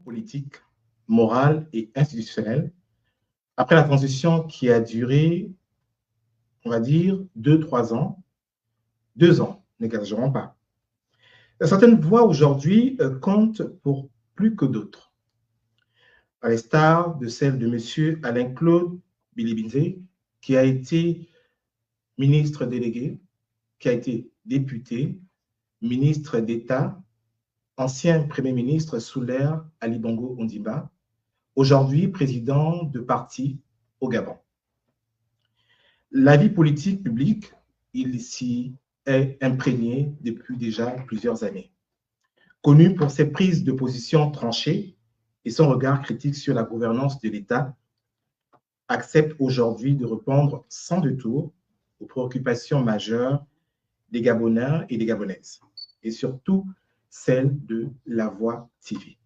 politique, morale et institutionnelle après la transition qui a duré, on va dire, 2, 3 ans, 2 ans, n'exagérons pas. Certaines voix aujourd'hui comptent pour plus que d'autres, à l'instar de celle de M. Alain-Claude Bilibinze, qui a été ministre délégué, qui a été député, ministre d'État, ancien Premier ministre sous l'ère Ali Bongo Ondimba, aujourd'hui président de parti au Gabon. La vie politique publique, il s'y est imprégné depuis déjà plusieurs années. Connu pour ses prises de position tranchées et son regard critique sur la gouvernance de l'État, accepte aujourd'hui de répondre sans détour aux préoccupations majeures des Gabonais et des Gabonaises, et surtout celle de La Voix TV.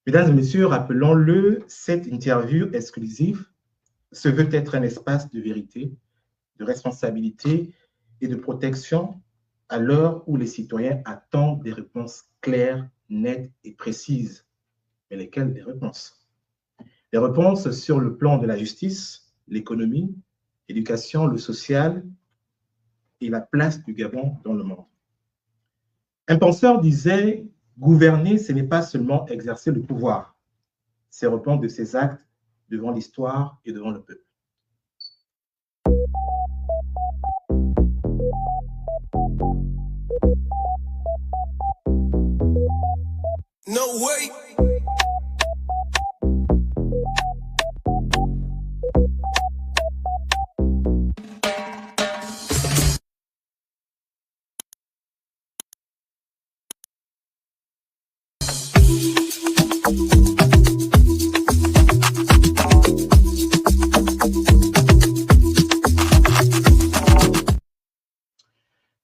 Mesdames et messieurs, rappelons-le, cette interview exclusive se veut être un espace de vérité, de responsabilité et de protection à l'heure où les citoyens attendent des réponses claires, nettes et précises. Mais lesquelles des réponses? Les réponses sur le plan de la justice, l'économie, l'éducation, le social et la place du Gabon dans le monde. Un penseur disait « Gouverner, ce n'est pas seulement exercer le pouvoir, c'est répondre de ses actes devant l'histoire et devant le peuple. » No way.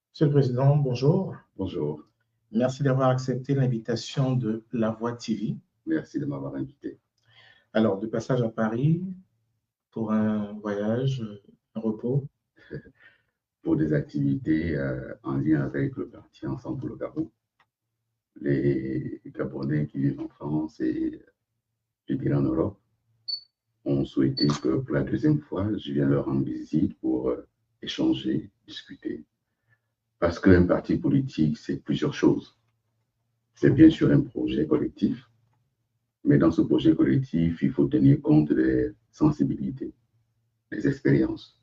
Monsieur le Président, bonjour. Bonjour. Merci d'avoir accepté l'invitation de La Voix TV. Merci de m'avoir invité. Alors, de passage à Paris pour un voyage, un repos? Pour des activités en lien avec le parti Ensemble pour le Gabon. Les Gabonais qui vivent en France et je dirais en Europe ont souhaité que pour la deuxième fois, je vienne leur rendre visite pour échanger, discuter. Parce qu'un parti politique, c'est plusieurs choses. C'est bien sûr un projet collectif, mais dans ce projet collectif, il faut tenir compte des sensibilités, des expériences.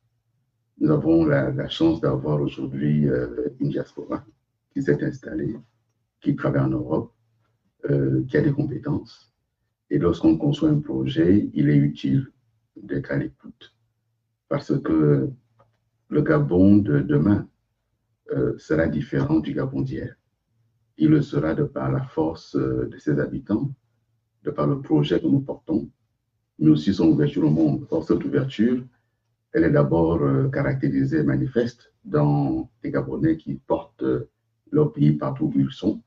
Nous avons la chance d'avoir aujourd'hui une diaspora qui s'est installée, qui travaille en Europe, qui a des compétences. Et lorsqu'on conçoit un projet, il est utile d'être à l'écoute. Parce que le Gabon de demain sera différent du Gabon d'hier. Il le sera de par la force de ses habitants, de par le projet que nous portons, mais aussi son ouverture au monde. Or, cette ouverture, elle est d'abord caractérisée, manifeste dans les Gabonais qui portent leur pays partout où ils sont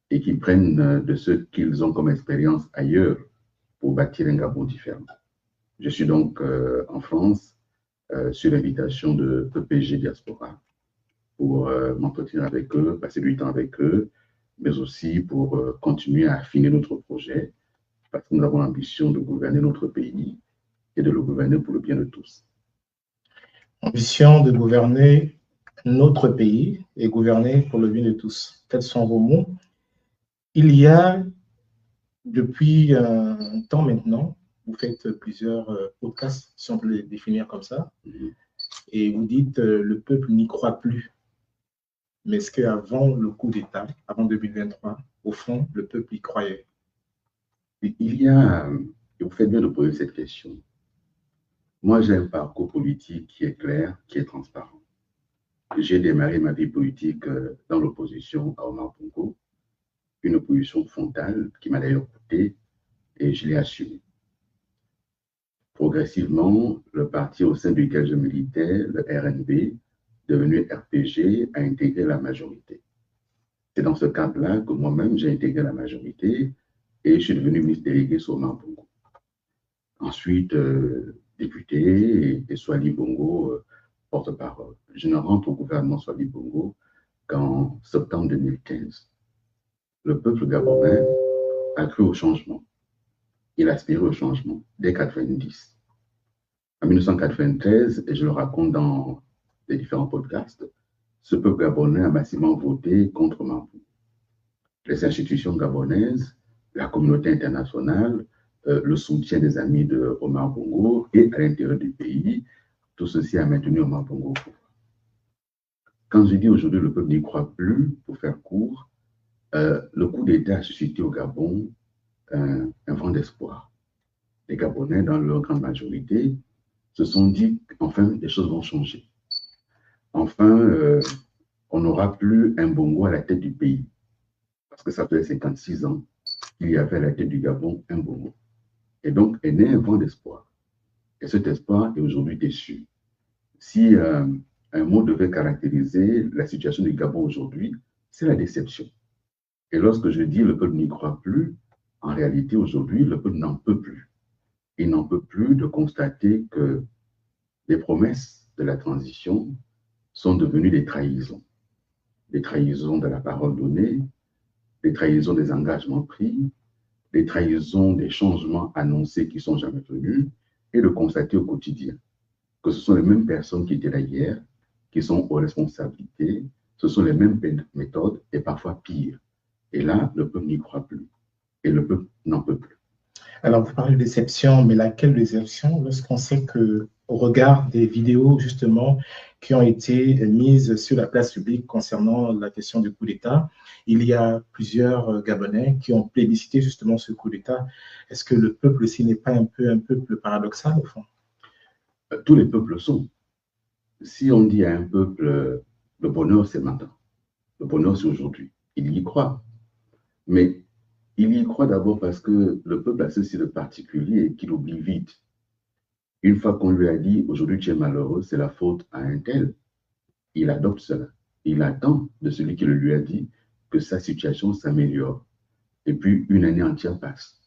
et qui prennent de ce qu'ils ont comme expérience ailleurs pour bâtir un Gabon différent. Je suis donc en France sur l'invitation de PPG Diaspora pour m'entretenir avec eux, passer du temps avec eux, mais aussi pour continuer à affiner notre projet parce que nous avons l'ambition de gouverner notre pays et de le gouverner pour le bien de tous. Ambition de gouverner notre pays et gouverner pour le bien de tous. Quels sont vos mots? Il y a, depuis un temps maintenant, vous faites plusieurs podcasts, si on peut les définir comme ça, et vous dites le peuple n'y croit plus. Mais est-ce qu'avant le coup d'État, avant 2023, au fond, le peuple y croyait? Il y a, et vous faites bien de poser cette question. Moi, j'ai un parcours politique qui est clair, qui est transparent. J'ai démarré ma vie politique dans l'opposition à Omar Bongo, une opposition frontale qui m'a d'ailleurs coûté et je l'ai assumée. Progressivement, le parti au sein duquel je militais, le RNB, devenu RPG, a intégré la majorité. C'est dans ce cadre-là que moi-même, j'ai intégré la majorité et je suis devenu ministre délégué sur Omar Bongo. Ensuite, député et Swali Bongo, porte-parole. Je ne rentre au gouvernement Swali Bongo qu'en septembre 2015. Le peuple gabonais a cru au changement. Il aspirait au changement dès 1990. En 1993, et je le raconte dans les différents podcasts, ce peuple gabonais a massivement voté contre Mabou. Les institutions gabonaises, la communauté internationale, le soutien des amis de Omar Bongo et à l'intérieur du pays, tout ceci a maintenu Omar Bongo au pouvoir. Quand je dis aujourd'hui le peuple n'y croit plus, pour faire court, le coup d'État a suscité au Gabon un vent d'espoir. Les Gabonais, dans leur grande majorité, se sont dit qu'enfin, les choses vont changer. Enfin, on n'aura plus un Bongo à la tête du pays. Parce que ça faisait 56 ans qu'il y avait à la tête du Gabon un Bongo. Et donc, est né un vent d'espoir. Et cet espoir est aujourd'hui déçu. Si un mot devait caractériser la situation du Gabon aujourd'hui, c'est la déception. Et lorsque je dis le peuple n'y croit plus, en réalité, aujourd'hui, le peuple n'en peut plus. Il n'en peut plus de constater que les promesses de la transition sont devenues des trahisons. Des trahisons de la parole donnée, des trahisons des engagements pris, des trahisons des changements annoncés qui ne sont jamais venus, et de constater au quotidien que ce sont les mêmes personnes qui étaient là hier, qui sont aux responsabilités, ce sont les mêmes méthodes, et parfois pire. Et là, le peuple n'y croit plus. Et le peuple n'en peut plus. Alors, vous parlez de déception, mais laquelle déception lorsqu'on sait qu'au regard des vidéos, justement, qui ont été mises sur la place publique concernant la question du coup d'État, il y a plusieurs Gabonais qui ont plébiscité justement ce coup d'État. Est-ce que le peuple aussi n'est pas un peuple paradoxal, au fond? Tous les peuples sont. Si on dit à un peuple, le bonheur, c'est maintenant. Le bonheur, c'est aujourd'hui. Il y croit. Mais il y croit d'abord parce que le peuple a ceci de particulier qu'il oublie vite. Une fois qu'on lui a dit, aujourd'hui tu es malheureux, c'est la faute à un tel, il adopte cela. Il attend de celui qui le lui a dit que sa situation s'améliore. Et puis une année entière passe.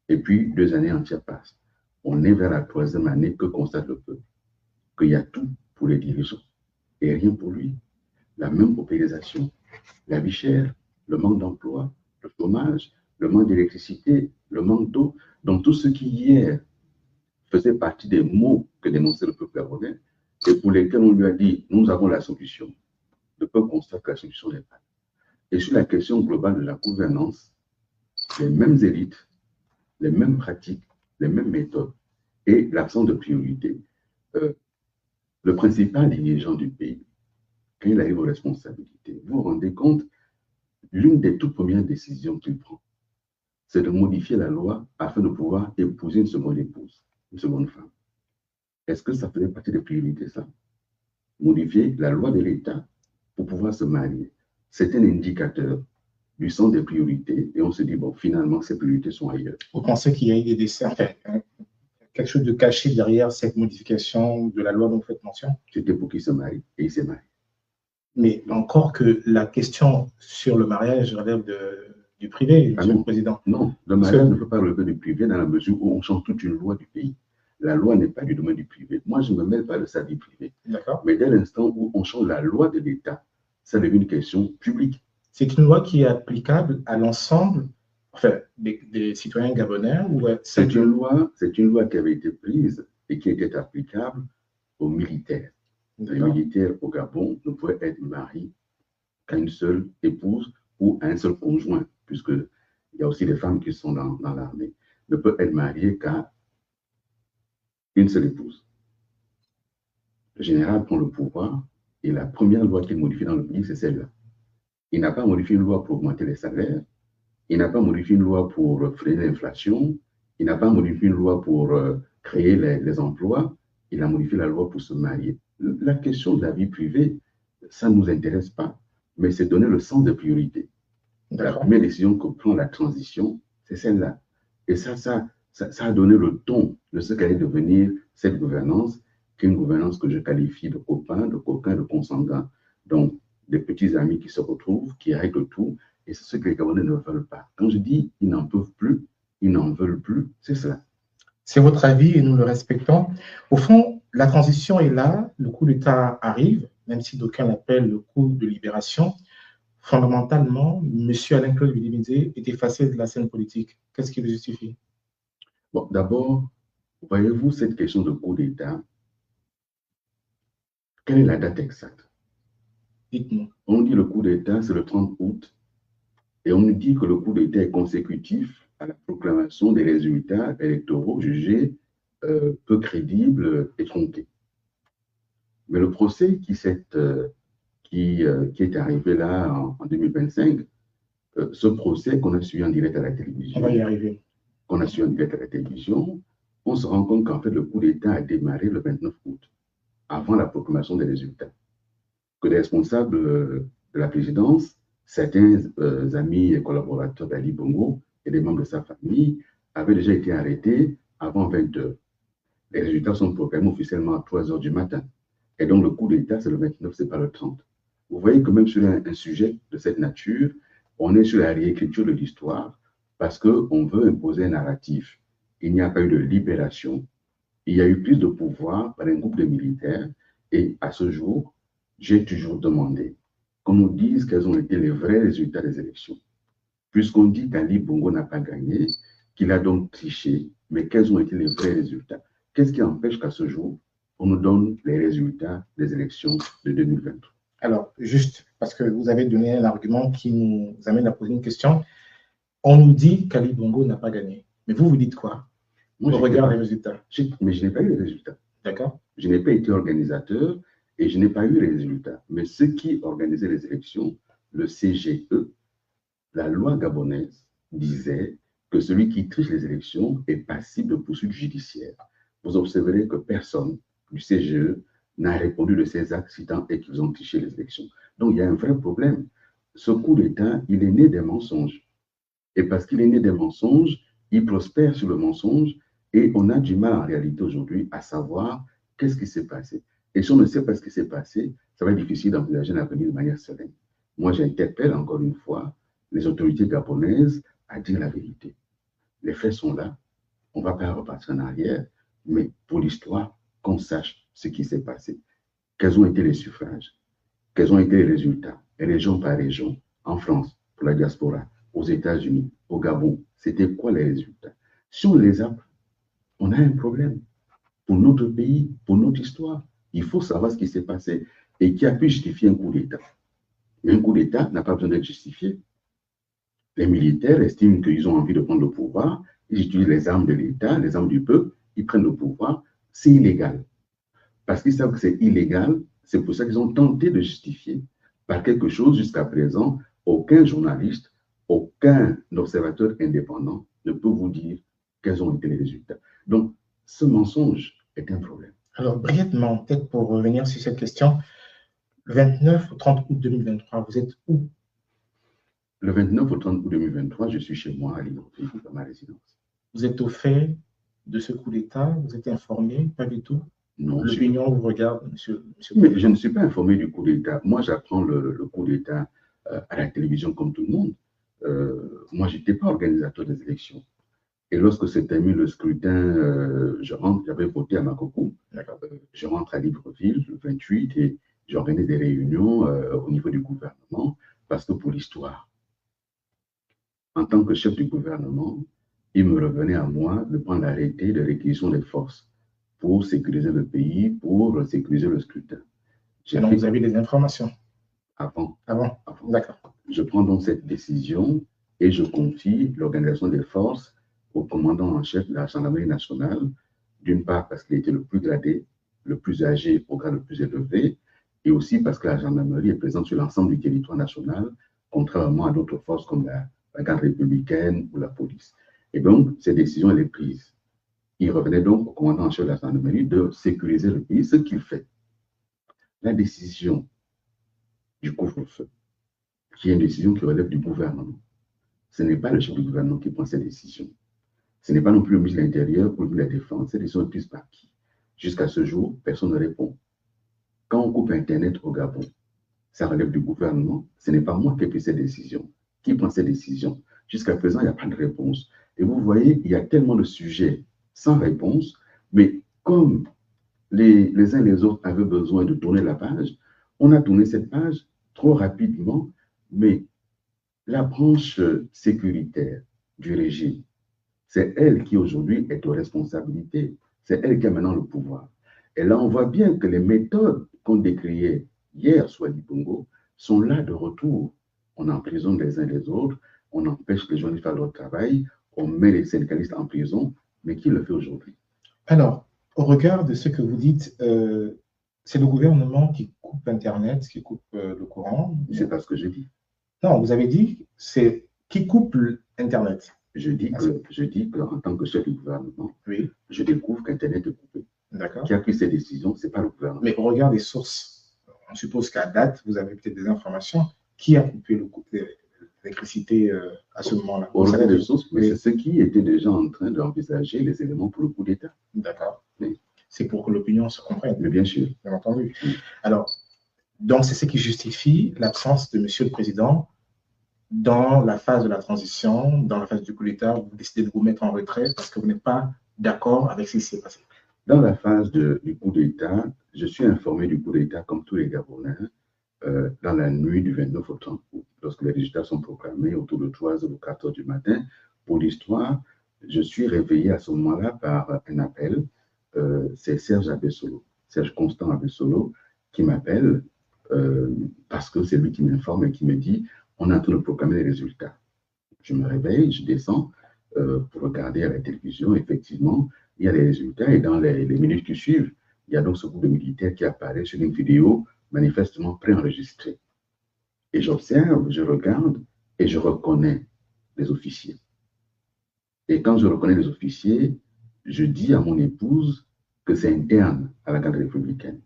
Et puis 2 années entières passent. On est vers la 3e année que constate le peuple. Qu'il y a tout pour les dirigeants et rien pour lui. La même paupérisation, la vie chère, le manque d'emploi, le chômage, le manque d'électricité, le manque d'eau, donc tout ce qui hier faisait partie des mots que dénonçait le peuple gabonais et pour lesquels on lui a dit nous avons la solution. Le peuple constate que la solution n'est pas. Et sur la question globale de la gouvernance, les mêmes élites, les mêmes pratiques, les mêmes méthodes et l'absence de priorité. Le principal dirigeant du pays, quand il arrive aux responsabilités, vous vous rendez compte, l'une des toutes premières décisions qu'il prend, c'est de modifier la loi afin de pouvoir épouser une seconde épouse, une seconde femme. Est-ce que ça faisait partie des priorités, ça? Modifier la loi de l'État pour pouvoir se marier. C'est un indicateur du sens des priorités et on se dit, bon, finalement, ces priorités sont ailleurs. Vous pensez qu'il y a eu des décès, enfin, quelque chose de caché derrière cette modification de la loi dont vous faites mention? C'était pour qu'il se marie et il s'est marié. Mais encore que la question sur le mariage relève du privé, Monsieur le Président. Non, le mariage ne peut pas relever du privé dans la mesure où on change toute une loi du pays. La loi n'est pas du domaine du privé. Moi, je ne me mêle pas de sa vie privée. Mais dès l'instant où on change la loi de l'État, ça devient une question publique. C'est une loi qui est applicable à l'ensemble des citoyens gabonais ou c'est une loi qui avait été prise et qui était applicable aux militaires. Les militaires au Gabon ne pouvaient être mariés qu'à une seule épouse ou à un seul conjoint, puisqu'il y a aussi des femmes qui sont dans l'armée, ne peuvent être mariées qu'à une seule épouse. Le général prend le pouvoir et la première loi qu'il modifie dans le pays, c'est celle-là. Il n'a pas modifié une loi pour augmenter les salaires, il n'a pas modifié une loi pour freiner l'inflation, il n'a pas modifié une loi pour créer les emplois, il a modifié la loi pour se marier. La question de la vie privée, ça ne nous intéresse pas, mais c'est donner le sens des priorités. La première décision que prend la transition, c'est celle-là. Et ça a donné le ton de ce qu'allait devenir cette gouvernance, qui est une gouvernance que je qualifie de copain, de coquin, de consanguin. Donc, des petits amis qui se retrouvent, qui règlent tout, et c'est ce que les Gabonais ne veulent pas. Quand je dis ils n'en peuvent plus, ils n'en veulent plus, c'est cela. C'est votre avis et nous le respectons. Au fond, la transition est là, le coup d'État arrive, même si d'aucuns l'appellent le coup de libération. fondamentalement, M. Alain-Claude Bilibidé est effacé de la scène politique. Qu'est-ce qui le justifie? Bon, d'abord, voyez-vous cette question de coup d'État, quelle est la date exacte? Dites-nous. On dit le coup d'État, c'est le 30 août, et on nous dit que le coup d'État est consécutif à la proclamation des résultats électoraux jugés peu crédibles et tronqués. Mais le procès qui est arrivé là en 2025, ce procès qu'on a suivi en direct à la télévision, on va y arriver. Qu'on a suivi en direct à la télévision, on se rend compte qu'en fait, le coup d'État a démarré le 29 août, avant la proclamation des résultats. Que les responsables de la présidence, certains amis et collaborateurs d'Ali Bongo et des membres de sa famille avaient déjà été arrêtés avant 20 heures. Les résultats sont proclamés officiellement à 3 heures du matin. Et donc, le coup d'État, c'est le 29, c'est pas le 30. Vous voyez que même sur un sujet de cette nature, on est sur la réécriture de l'histoire parce qu'on veut imposer un narratif. Il n'y a pas eu de libération. Il y a eu plus de pouvoir par un groupe de militaires. Et à ce jour, j'ai toujours demandé qu'on nous dise quels ont été les vrais résultats des élections. Puisqu'on dit qu'Ali Bongo n'a pas gagné, qu'il a donc triché, mais quels ont été les vrais résultats? Qu'est-ce qui empêche qu'à ce jour, on nous donne les résultats des élections de 2023? Alors, juste parce que vous avez donné un argument qui nous amène à poser une question. On nous dit qu'Ali Bongo n'a pas gagné. Mais vous dites quoi? Moi, on regarde les résultats. Mais je n'ai pas eu les résultats. D'accord. Je n'ai pas été organisateur et je n'ai pas eu les résultats. Mais ceux qui organisaient les élections, le CGE, la loi gabonaise disait que celui qui triche les élections est passible de poursuites judiciaires. Vous observerez que personne du CGE n'a répondu de ces actes citant et qu'ils ont triché les élections. Donc, il y a un vrai problème. Ce coup d'État, il est né des mensonges. Et parce qu'il est né des mensonges, il prospère sur le mensonge et on a du mal en réalité aujourd'hui à savoir qu'est-ce qui s'est passé. Et si on ne sait pas ce qui s'est passé, ça va être difficile d'envisager l'avenir de manière sereine. Moi, j'interpelle encore une fois les autorités gabonaises à dire la vérité. Les faits sont là, on ne va pas repartir en arrière, mais pour l'histoire, qu'on sache ce qui s'est passé. Quels ont été les suffrages? Quels ont été les résultats, région par région, en France, pour la diaspora, aux États-Unis, au Gabon? C'était quoi les résultats? Si on les a, on a un problème. Pour notre pays, pour notre histoire, il faut savoir ce qui s'est passé et qui a pu justifier un coup d'État. Mais un coup d'État n'a pas besoin d'être justifié. Les militaires estiment qu'ils ont envie de prendre le pouvoir, ils utilisent les armes de l'État, les armes du peuple, ils prennent le pouvoir, c'est illégal. Parce qu'ils savent que c'est illégal, c'est pour ça qu'ils ont tenté de justifier par quelque chose jusqu'à présent. Aucun journaliste, aucun observateur indépendant ne peut vous dire quels ont été les résultats. Donc, ce mensonge est un problème. Alors, brièvement, peut-être pour revenir sur cette question, le 29 au 30 août 2023, vous êtes où? Le 29 au 30 août 2023, je suis chez moi à Libreville, dans ma résidence. Vous êtes au fait de ce coup d'État? Vous êtes informé? Pas du tout? Non. L'opinion vous regarde, monsieur. Mais je ne suis pas informé du coup d'État. Moi, j'apprends le coup d'État à la télévision comme tout le monde. Moi, je n'étais pas organisateur des élections. Et lorsque s'est terminé le scrutin, j'avais voté à Makoko. Je rentre à Libreville le 28 et j'organise des réunions au niveau du gouvernement parce que pour l'histoire, en tant que chef du gouvernement, il me revenait à moi de prendre l'arrêté de réquisition des forces pour sécuriser le pays, pour sécuriser le scrutin. Donc, vous avez des informations? Avant. D'accord. Je prends donc cette décision et je confie l'organisation des forces au commandant en chef de la gendarmerie nationale, d'une part parce qu'il était le plus gradé, le plus âgé, au grade le plus élevé, et aussi parce que la gendarmerie est présente sur l'ensemble du territoire national, contrairement à d'autres forces comme la garde républicaine ou la police. Et donc, cette décision, elle est prise. Il revenait donc au commandant en chef de la gendarmerie de sécuriser le pays, ce qu'il fait. La décision du couvre-feu, qui est une décision qui relève du gouvernement. Ce n'est pas le chef du gouvernement qui prend cette décision. Ce n'est pas non plus le ministre de l'Intérieur ou le ministre de la Défense. Cette décision est prise par qui? Jusqu'à ce jour, personne ne répond. Quand on coupe Internet au Gabon, ça relève du gouvernement. Ce n'est pas moi qui ai pris cette décision. Qui prend cette décision? Jusqu'à présent, il n'y a pas de réponse. Et vous voyez, il y a tellement de sujets sans réponse, mais comme les uns et les autres avaient besoin de tourner la page, on a tourné cette page trop rapidement, Mais la branche sécuritaire du régime, c'est elle qui aujourd'hui est aux responsabilités. C'est elle qui a maintenant le pouvoir. Et là, on voit bien que les méthodes qu'on décriait hier sur Ali Bongo sont là de retour. On emprisonne les uns les autres, on empêche les journalistes de faire leur travail, on met les syndicalistes en prison, mais qui le fait aujourd'hui? Alors, au regard de ce que vous dites, c'est le gouvernement qui coupe Internet, qui coupe le courant. C'est pas ce que je dis. Non, vous avez dit c'est qui coupe Internet. Je dis qu'en tant que chef du gouvernement, oui, je découvre qu'Internet est coupé. D'accord. Qui a pris ces décisions, ce n'est pas le gouvernement. Mais au regard des sources, on suppose qu'à date, vous avez peut-être des informations. Qui a coupé l'électricité à ce moment-là? Au regard des sources, mais c'est ceux qui étaient déjà en train d'envisager les éléments pour le coup d'État. D'accord. Oui. C'est pour que l'opinion se comprenne. Mais bien sûr. Bien entendu. Oui. Alors, donc c'est ce qui justifie l'absence de Monsieur le Président dans la phase de la transition, dans la phase du coup d'État. Vous décidez de vous mettre en retrait parce que vous n'êtes pas d'accord avec ce qui s'est passé. Dans la phase du coup d'État, je suis informé du coup d'État comme tous les Gabonais dans la nuit du 29 au 30 août, lorsque les résultats sont proclamés autour de 3 ou 4 heures du matin. Pour l'histoire, je suis réveillé à ce moment-là par un appel. C'est Serge Abessolo, Serge Constant Abessolo, qui m'appelle parce que c'est lui qui m'informe et qui me dit on est en train de proclamer les résultats. Je me réveille, je descends pour regarder à la télévision. Effectivement, il y a les résultats et dans les minutes qui suivent, il y a donc ce groupe de militaires qui apparaît sur une vidéo manifestement préenregistrée. Et j'observe, je regarde et je reconnais les officiers. Et quand je reconnais les officiers, je dis à mon épouse que c'est interne à la garde républicaine.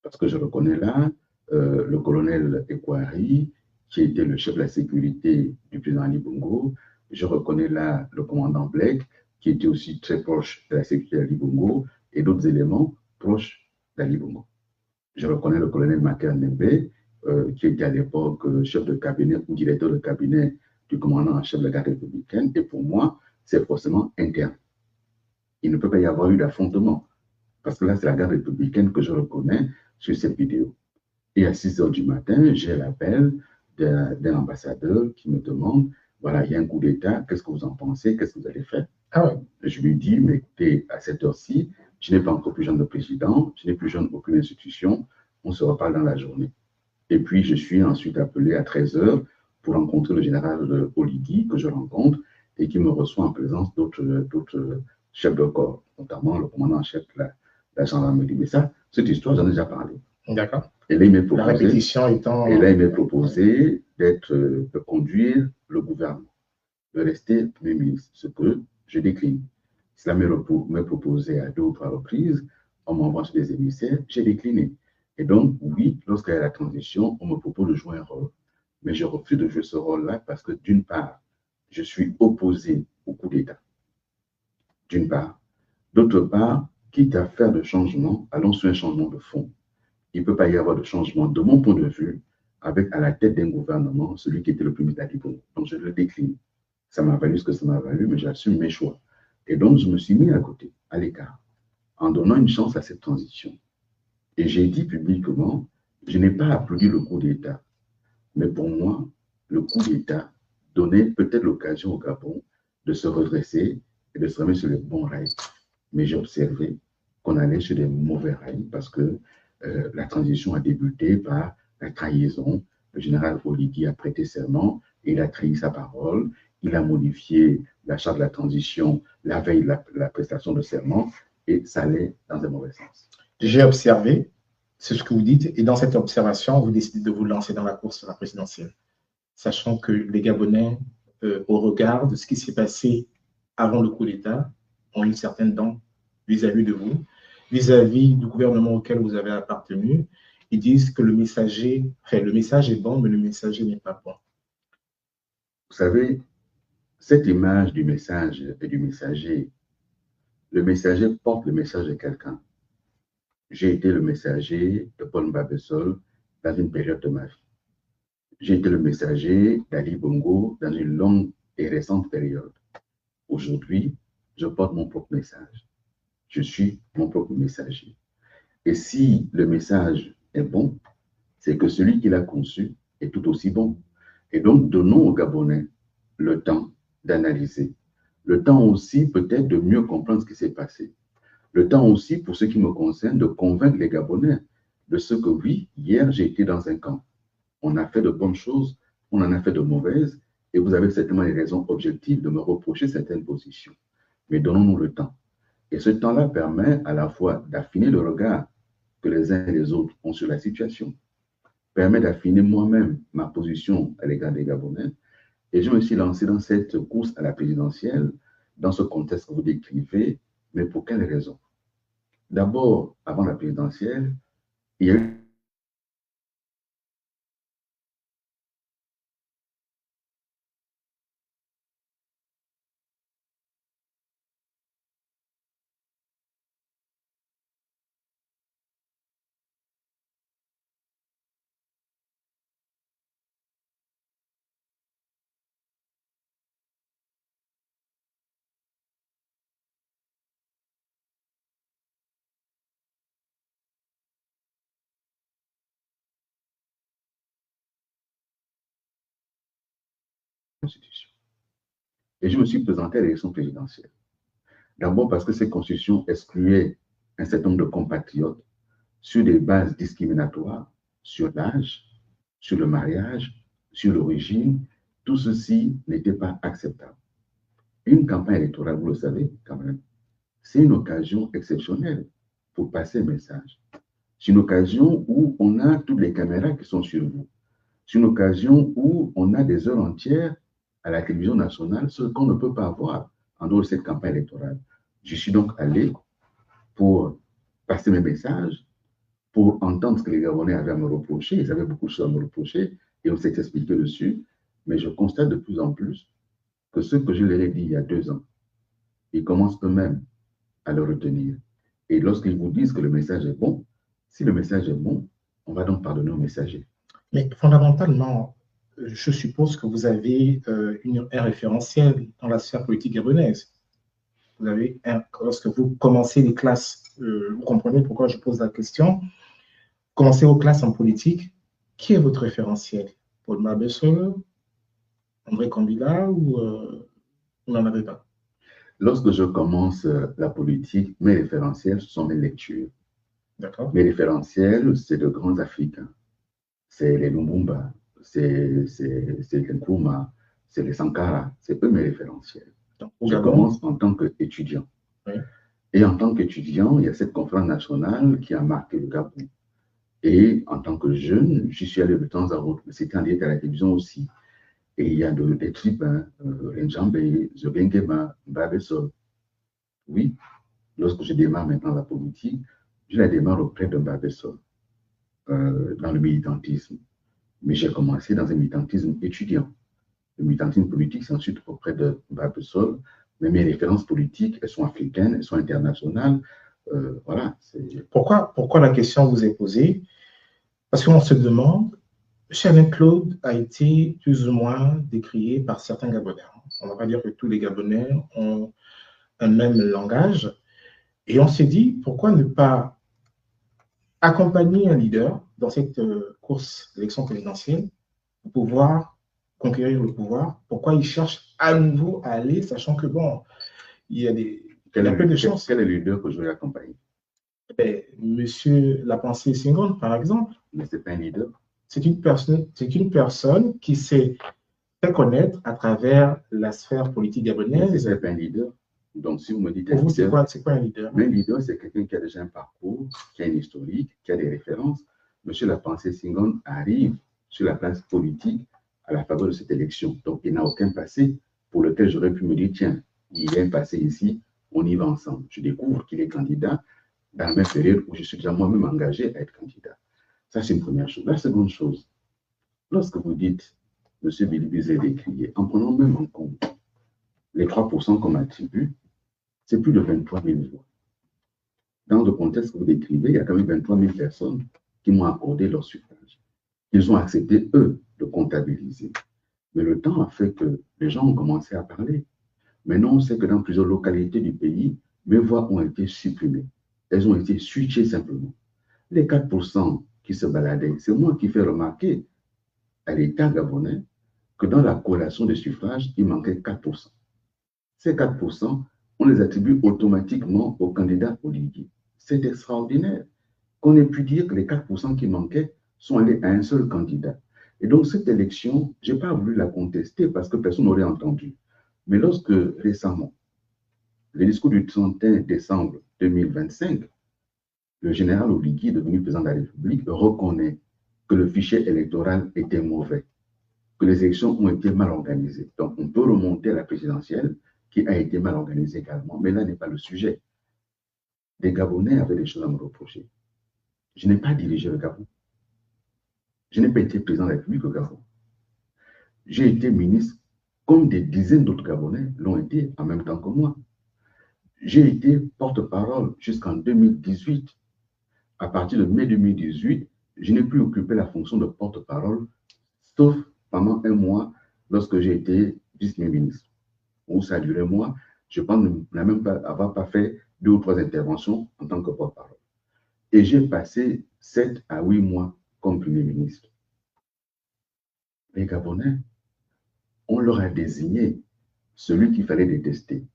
Parce que je reconnais là le colonel Ekwari, qui était le chef de la sécurité du président Ali Bongo. Je reconnais là le commandant Blake, qui était aussi très proche de la sécurité d'Ali Bongo, et d'autres éléments proches d'Ali Bongo. Je reconnais le colonel Maker Nembe, qui était à l'époque chef de cabinet ou directeur de cabinet du commandant en chef de la garde républicaine. Et pour moi, c'est forcément interne. Il ne peut pas y avoir eu d'affrontement, parce que là, c'est la garde républicaine que je reconnais sur cette vidéo. Et à 6 heures du matin, j'ai l'appel d'un ambassadeur qui me demande, voilà, il y a un coup d'État, qu'est-ce que vous en pensez, qu'est-ce que vous allez faire? Ah ouais. Je lui dis, mais écoutez, à cette heure-ci, je n'ai pas encore plus jeune de président, je n'ai plus jeune aucune institution, on se reparle dans la journée. Et puis, je suis ensuite appelé à 13 heures pour rencontrer le général Oligui, que je rencontre, et qui me reçoit en présence d'autres chefs de corps, notamment le commandant en chef de la gendarmerie. Mais ça, cette histoire, j'en ai déjà parlé. D'accord. Et là, il m'est proposé, la répétition étant... Et là, il m'est proposé de conduire le gouvernement, de rester Premier ministre, ce que je décline. Cela m'est proposé à 2 ou 3 reprises, on m'envoie sur des émissaires, j'ai décliné. Et donc, oui, lorsqu'il y a la transition, on me propose de jouer un rôle. Mais je refuse de jouer ce rôle-là parce que, d'une part, je suis opposé au coup d'État. D'une part. D'autre part, quitte à faire de changement, allons sur un changement de fond. Il ne peut pas y avoir de changement, de mon point de vue, avec à la tête d'un gouvernement, celui qui était le premier d'Ali Bongo. Donc, je le décline. Ça m'a valu ce que ça m'a valu, mais j'assume mes choix. Et donc, je me suis mis à côté, à l'écart, en donnant une chance à cette transition. Et j'ai dit publiquement, je n'ai pas applaudi le coup d'État. Mais pour moi, le coup d'État donnait peut-être l'occasion au Gabon de se redresser et de se remettre sur les bons rails. Mais j'ai observé qu'on allait sur des mauvais rails parce que la transition a débuté par la trahison. Le général Oligui a prêté serment et il a trahi sa parole. Il a modifié la charte de la transition la veille de la prestation de serment et ça allait dans un mauvais sens. J'ai observé, c'est ce que vous dites, et dans cette observation, vous décidez de vous lancer dans la course à la présidentielle, sachant que les Gabonais, au regard de ce qui s'est passé avant le coup d'État, ont une certaine dent vis-à-vis de vous, vis-à-vis du gouvernement auquel vous avez appartenu. Ils disent que le message est bon, mais le messager n'est pas bon. Vous savez, cette image du message et du messager, le messager porte le message de quelqu'un. J'ai été le messager de Paul Mbabessol dans une période de ma vie. J'ai été le messager d'Ali Bongo dans une longue et récente période. Aujourd'hui, je porte mon propre message. Je suis mon propre messager. Et si le message est bon, c'est que celui qui l'a conçu est tout aussi bon. Et donc, donnons aux Gabonais le temps d'analyser, le temps aussi peut-être de mieux comprendre ce qui s'est passé, le temps aussi, pour ce qui me concerne, de convaincre les Gabonais de ce que oui, hier, j'ai été dans un camp. On a fait de bonnes choses, on en a fait de mauvaises, et vous avez certainement les raisons objectives de me reprocher certaines positions. Mais donnons-nous le temps. Et ce temps-là permet à la fois d'affiner le regard que les uns et les autres ont sur la situation, permet d'affiner moi-même ma position à l'égard des Gabonais. Et je me suis lancé dans cette course à la présidentielle, dans ce contexte que vous décrivez, mais pour quelles raisons? D'abord, avant la présidentielle, il y a eu une constitution. Et je me suis présenté à l'élection présidentielle. D'abord parce que cette constitution excluait un certain nombre de compatriotes sur des bases discriminatoires, sur l'âge, sur le mariage, sur l'origine. Tout ceci n'était pas acceptable. Une campagne électorale, vous le savez quand même, c'est une occasion exceptionnelle pour passer un message. C'est une occasion où on a toutes les caméras qui sont sur vous. C'est une occasion où on a des heures entières à la télévision nationale, ce qu'on ne peut pas avoir en dehors de cette campagne électorale. Je suis donc allé pour passer mes messages, pour entendre ce que les Gabonais avaient à me reprocher. Ils avaient beaucoup de choses à me reprocher et on s'est expliqué dessus. Mais je constate de plus en plus que ce que je leur ai dit il y a 2 ans, ils commencent eux-mêmes à le retenir. Et lorsqu'ils vous disent que le message est bon, si le message est bon, on va donc pardonner au messager. Mais fondamentalement, je suppose que vous avez un référentiel dans la sphère politique gabonaise. Vous avez lorsque vous commencez les classes, vous comprenez pourquoi je pose la question, commencez vos classes en politique, qui est votre référentiel? Paul Mabessole, André Kambila ou vous n'en avez pas? Lorsque je commence la politique, mes référentiels, ce sont mes lectures. D'accord. Mes référentiels, c'est de grands Africains. C'est les Lumumba, c'est les Nkrumah, c'est les Sankara. C'est eux mes référentiels. Donc, je commence en tant qu'étudiant. Oui. Et en tant qu'étudiant, il y a cette conférence nationale qui a marqué le Gabon. Et en tant que jeune, j'y suis allé de temps à autre. C'était en direct à la télévision aussi. Et il y a des tribunaux, Njambe, Zobengema, Mbabesol. Oui, lorsque je démarre maintenant la politique, je la démarre auprès de Mbabesol, dans le militantisme. Mais j'ai commencé dans un militantisme étudiant. Le militantisme politique, c'est ensuite auprès de Mbabesol. Mais mes références politiques, elles sont africaines, elles sont internationales. Voilà. Pourquoi la question vous est posée? Parce qu'on se demande, Alain Claude a été plus ou moins décrié par certains Gabonais. On ne va pas dire que tous les Gabonais ont un même langage. Et on s'est dit, pourquoi ne pas accompagner un leader dans cette course d'élection présidentielle pour pouvoir conquérir le pouvoir? Pourquoi il cherche à nouveau à aller, sachant que, bon, il y a peu de chances. Quel est le leader que je vais accompagner? Monsieur La Pensée Senghor, par exemple. Mais ce n'est pas un leader. C'est une personne qui s'est fait connaître à travers la sphère politique gabonaise. Ce n'est pas un leader. Donc, si vous me dites pour vous, c'est quoi un leader? Un leader, c'est quelqu'un qui a déjà un parcours, qui a une historique, qui a des références. Monsieur La Pensée Senghor arrive sur la place politique à la faveur de cette élection. Donc, il n'a aucun passé pour lequel j'aurais pu me dire, tiens, il y a un passé ici, on y va ensemble. Je découvre qu'il est candidat dans la même période où je suis déjà moi-même engagé à être candidat. Ça, c'est une première chose. La seconde chose, lorsque vous dites, M. Billy Bizet décrié, en prenant même en compte les 3% qu'on attribue, c'est plus de 23 000 voix. Dans le contexte que vous décrivez, il y a quand même 23 000 personnes qui m'ont accordé leur suffrage. Ils ont accepté, eux, de comptabiliser. Mais le temps a fait que les gens ont commencé à parler. Maintenant, on sait que dans plusieurs localités du pays, mes voix ont été supprimées. Elles ont été switchées simplement. Les 4% qui se baladaient, c'est moi qui fais remarquer à l'État gabonais que dans la collation des suffrages, il manquait 4%. Ces 4%, on les attribue automatiquement au candidat Oligui. C'est extraordinaire qu'on ait pu dire que les 4% qui manquaient sont allés à un seul candidat. Et donc, cette élection, je n'ai pas voulu la contester parce que personne n'aurait entendu. Mais lorsque récemment, le discours du 31 décembre 2025, le général Oligui, devenu président de la République, reconnaît que le fichier électoral était mauvais, que les élections ont été mal organisées. Donc, on peut remonter à la présidentielle qui a été mal organisée également, mais là n'est pas le sujet. Les Gabonais avaient des choses à me reprocher. Je n'ai pas dirigé le Gabon. Je n'ai pas été président de la République au Gabon. J'ai été ministre comme des dizaines d'autres Gabonais l'ont été en même temps que moi. J'ai été porte-parole jusqu'en 2018. À partir de mai 2018, je n'ai plus occupé la fonction de porte-parole, sauf pendant un mois lorsque j'ai été vice-ministre. Où ça a duré un mois. Je pense même pas avoir pas fait 2 ou 3 interventions en tant que porte-parole. Et j'ai passé 7 à 8 mois comme Premier ministre. Les Gabonais, on leur a désigné celui qu'il fallait détester.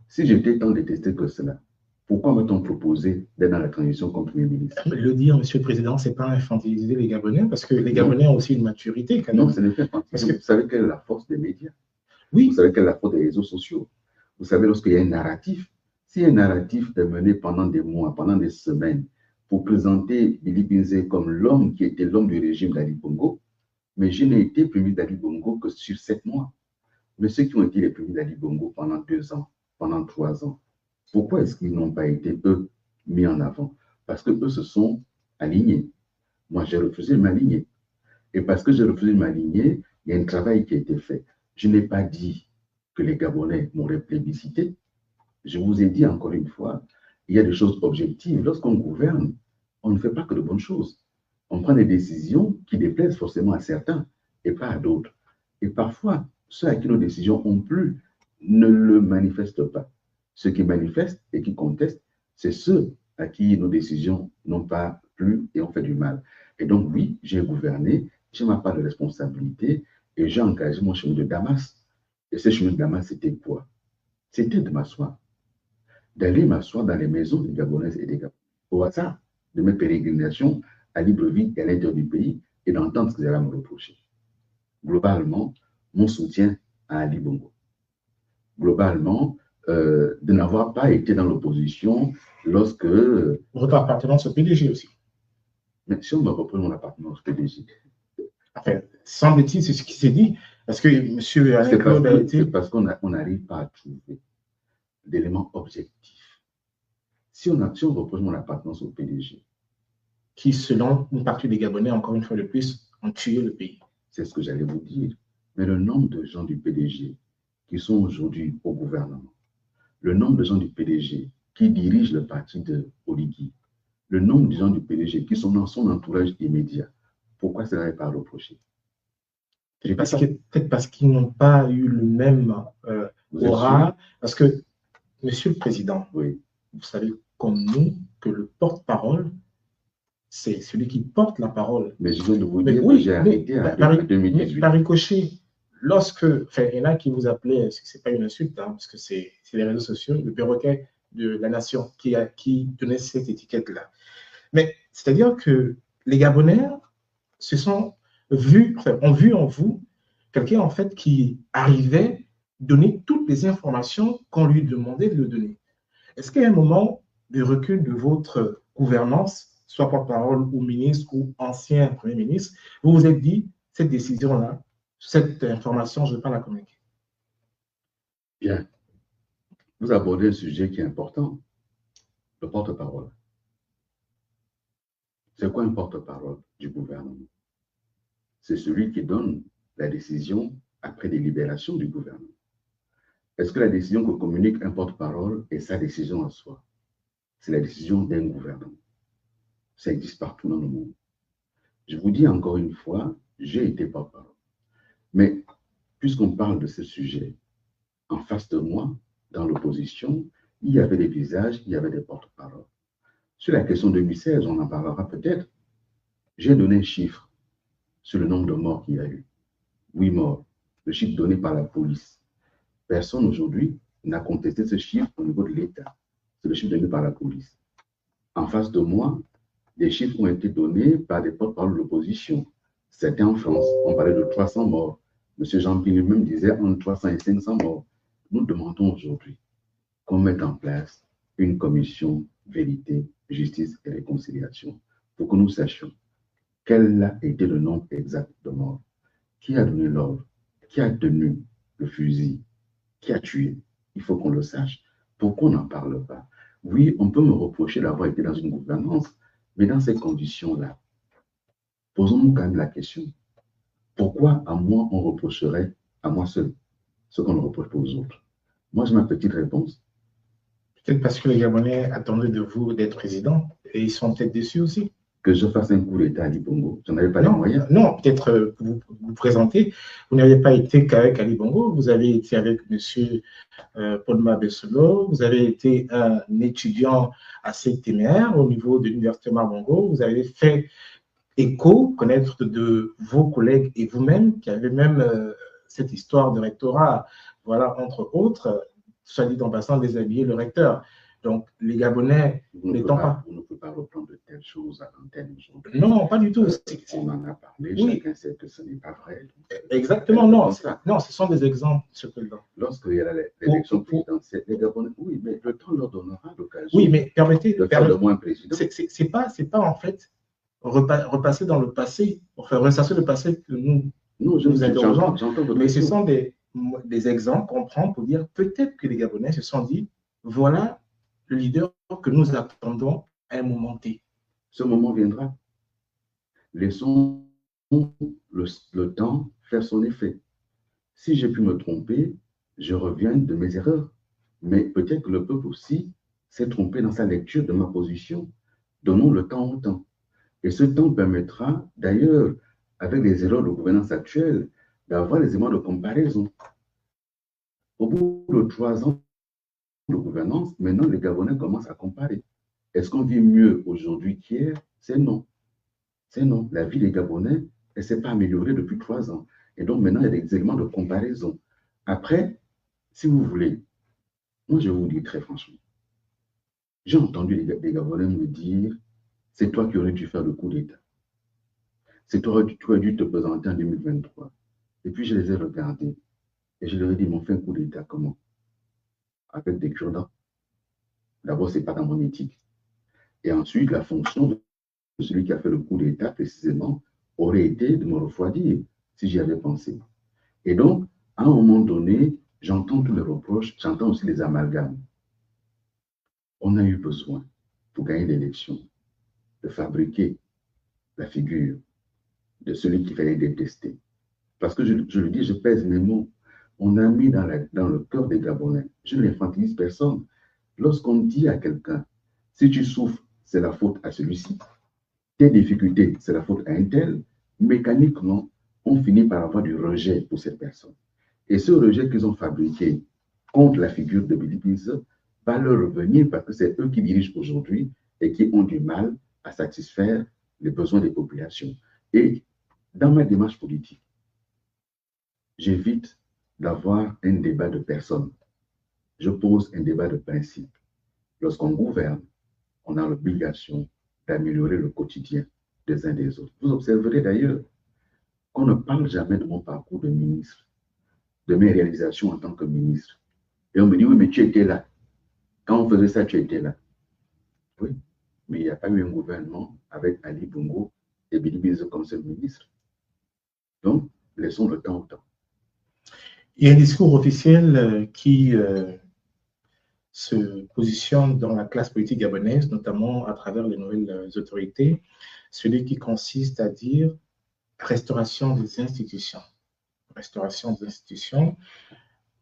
Si j'étais tant détesté que cela, pourquoi m'a-t-on proposé d'être dans la transition comme Premier ministre? Le dire, Monsieur le Président, ce n'est pas infantiliser les Gabonais, parce que les Gabonais ont aussi une maturité quand même. Non, ce n'est pas infantiliser. Vous savez quelle est la force des médias? Oui. Vous savez quelle est la force des réseaux sociaux? Vous savez, lorsqu'il y a un narratif, si un narratif est mené pendant des mois, pendant des semaines, pour présenter Billy Binze comme l'homme qui était l'homme du régime d'Ali Bongo, mais je n'ai été premier d'Ali Bongo que sur 7 mois. Mais ceux qui ont été les premiers d'Ali Bongo pendant 2 ans, pendant 3 ans, pourquoi est-ce qu'ils n'ont pas été, eux, mis en avant? Parce que eux se sont alignés. Moi, j'ai refusé de m'aligner. Et parce que j'ai refusé de m'aligner, il y a un travail qui a été fait. Je n'ai pas dit que les Gabonais m'auraient plébiscité. Je vous ai dit encore une fois, il y a des choses objectives. Lorsqu'on gouverne, on ne fait pas que de bonnes choses. On prend des décisions qui déplaisent forcément à certains et pas à d'autres. Et parfois, ceux à qui nos décisions ont plu ne le manifestent pas. Ceux qui manifestent et qui contestent, c'est ceux à qui nos décisions n'ont pas plu et ont fait du mal. Et donc, oui, j'ai gouverné, j'ai ma part de responsabilité et j'ai engagé mon chemin de Damas. Et ce chemin de Damas, c'était quoi? C'était de m'asseoir, d'aller m'asseoir dans les maisons des Gabonaises et des Gabonais, au hasard de mes pérégrinations à Libreville et à l'intérieur du pays et d'entendre ce qu'ils allaient me reprocher. Globalement, mon soutien à Ali Bongo. Globalement, de n'avoir pas été dans l'opposition lorsque... Votre appartenance au PDG aussi. Mais si on me reprend mon appartenance au PDG... Enfin, semble-t-il, c'est ce qui s'est dit. Parce que M. Alain Claude a été... C'est parce qu'on n'arrive pas à trouver d'éléments objectifs. Si on reprend mon appartenance au PDG... Qui, selon une partie des Gabonais, encore une fois de plus, ont tué le pays. C'est ce que j'allais vous dire. Mais le nombre de gens du PDG qui sont aujourd'hui au gouvernement, le nombre de gens du PDG qui dirigent le parti de Oligui, le nombre de gens du PDG qui sont dans son entourage immédiat, pourquoi cela n'est pas reproché? Peut-être parce qu'ils n'ont pas eu le même aura. Parce que, Monsieur le Président, oui, vous savez comme nous que le porte-parole, c'est celui qui porte la parole. Mais je viens de vous dire que j'ai arrêté à 2018. Par ricochet, lorsque, enfin, il y en a qui vous appelaient, ce n'est pas une insulte, hein, parce que c'est les réseaux sociaux, le perroquet de la nation qui donnait cette étiquette-là. Mais c'est-à-dire que les Gabonais se sont vus, enfin, ont vu en vous quelqu'un en fait qui arrivait donner toutes les informations qu'on lui demandait de le donner. Est-ce qu'il y a un moment de recul de votre gouvernance, soit porte-parole ou ministre ou ancien Premier ministre, vous vous êtes dit, cette décision-là, cette information, je ne vais pas la communiquer? Bien. Vous abordez un sujet qui est important, le porte-parole. C'est quoi un porte-parole du gouvernement? C'est celui qui donne la décision après délibération du gouvernement. Est-ce que la décision que communique un porte-parole est sa décision en soi? C'est la décision d'un gouvernement. Ça existe partout dans le monde. Je vous dis encore une fois, j'ai été porte-parole. Mais puisqu'on parle de ce sujet, en face de moi, dans l'opposition, il y avait des visages, il y avait des porte-paroles. Sur la question 2016, on en parlera peut-être. J'ai donné un chiffre sur le nombre de morts qu'il y a eu. 8 morts, le chiffre donné par la police. Personne aujourd'hui n'a contesté ce chiffre au niveau de l'État. C'est le chiffre donné par la police. En face de moi, des chiffres ont été donnés par des porte-parole de l'opposition. C'était en France, on parlait de 300 morts. M. Jean-Pierre lui-même disait entre 300 et 500 morts. Nous demandons aujourd'hui qu'on mette en place une commission vérité, justice et réconciliation pour que nous sachions quel a été le nombre exact de morts, qui a donné l'ordre, qui a tenu le fusil, qui a tué. Il faut qu'on le sache. Pourquoi on n'en parle pas? Oui, on peut me reprocher d'avoir été dans une gouvernance, mais dans ces conditions-là, posons-nous quand même la question. Pourquoi à moi on reprocherait à moi seul ce qu'on ne reproche pas aux autres? Moi, j'ai ma petite réponse. Peut-être parce que les Gabonais attendaient de vous d'être président et ils sont peut-être déçus aussi. Que je fasse un coup d'État à Ali Bongo, je n'avais pas les moyens. Non, peut-être vous présenter. Vous n'avez pas été qu'avec Ali Bongo, vous avez été avec M. Podma Bessolo, vous avez été un étudiant assez téméraire au niveau de l'Université Marbongo, vous avez fait écho, connaître de vos collègues et vous-même, qui avez même cette histoire de rectorat, voilà, entre autres, soit dit en passant, déshabiller le recteur. Donc, les Gabonais n'étant pas... Vous ne pouvez pas reprendre de telles choses à l'antenne aujourd'hui. Non, pas du tout. On en a parlé, oui. Chacun sait que ce n'est pas vrai. Exactement, non. Non, ce sont des exemples, M. Président. Lorsqu'il y a l'élection présidentielle, les Gabonais, oui, mais le temps leur donnera l'occasion. Oui, mais permettez de faire le moins président. C'est pas en fait repasser dans le passé, enfin ressasser le passé que nous interrogeons, mais ce sont des exemples qu'on prend pour dire peut-être que les Gabonais se sont dit, voilà le leader que nous attendons à un moment T. Ce moment viendra. Laissons le temps faire son effet. Si j'ai pu me tromper, je reviens de mes erreurs. Mais peut-être que le peuple aussi s'est trompé dans sa lecture de ma position. Donnons le temps au temps. Et ce temps permettra, d'ailleurs, avec les erreurs de gouvernance actuelle, d'avoir les éléments de comparaison. Au bout de 3 ans de gouvernance, maintenant, les Gabonais commencent à comparer. Est-ce qu'on vit mieux aujourd'hui qu'hier? C'est non. C'est non. La vie des Gabonais, elle ne s'est pas améliorée depuis 3 ans. Et donc, maintenant, il y a des éléments de comparaison. Après, si vous voulez, moi, je vous dis très franchement, j'ai entendu les Gabonais me dire, c'est toi qui aurais dû faire le coup d'État. C'est toi qui aurais dû te présenter en 2023. Et puis, je les ai regardés. Et je leur ai dit, mais on fait un coup d'État comment? Avec des cure-dents. D'abord, ce n'est pas dans mon éthique. Et ensuite, la fonction de celui qui a fait le coup d'État, précisément, aurait été de me refroidir si j'y avais pensé. Et donc, à un moment donné, j'entends tous les reproches, j'entends aussi les amalgames. On a eu besoin, pour gagner l'élection, de fabriquer la figure de celui qui fallait détester. Parce que je le dis, je pèse mes mots. On a mis dans le cœur des Gabonais, je n'infantilise personne. Lorsqu'on dit à quelqu'un, si tu souffres, c'est la faute à celui-ci, tes difficultés, c'est la faute à un tel, mécaniquement, on finit par avoir du rejet pour cette personne. Et ce rejet qu'ils ont fabriqué contre la figure de Billy Bills va leur revenir parce que c'est eux qui dirigent aujourd'hui et qui ont du mal à satisfaire les besoins des populations. Et dans ma démarche politique, j'évite d'avoir un débat de personnes. Je pose un débat de principe. Lorsqu'on gouverne, on a l'obligation d'améliorer le quotidien des uns des autres. Vous observerez d'ailleurs qu'on ne parle jamais de mon parcours de ministre, de mes réalisations en tant que ministre. Et on me dit, oui, mais tu étais là. Quand on faisait ça, tu étais là. Oui, mais il n'y a pas eu un gouvernement avec Ali Bongo et Billy Bills comme seul ministre. Donc, laissons le temps au temps. Il y a un discours officiel qui se positionne dans la classe politique gabonaise, notamment à travers les nouvelles autorités, celui qui consiste à dire restauration des institutions. Restauration des institutions.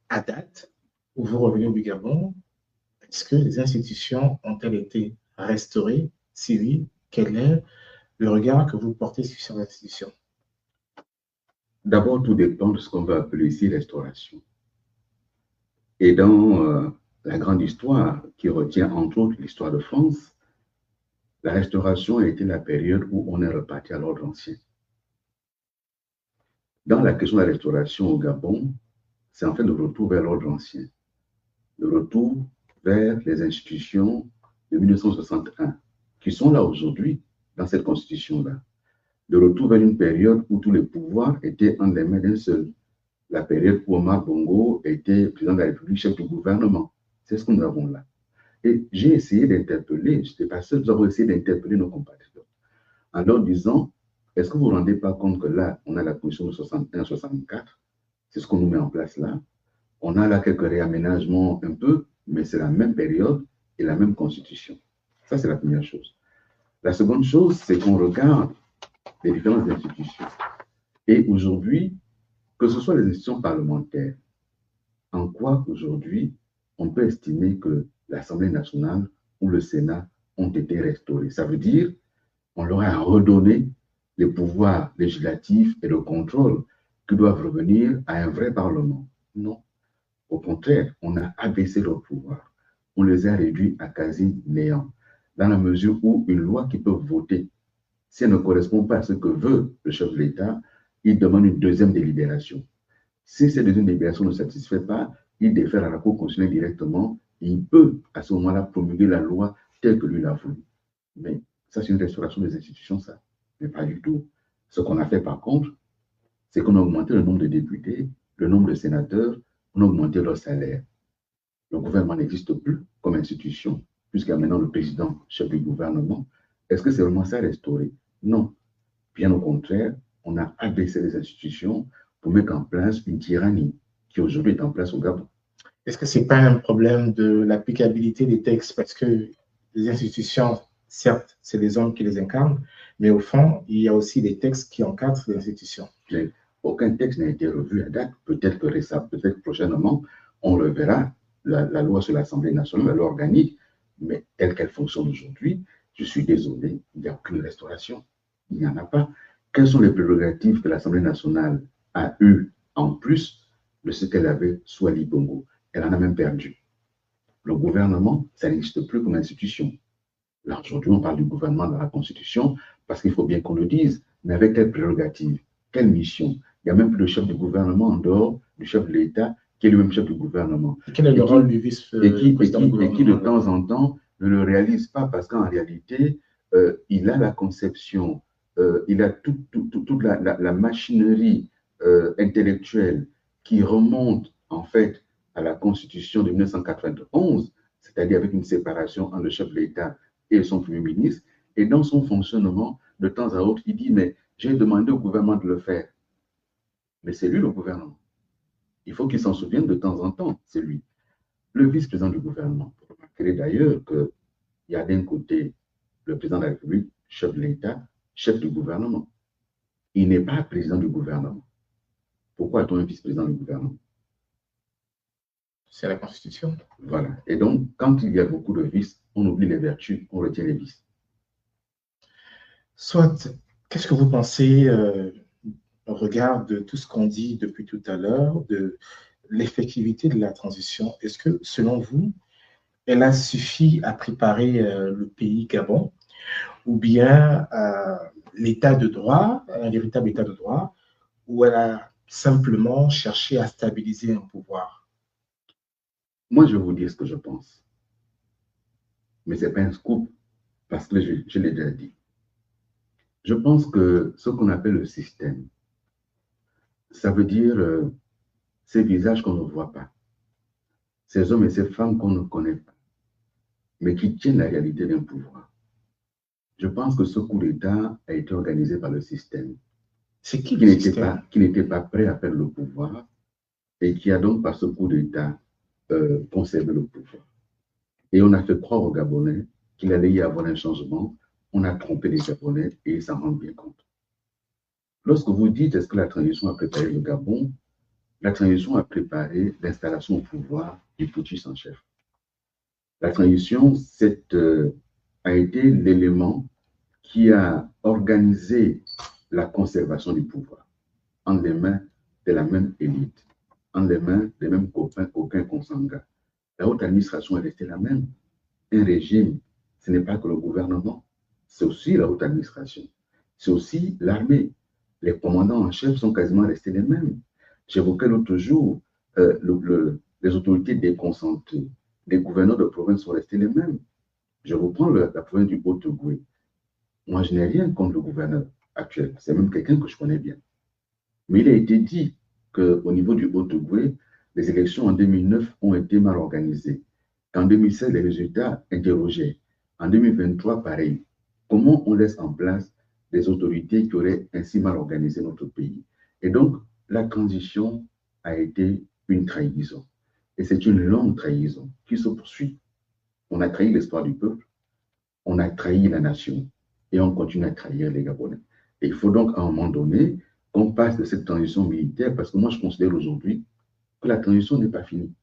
À date où vous revenez du Gabon, est-ce que les institutions ont-elles été restaurées? Si oui, quel est le regard que vous portez sur ces institutions? D'abord, tout dépend de ce qu'on va appeler ici restauration. Et dans la grande histoire qui retient entre autres l'histoire de France, la restauration a été la période où on est reparti à l'ordre ancien. Dans la question de la restauration au Gabon, c'est en fait le retour vers l'ordre ancien, le retour vers les institutions de 1961, qui sont là aujourd'hui dans cette constitution-là. Le retour vers une période où tous les pouvoirs étaient entre les mains d'un seul. La période où Omar Bongo était président de la République, chef du gouvernement. C'est ce que nous avons là. Et j'ai essayé d'interpeller, je n'étais pas seul, nous avons essayé d'interpeller nos compatriotes en leur disant, est-ce que vous ne vous rendez pas compte que là, on a la position de 61-64, c'est ce qu'on nous met en place là. On a là quelques réaménagements un peu, mais c'est la même période et la même constitution. Ça, c'est la première chose. La seconde chose, c'est qu'on regarde les différentes institutions. Et aujourd'hui, que ce soit les institutions parlementaires, en quoi aujourd'hui on peut estimer que l'Assemblée nationale ou le Sénat ont été restaurés? Ça veut dire qu'on leur a redonné les pouvoirs législatifs et de contrôle qui doivent revenir à un vrai Parlement. Non. Au contraire, on a abaissé leurs pouvoirs. On les a réduits à quasi néant, dans la mesure où une loi qu'ils peuvent voter, si elle ne correspond pas à ce que veut le chef de l'État, il demande une deuxième délibération. Si cette deuxième délibération ne satisfait pas, il défère à la Cour constitutionnelle directement et il peut, à ce moment-là, promulguer la loi telle que lui l'a voulu. Mais ça, c'est une restauration des institutions, ça. Mais pas du tout. Ce qu'on a fait, par contre, c'est qu'on a augmenté le nombre de députés, le nombre de sénateurs, on a augmenté leur salaire. Le gouvernement n'existe plus comme institution, puisqu'il y a maintenant le président, chef du gouvernement. Est-ce que c'est vraiment ça restauré? Non. Bien au contraire, on a abaissé les institutions pour mettre en place une tyrannie qui aujourd'hui est en place au Gabon. Est-ce que ce n'est pas un problème de l'applicabilité des textes? Parce que les institutions, certes, c'est les hommes qui les incarnent, mais au fond, il y a aussi des textes qui encadrent les institutions. Aucun texte n'a été revu à date. Peut-être que récemment, peut-être prochainement, on reverra la loi sur l'Assemblée nationale, la loi organique, mais telle qu'elle fonctionne aujourd'hui, je suis désolé, il n'y a aucune restauration. Il n'y en a pas. Quelles sont les prérogatives que l'Assemblée nationale a eues en plus de ce qu'elle avait sous Ali Bongo? Elle en a même perdu. Le gouvernement, ça n'existe plus comme institution. Là, aujourd'hui, on parle du gouvernement dans la Constitution parce qu'il faut bien qu'on le dise, mais avec quelle prérogative, quelle mission? Il n'y a même plus de chef du gouvernement en dehors du chef de l'État qui est lui-même chef du gouvernement. Quel est le rôle du vice-président du gouvernement? Et qui, de temps en temps, ne le réalise pas parce qu'en réalité, il a la conception, il a toute la machinerie intellectuelle qui remonte en fait à la Constitution de 1991, c'est-à-dire avec une séparation entre le chef de l'État et son Premier ministre. Et dans son fonctionnement, de temps à autre, il dit, mais j'ai demandé au gouvernement de le faire. Mais c'est lui le gouvernement. Il faut qu'il s'en souvienne de temps en temps, c'est lui. Le vice-président du gouvernement. Vous remarquerez d'ailleurs qu'il y a d'un côté le président de la République, chef de l'État, chef du gouvernement. Il n'est pas président du gouvernement. Pourquoi a-t-on un vice-président du gouvernement? C'est la Constitution. Voilà. Et donc, quand il y a beaucoup de vices, on oublie les vertus, on retient les vices. Soit, qu'est-ce que vous pensez au regard de tout ce qu'on dit depuis tout à l'heure, de l'effectivité de la transition? Est-ce que, selon vous, elle a suffi à préparer le pays Gabon, ou bien l'état de droit, un véritable état de droit, ou elle a simplement cherché à stabiliser un pouvoir? Moi, je vais vous dire ce que je pense. Mais ce n'est pas un scoop, parce que je l'ai déjà dit. Je pense que ce qu'on appelle le système, ça veut dire ces visages qu'on ne voit pas, ces hommes et ces femmes qu'on ne connaît pas, mais qui tiennent la réalité d'un pouvoir. Je pense que ce coup d'État a été organisé par le système. C'est qui le système? Qui n'était pas prêt à perdre le pouvoir et qui a donc par ce coup d'État conservé le pouvoir. Et on a fait croire aux Gabonais qu'il allait y avoir un changement. On a trompé les Gabonais et ils s'en rendent bien compte. Lorsque vous dites est-ce que la transition a préparé le Gabon, la transition a préparé l'installation au pouvoir du putschiste en chef. La transition a été l'élément qui a organisé la conservation du pouvoir entre les mains de la même élite, entre les mains des mêmes copains, aucun consanguin. La haute administration est restée la même. Un régime, ce n'est pas que le gouvernement, c'est aussi la haute administration, c'est aussi l'armée. Les commandants en chef sont quasiment restés les mêmes. J'évoquais l'autre jour, les autorités déconcentrées, les gouverneurs de province sont restés les mêmes. Je reprends la province du Haut-Ogooué. Moi, je n'ai rien contre le gouverneur actuel. C'est même quelqu'un que je connais bien. Mais il a été dit qu'au niveau du Haut-Ogooué, les élections en 2009 ont été mal organisées. En 2016, les résultats interrogeaient. En 2023, pareil. Comment on laisse en place des autorités qui auraient ainsi mal organisé notre pays? Et donc, la transition a été une trahison. Et c'est une longue trahison qui se poursuit. On a trahi l'espoir du peuple, on a trahi la nation et on continue à trahir les Gabonais. Et il faut donc à un moment donné qu'on passe de cette transition militaire, parce que moi je considère aujourd'hui que la transition n'est pas finie.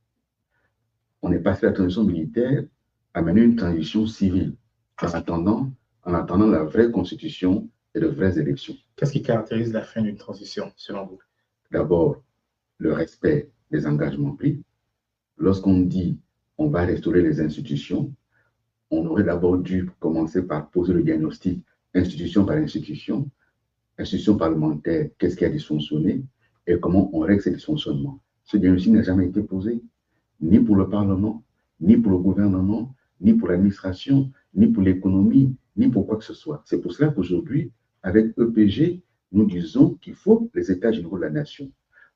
On est passé de la transition militaire à mener une transition civile, en attendant la vraie constitution et de vraies élections. Qu'est-ce qui caractérise la fin d'une transition, selon vous? D'abord, le respect des engagements pris. Lorsqu'on dit on va restaurer les institutions, on aurait d'abord dû commencer par poser le diagnostic institution par institution, institution parlementaire, qu'est-ce qui a dysfonctionné et comment on règle ces dysfonctionnements. Ce diagnostic n'a jamais été posé, ni pour le Parlement, ni pour le gouvernement, ni pour l'administration, ni pour l'économie, ni pour quoi que ce soit. C'est pour cela qu'aujourd'hui, avec EPG, nous disons qu'il faut les États généraux de la nation.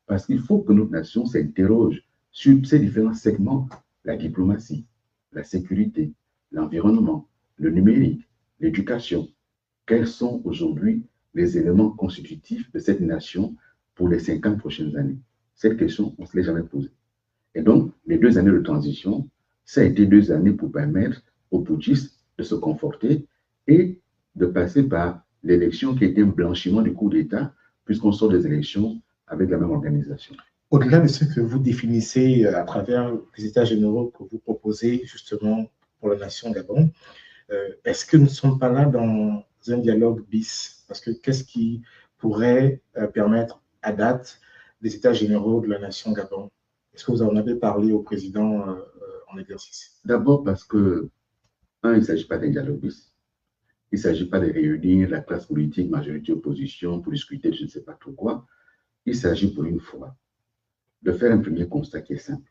Parce qu'il faut que notre nation s'interroge sur ces différents segments, la diplomatie, la sécurité, l'environnement, le numérique, l'éducation. Quels sont aujourd'hui les éléments constitutifs de cette nation pour les 50 prochaines années? Cette question, on ne se l'est jamais posée. Et donc, les 2 années de transition, ça a été 2 années pour permettre aux putschistes de se conforter et de passer par l'élection qui était un blanchiment du coup d'État, puisqu'on sort des élections avec la même organisation. Au-delà de ce que vous définissez à travers les États généraux que vous proposez justement pour la nation Gabon, est-ce que nous ne sommes pas là dans un dialogue bis? Parce que qu'est-ce qui pourrait permettre à date des États généraux de la nation Gabon? Est-ce que vous en avez parlé au président en exercice? D'abord parce que, il ne s'agit pas d'un dialogue bis. Il ne s'agit pas de réunir la classe politique, majorité, opposition, pour discuter de je ne sais pas trop quoi. Il s'agit pour une fois de faire un premier constat qui est simple.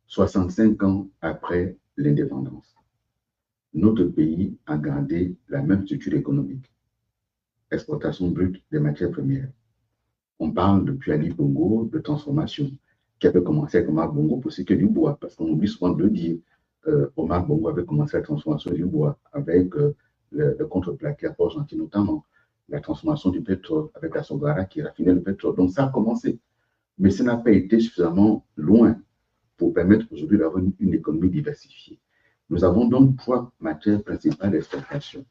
65 ans après l'indépendance, notre pays a gardé la même structure économique. Exportation brute des matières premières. On parle depuis Ali Bongo de transformation, qui avait commencé avec Omar Bongo pour ce qui est du bois, parce qu'on oublie souvent de le dire. Omar Bongo avait commencé la transformation du bois avec le contreplaqué à Port-Gentil notamment, la transformation du pétrole avec la Sogara qui raffinait le pétrole. Donc ça a commencé. Mais ça n'a pas été suffisamment loin pour permettre aujourd'hui d'avoir une économie diversifiée. Nous avons donc 3 matières principales d'exportation,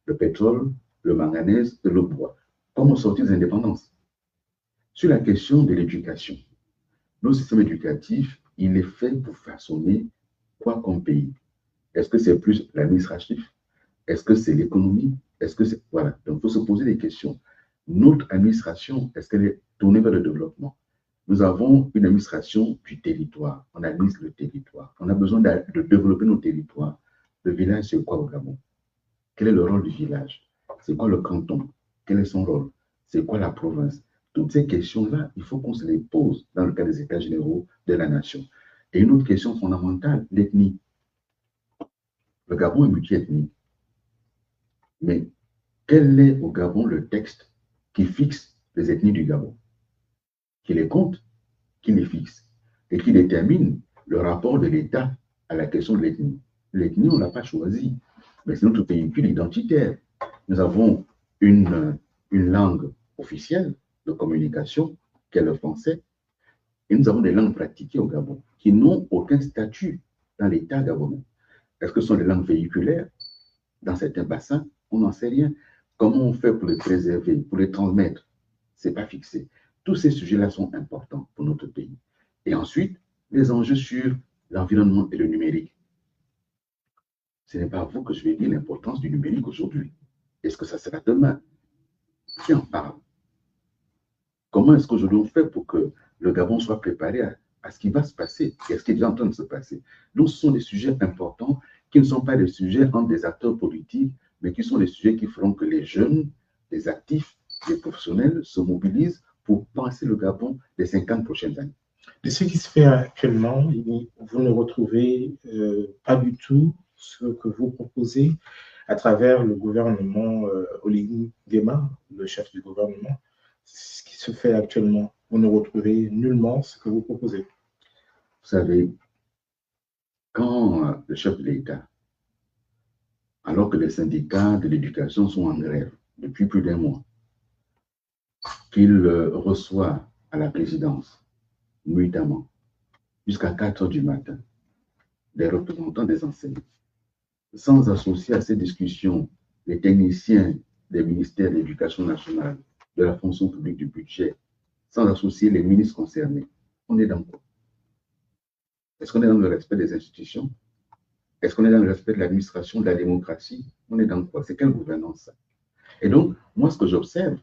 le pétrole, le manganèse et le bois. Comment sortir des indépendances? Sur la question de l'éducation, notre système éducatif, il est fait pour façonner quoi comme pays? Est-ce que c'est plus l'administratif? Est-ce que c'est l'économie? Est-ce que c'est... Voilà, donc il faut se poser des questions. Notre administration, est-ce qu'elle est tournée vers le développement? Nous avons une administration du territoire. On administre le territoire. On a besoin de développer nos territoires. Le village, c'est quoi au Gabon? Quel est le rôle du village? C'est quoi le canton? Quel est son rôle? C'est quoi la province? Toutes ces questions-là, il faut qu'on se les pose dans le cas des États généraux de la nation. Et une autre question fondamentale, l'ethnie. Le Gabon est multiethnique. Mais quel est au Gabon le texte qui fixe les ethnies du Gabon? Qui les compte, qui les fixe et qui détermine le rapport de l'État à la question de l'ethnie. L'ethnie, on ne l'a pas choisie, mais c'est notre véhicule identitaire. Nous avons une langue officielle de communication, qui est le français, et nous avons des langues pratiquées au Gabon, qui n'ont aucun statut dans l'État gabonais. Est-ce que ce sont des langues véhiculaires dans certains bassins? On n'en sait rien. Comment on fait pour les préserver, pour les transmettre? Ce n'est pas fixé. Tous ces sujets-là sont importants pour notre pays. Et ensuite, les enjeux sur l'environnement et le numérique. Ce n'est pas à vous que je vais dire l'importance du numérique aujourd'hui. Est-ce que ça sera demain? Qui en parle? Comment est-ce qu'aujourd'hui on fait pour que le Gabon soit préparé à ce qui va se passer et à ce qui est déjà en train de se passer? Donc, ce sont des sujets importants qui ne sont pas des sujets entre des acteurs politiques, mais qui sont des sujets qui feront que les jeunes, les actifs, les professionnels se mobilisent pour penser le Gabon des 50 prochaines années. De ce qui se fait actuellement, vous ne retrouvez pas du tout ce que vous proposez à travers le gouvernement Oligui Nguema, le chef du gouvernement. Ce qui se fait actuellement, vous ne retrouvez nullement ce que vous proposez. Vous savez, quand le chef de l'État, alors que les syndicats de l'éducation sont en grève depuis plus d'1 mois, qu'il reçoit à la présidence, nuitamment, jusqu'à 4 heures du matin, des représentants des enseignants, sans associer à ces discussions les techniciens des ministères de l'Éducation nationale, de la fonction publique du budget, sans associer les ministres concernés, on est dans quoi? Est-ce qu'on est dans le respect des institutions? Est-ce qu'on est dans le respect de l'administration, de la démocratie? On est dans quoi? C'est quelle gouvernance ça? Et donc, moi, ce que j'observe,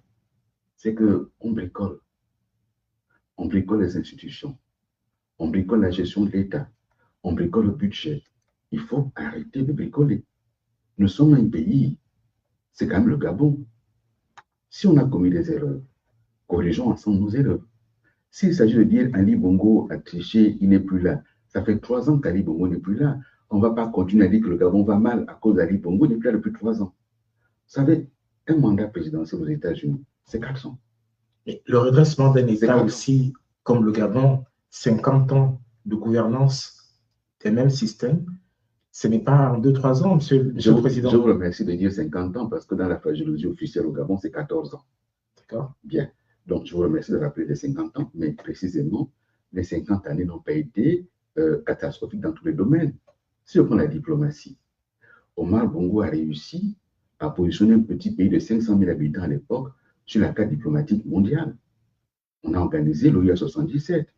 c'est qu'on bricole. On bricole les institutions. On bricole la gestion de l'État. On bricole le budget. Il faut arrêter de bricoler. Nous sommes un pays, c'est quand même le Gabon. Si on a commis des erreurs, corrigeons ensemble nos erreurs. S'il s'agit de dire Ali Bongo a triché, il n'est plus là. Ça fait 3 ans qu'Ali Bongo n'est plus là. On ne va pas continuer à dire que le Gabon va mal à cause d'Ali Bongo, il n'est plus là depuis 3 ans. Vous savez, un mandat présidentiel aux États-Unis, c'est 4 ans. Mais le redressement d'un État aussi, comme le Gabon, 50 ans de gouvernance des mêmes systèmes, ce n'est pas en 2-3 ans, monsieur le Président. Je vous remercie de dire 50 ans parce que dans la phraseologie officielle au Gabon, c'est 14 ans. D'accord. Bien. Donc, je vous remercie de rappeler les 50 ans, mais précisément, les 50 années n'ont pas été catastrophiques dans tous les domaines. Si on prend la diplomatie, Omar Bongo a réussi à positionner un petit pays de 500 000 habitants à l'époque sur la carte diplomatique mondiale. On a organisé l'OIA 77.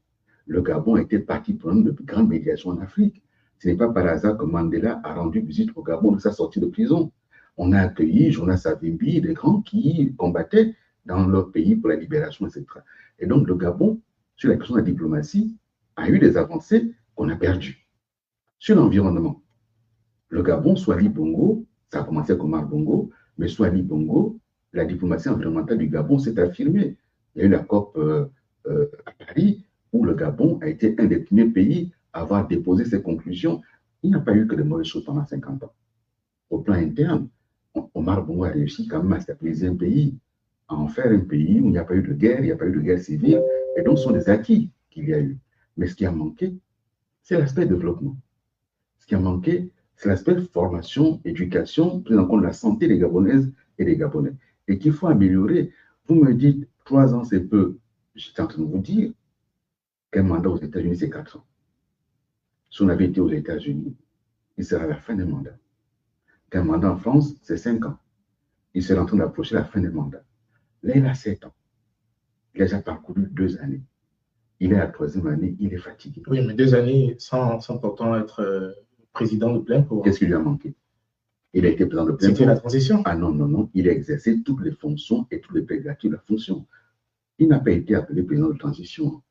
Le Gabon a été partie prenante de grandes médiations en Afrique. Ce n'est pas par hasard que Mandela a rendu visite au Gabon de sa sortie de prison. On a accueilli Jonas Savimbi, des grands qui combattaient dans leur pays pour la libération, etc. Et donc le Gabon, sur la question de la diplomatie, a eu des avancées qu'on a perdues. Sur l'environnement, le Gabon, sous Ali Bongo, ça a commencé avec Omar Bongo, mais sous Ali Bongo, la diplomatie environnementale du Gabon s'est affirmée. Il y a eu la COP à Paris, où le Gabon a été un des premiers pays à avoir déposé ses conclusions. Il n'y a pas eu que de mauvaises choses pendant 50 ans. Au plan interne, Omar Bongo a réussi quand même à stabiliser un pays, à en faire un pays où il n'y a pas eu de guerre, il n'y a pas eu de guerre civile, et donc ce sont des acquis qu'il y a eu. Mais ce qui a manqué, c'est l'aspect développement. Ce qui a manqué, c'est l'aspect formation, éducation, prise en compte de la santé des Gabonaises et des Gabonais, et qu'il faut améliorer. Vous me dites, 3 ans, c'est peu. J'étais en train de vous dire qu'un mandat aux États-Unis, c'est 4 ans. Si on avait été aux États-Unis, il serait à la fin des mandats. Qu'un mandat en France, c'est 5 ans. Il serait en train d'approcher la fin des mandats. Là, il a 7 ans. Il a déjà parcouru 2 années. Il est à la 3e année, il est fatigué. Oui, mais 2 années sans pourtant être président de plein pouvoir. Qu'est-ce qui lui a manqué? Il a été président de plein pouvoir. C'était la transition. Ah non, non, non. Il a exercé toutes les fonctions et toutes les prérogatives de la fonction. Il n'a pas été appelé président de transition.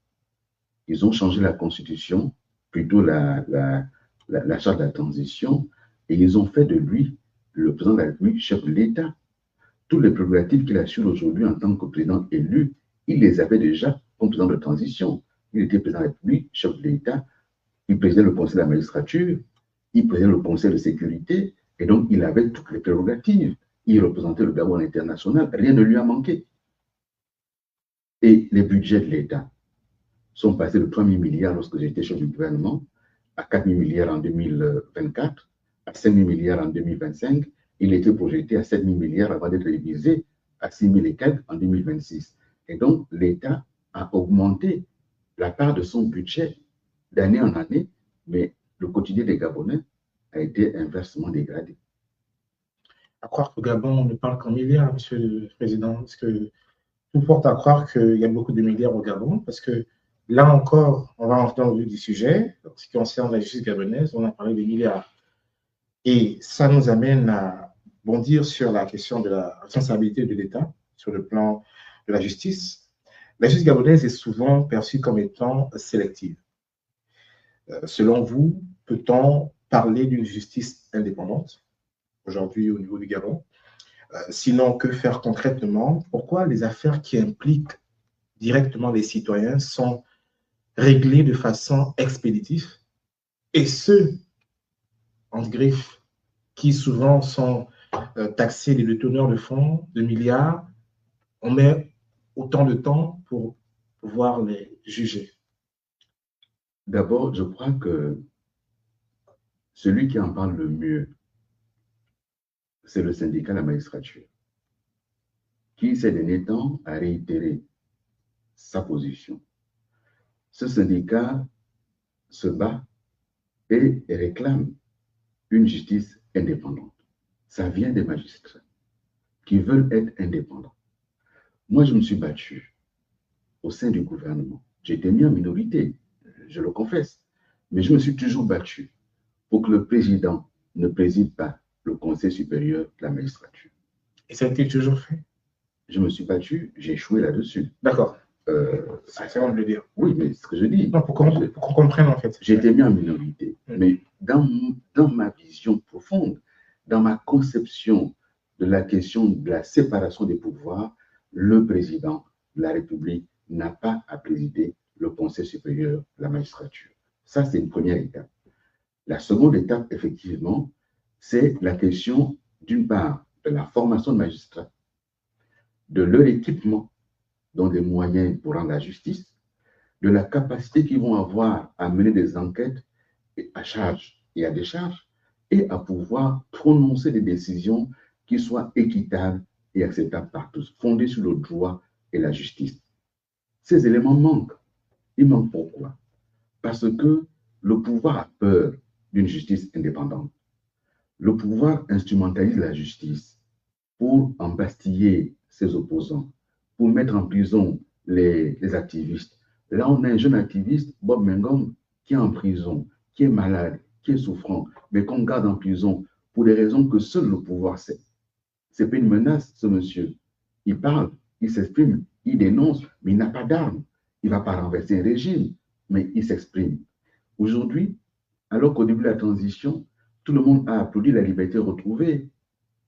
Ils ont changé la constitution, plutôt la charte de la transition, et ils ont fait de lui le président de la République, chef de l'État. Toutes les prérogatives qu'il assure aujourd'hui en tant que président élu, il les avait déjà comme président de transition. Il était président de la République, chef de l'État, il présidait le conseil de la magistrature, il présidait le conseil de sécurité, et donc il avait toutes les prérogatives. Il représentait le Gabon international, rien ne lui a manqué. Et les budgets de l'État sont passés de 3 000 milliards lorsque j'étais chef du gouvernement, à 4 000 milliards en 2024, à 5 000 milliards en 2025. Il était projeté à 7 000 milliards avant d'être révisé à 6 000 et quelques en 2026. Et donc, l'État a augmenté la part de son budget d'année en année, mais le quotidien des Gabonais a été inversement dégradé. À croire que le Gabon ne parle qu'en milliards, monsieur le Président, parce que tout porte à croire qu'il y a beaucoup de milliards au Gabon, parce que là encore, on va entrer dans le vif du sujet. En ce qui concerne la justice gabonaise, on a parlé des milliards. Et ça nous amène à bondir sur la question de la responsabilité de l'État sur le plan de la justice. La justice gabonaise est souvent perçue comme étant sélective. Selon vous, peut-on parler d'une justice indépendante aujourd'hui au niveau du Gabon? Sinon, que faire concrètement? Pourquoi les affaires qui impliquent directement les citoyens sont réglées de façon expéditive et ceux, en griffe, qui souvent sont taxés les déteneurs de fonds, de milliards, on met autant de temps pour pouvoir les juger? D'abord, je crois que celui qui en parle le mieux, c'est le syndicat de la magistrature, qui ces derniers temps a réitéré sa position. Ce syndicat se bat et réclame une justice indépendante. Ça vient des magistrats qui veulent être indépendants. Moi, je me suis battu au sein du gouvernement. J'ai été mis en minorité, je le confesse, mais je me suis toujours battu pour que le président ne préside pas le Conseil supérieur de la magistrature. Et ça a été toujours fait? Je me suis battu, j'ai échoué là-dessus. D'accord. C'est bon de le dire. Oui, mais ce que je dis. Non, pour qu'on comprenne en fait. J'ai été mis en minorité, mais dans ma vision profonde, dans ma conception de la question de la séparation des pouvoirs, le président de la République n'a pas à présider le Conseil supérieur de la magistrature. Ça, c'est une première étape. La seconde étape, effectivement, c'est la question, d'une part, de la formation de magistrats, de leur équipement, dont des moyens pour rendre la justice, de la capacité qu'ils vont avoir à mener des enquêtes à charge et à décharge, et à pouvoir prononcer des décisions qui soient équitables et acceptables par tous, fondées sur le droit et la justice. Ces éléments manquent. Ils manquent pourquoi? Parce que le pouvoir a peur d'une justice indépendante. Le pouvoir instrumentalise la justice pour embastiller ses opposants, pour mettre en prison les activistes. Là, on a un jeune activiste, Bob Mengom, qui est en prison, qui est malade, qui est souffrant, mais qu'on garde en prison pour des raisons que seul le pouvoir sait. Ce n'est pas une menace, ce monsieur. Il parle, il s'exprime, il dénonce, mais il n'a pas d'armes. Il ne va pas renverser un régime, mais il s'exprime. Aujourd'hui, alors qu'au début de la transition, tout le monde a applaudi la liberté retrouvée,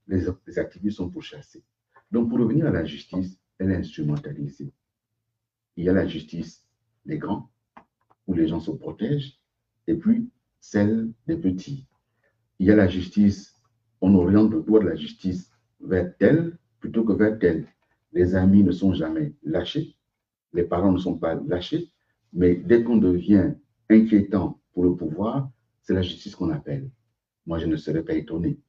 les activistes sont pourchassés. Donc, pour revenir à la justice, elle est instrumentalisée. Il y a la justice des grands, où les gens se protègent, et puis celle des petits. Il y a la justice, on oriente le doigt de la justice vers tel plutôt que vers tel. Les amis ne sont jamais lâchés, les parents ne sont pas lâchés, mais dès qu'on devient inquiétant pour le pouvoir, c'est la justice qu'on appelle. Moi, je ne serais pas étonné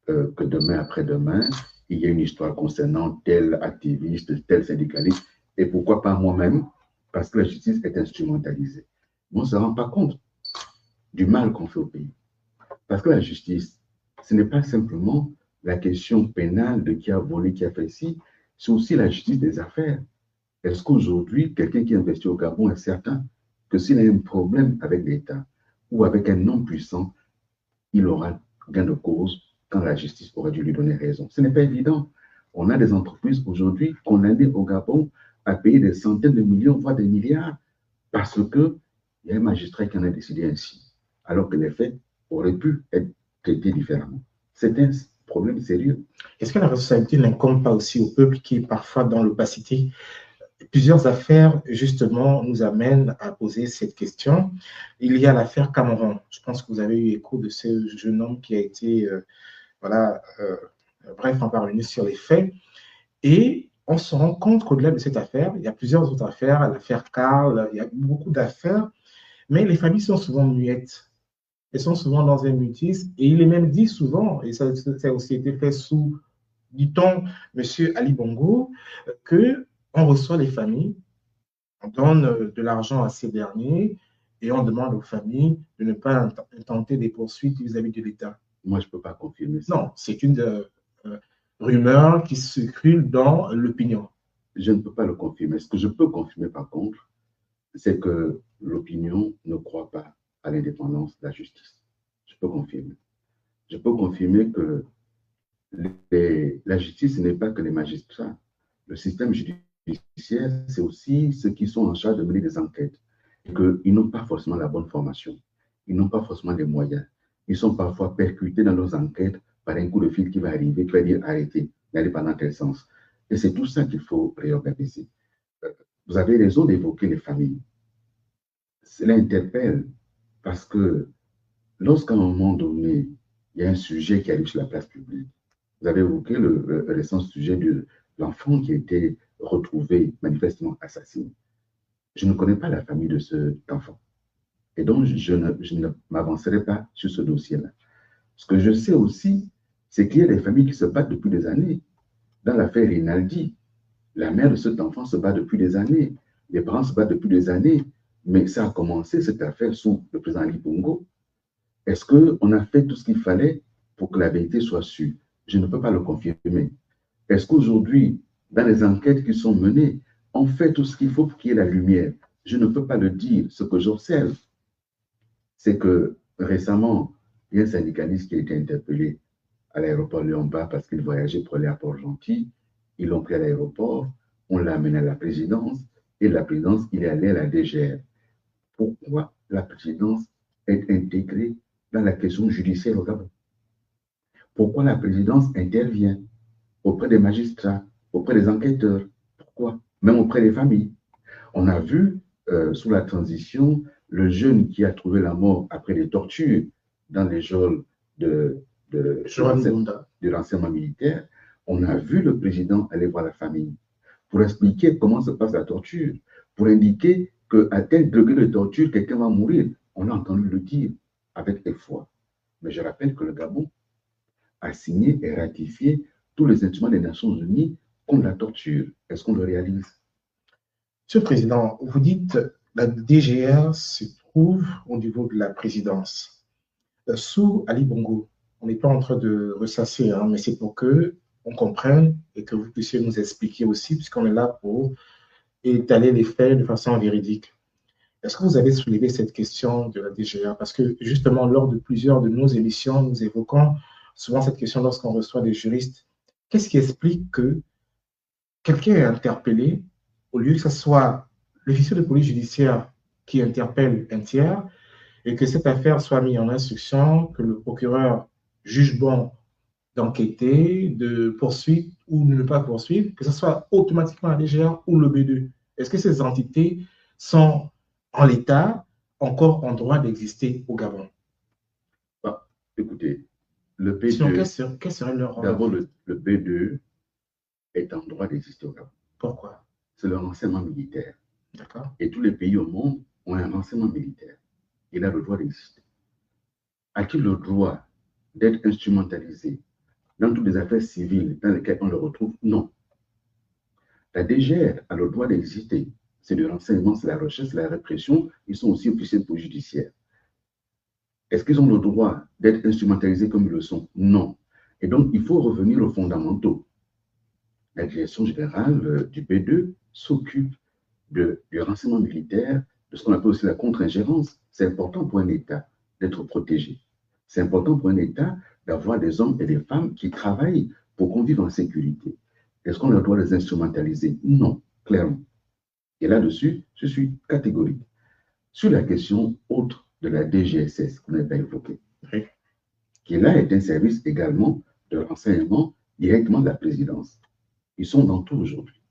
que demain après-demain, il y ait une histoire concernant tel activiste, tel syndicaliste, et pourquoi pas moi-même, parce que la justice est instrumentalisée. Mais on ne se rend pas compte du mal qu'on fait au pays. Parce que la justice, ce n'est pas simplement la question pénale de qui a volé, qui a fait ci, c'est aussi la justice des affaires. Est-ce qu'aujourd'hui, quelqu'un qui investit au Gabon est certain que s'il a un problème avec l'État ou avec un homme puissant, il aura gain de cause quand la justice aurait dû lui donner raison? Ce n'est pas évident. On a des entreprises aujourd'hui condamnées au Gabon à payer des centaines de millions, voire des milliards, parce qu'il y a un magistrat qui en a décidé ainsi, alors que les faits auraient pu être traités différemment. C'est un problème sérieux. Est-ce que la responsabilité n'incombe pas aussi au peuple qui est parfois dans l'opacité? Plusieurs affaires, justement, nous amènent à poser cette question. Il y a l'affaire Cameron. Je pense que vous avez eu écho de ce jeune homme qui a été, bref, en parvenu sur les faits. Et on se rend compte qu'au-delà de cette affaire, il y a plusieurs autres affaires, l'affaire Karl, il y a beaucoup d'affaires, mais les familles sont souvent muettes. Elles sont souvent dans un mutisme. Et il est même dit souvent, et ça a aussi été fait sous, dit-on, M. Ali Bongo, qu'on reçoit les familles, on donne de l'argent à ces derniers et on demande aux familles de ne pas tenter des poursuites vis-à-vis de l'État. Moi, je ne peux pas confirmer ça. Non, c'est une rumeur qui circule dans l'opinion. Je ne peux pas le confirmer. Ce que je peux confirmer, par contre, c'est que l'opinion ne croit pas à l'indépendance de la justice. Je peux confirmer. Je peux confirmer que la justice, ce n'est pas que les magistrats. Le système judiciaire, c'est aussi ceux qui sont en charge de mener des enquêtes. Et qu'ils n'ont pas forcément la bonne formation. Ils n'ont pas forcément les moyens. Ils sont parfois percutés dans leurs enquêtes par un coup de fil qui va arriver, qui va dire arrêtez, d'aller pendant tel sens. Et c'est tout ça qu'il faut réorganiser. Vous avez raison d'évoquer les familles. Cela interpelle parce que lorsqu'à un moment donné, il y a un sujet qui arrive sur la place publique, vous avez évoqué le récent sujet de l'enfant qui a été retrouvé manifestement assassiné. Je ne connais pas la famille de cet enfant. Et donc, je ne m'avancerai pas sur ce dossier-là. Ce que je sais aussi, c'est qu'il y a des familles qui se battent depuis des années. Dans l'affaire Rinaldi, la mère de cet enfant se bat depuis des années. Les parents se battent depuis des années. Mais ça a commencé, cette affaire, sous le président Ali Bongo. Est-ce qu'on a fait tout ce qu'il fallait pour que la vérité soit sûre? Je ne peux pas le confirmer. Est-ce qu'aujourd'hui, dans les enquêtes qui sont menées, on fait tout ce qu'il faut pour qu'il y ait la lumière? Je ne peux pas le dire. Ce que j'observe, c'est que récemment, il y a un syndicaliste qui a été interpellé à l'aéroport Léon-Bas parce qu'il voyageait pour aller à Port-Gentil. Ils l'ont pris à l'aéroport, on l'a amené à la présidence, et la présidence, il est allé à la DGR. Pourquoi la présidence est intégrée dans la question judiciaire au Gabon? Pourquoi la présidence intervient auprès des magistrats, auprès des enquêteurs? Pourquoi? Même auprès des familles. On a vu, sous la transition, le jeune qui a trouvé la mort après des tortures dans les geôles de l'enseignement militaire. On a vu le président aller voir la famille pour expliquer comment se passe la torture, pour indiquer qu'à tel degré de torture, quelqu'un va mourir. On a entendu le dire avec effroi. Mais je rappelle que le Gabon a signé et ratifié tous les instruments des Nations Unies contre la torture. Est-ce qu'on le réalise? Monsieur le Président, vous dites la DGR se trouve au niveau de la présidence. Sous Ali Bongo, on n'est pas en train de ressasser, mais c'est pour qu'on comprenne et que vous puissiez nous expliquer aussi, puisqu'on est là pour étaler les faits de façon véridique. Est-ce que vous avez soulevé cette question de la DGR? Parce que justement, lors de plusieurs de nos émissions, nous évoquons souvent cette question lorsqu'on reçoit des juristes. Qu'est-ce qui explique que quelqu'un est interpellé au lieu que ce soit l'officier de police judiciaire qui interpelle un tiers et que cette affaire soit mise en instruction, que le procureur juge bon d'enquêter, de poursuivre ou de ne pas poursuivre, que ce soit automatiquement la DGR ou le B2? Est-ce que ces entités sont en l'état encore en droit d'exister au Gabon? Écoutez, le B2, sinon, quel serait leur rôle? D'abord, le B2 est en droit d'exister au Gabon. Pourquoi? C'est le renseignement militaire. D'accord. Et tous les pays au monde ont un renseignement militaire. Il a le droit d'exister. A-t-il le droit d'être instrumentalisé dans toutes les affaires civiles dans lesquelles on le retrouve? Non. La DGR a le droit d'exister. C'est le renseignement, c'est la recherche, c'est la répression. Ils sont aussi officiers de police judiciaire. Est-ce qu'ils ont le droit d'être instrumentalisés comme ils le sont? Non. Et donc, il faut revenir aux fondamentaux. La direction générale du B2 s'occupe du renseignement militaire, de ce qu'on appelle aussi la contre-ingérence. C'est important pour un État d'être protégé. C'est important pour un État d'avoir des hommes et des femmes qui travaillent pour qu'on vive en sécurité. Est-ce qu'on a le droit de les instrumentaliser? Non, clairement. Et là-dessus, je suis catégorique. Sur la question autre de la DGSS qu'on n'a pas évoquée, qui là est un service également de renseignement directement de la présidence. Ils sont dans tout aujourd'hui.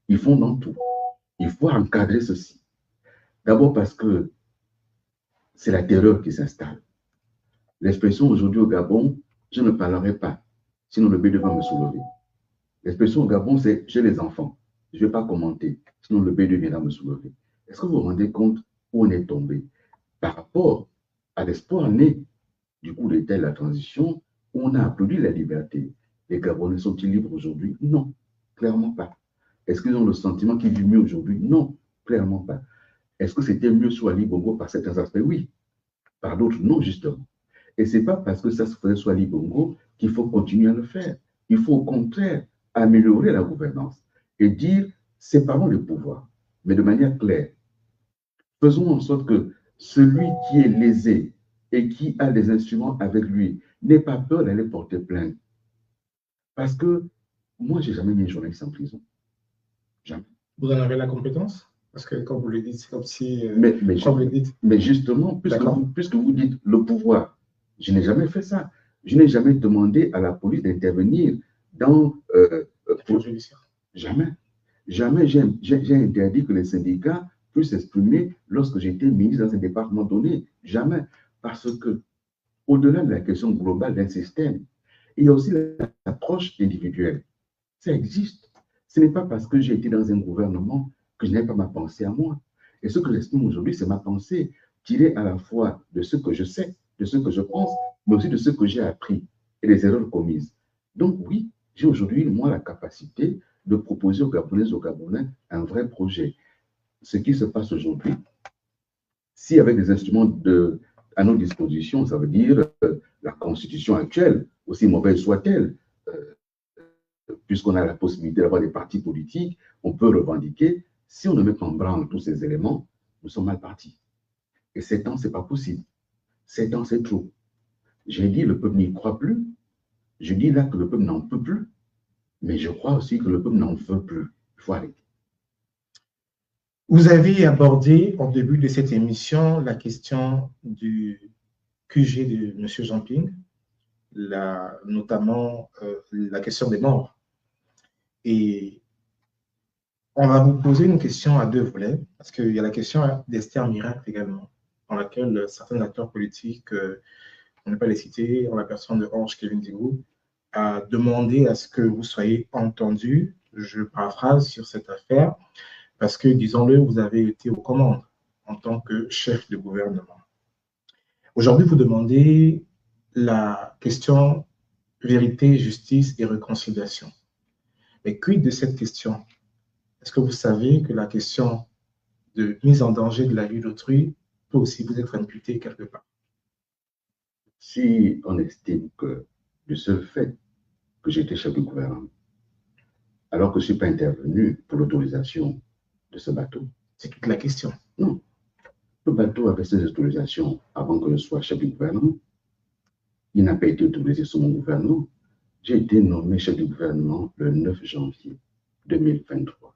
Ils font dans tout. Il faut encadrer ceci. D'abord parce que c'est la terreur qui s'installe. L'expression aujourd'hui au Gabon, je ne parlerai pas, sinon le B2 va me soulever. L'expression au Gabon, c'est j'ai les enfants. Je ne vais pas commenter, sinon le B2 viendra me soulever. Est-ce que vous vous rendez compte où on est tombé par rapport à l'espoir né du coup d'État et la transition, où on a applaudi la liberté? Les Gabonais sont-ils libres aujourd'hui? Non, clairement pas. Est-ce qu'ils ont le sentiment qu'ils vivent mieux aujourd'hui? Non, clairement pas. Est-ce que c'était mieux sous Ali Bongo par certains aspects? Oui. Par d'autres, non, justement. Et ce n'est pas parce que ça se faisait sous Ali Bongo qu'il faut continuer à le faire. Il faut au contraire améliorer la gouvernance et dire séparons les pouvoirs, mais de manière claire. Faisons en sorte que celui qui est lésé et qui a les instruments avec lui n'ait pas peur d'aller porter plainte. Parce que moi, je n'ai jamais mis un journaliste en prison. Jamais. Vous en avez la compétence? Parce que, comme vous le dites, c'est comme si... mais justement, puisque vous dites le pouvoir, je n'ai jamais fait ça. Je n'ai jamais demandé à la police d'intervenir dans... judiciaire. Jamais. Jamais j'ai interdit que les syndicats puissent s'exprimer lorsque j'étais ministre dans un département donné. Jamais. Parce que, au-delà de la question globale d'un système, il y a aussi l'approche individuelle. Ça existe. Ce n'est pas parce que j'ai été dans un gouvernement que je n'ai pas ma pensée à moi. Et ce que j'estime aujourd'hui, c'est ma pensée, tirée à la fois de ce que je sais, de ce que je pense, mais aussi de ce que j'ai appris et des erreurs commises. Donc oui, j'ai aujourd'hui, moi, la capacité de proposer aux Gabonais un vrai projet. Ce qui se passe aujourd'hui, si avec des instruments à nos dispositions, ça veut dire la constitution actuelle, aussi mauvaise soit-elle, puisqu'on a la possibilité d'avoir des partis politiques, on peut revendiquer. Si on ne met pas en branle tous ces éléments, nous sommes mal partis. Et 7 ans, ce n'est pas possible. 7 ans, c'est trop. J'ai dit le peuple n'y croit plus. Je dis là que le peuple n'en peut plus. Mais je crois aussi que le peuple n'en veut plus. Il faut arrêter. Vous avez abordé au début de cette émission la question du QG de M. Jean-Ping, notamment la question des morts. Et on va vous poser une question à 2 volets, parce qu'il y a la question d'Esther Miracle également, dans laquelle certains acteurs politiques, on ne peut pas les citer, en la personne de Orange Kevin Digou, a demandé à ce que vous soyez entendu, je paraphrase sur cette affaire, parce que, disons-le, vous avez été aux commandes en tant que chef de gouvernement. Aujourd'hui, vous demandez la question vérité, justice et réconciliation. Mais quid de cette question? Est-ce que vous savez que la question de mise en danger de la vie d'autrui peut aussi vous être imputée quelque part? Si on estime que du seul fait que j'étais chef de gouvernement, alors que je ne suis pas intervenu pour l'autorisation de ce bateau. C'est toute la question. Non. Le bateau avait ses autorisations avant que je sois chef du gouvernement. Il n'a pas été autorisé sous mon gouvernement. J'ai été nommé chef du gouvernement le 9 janvier 2023.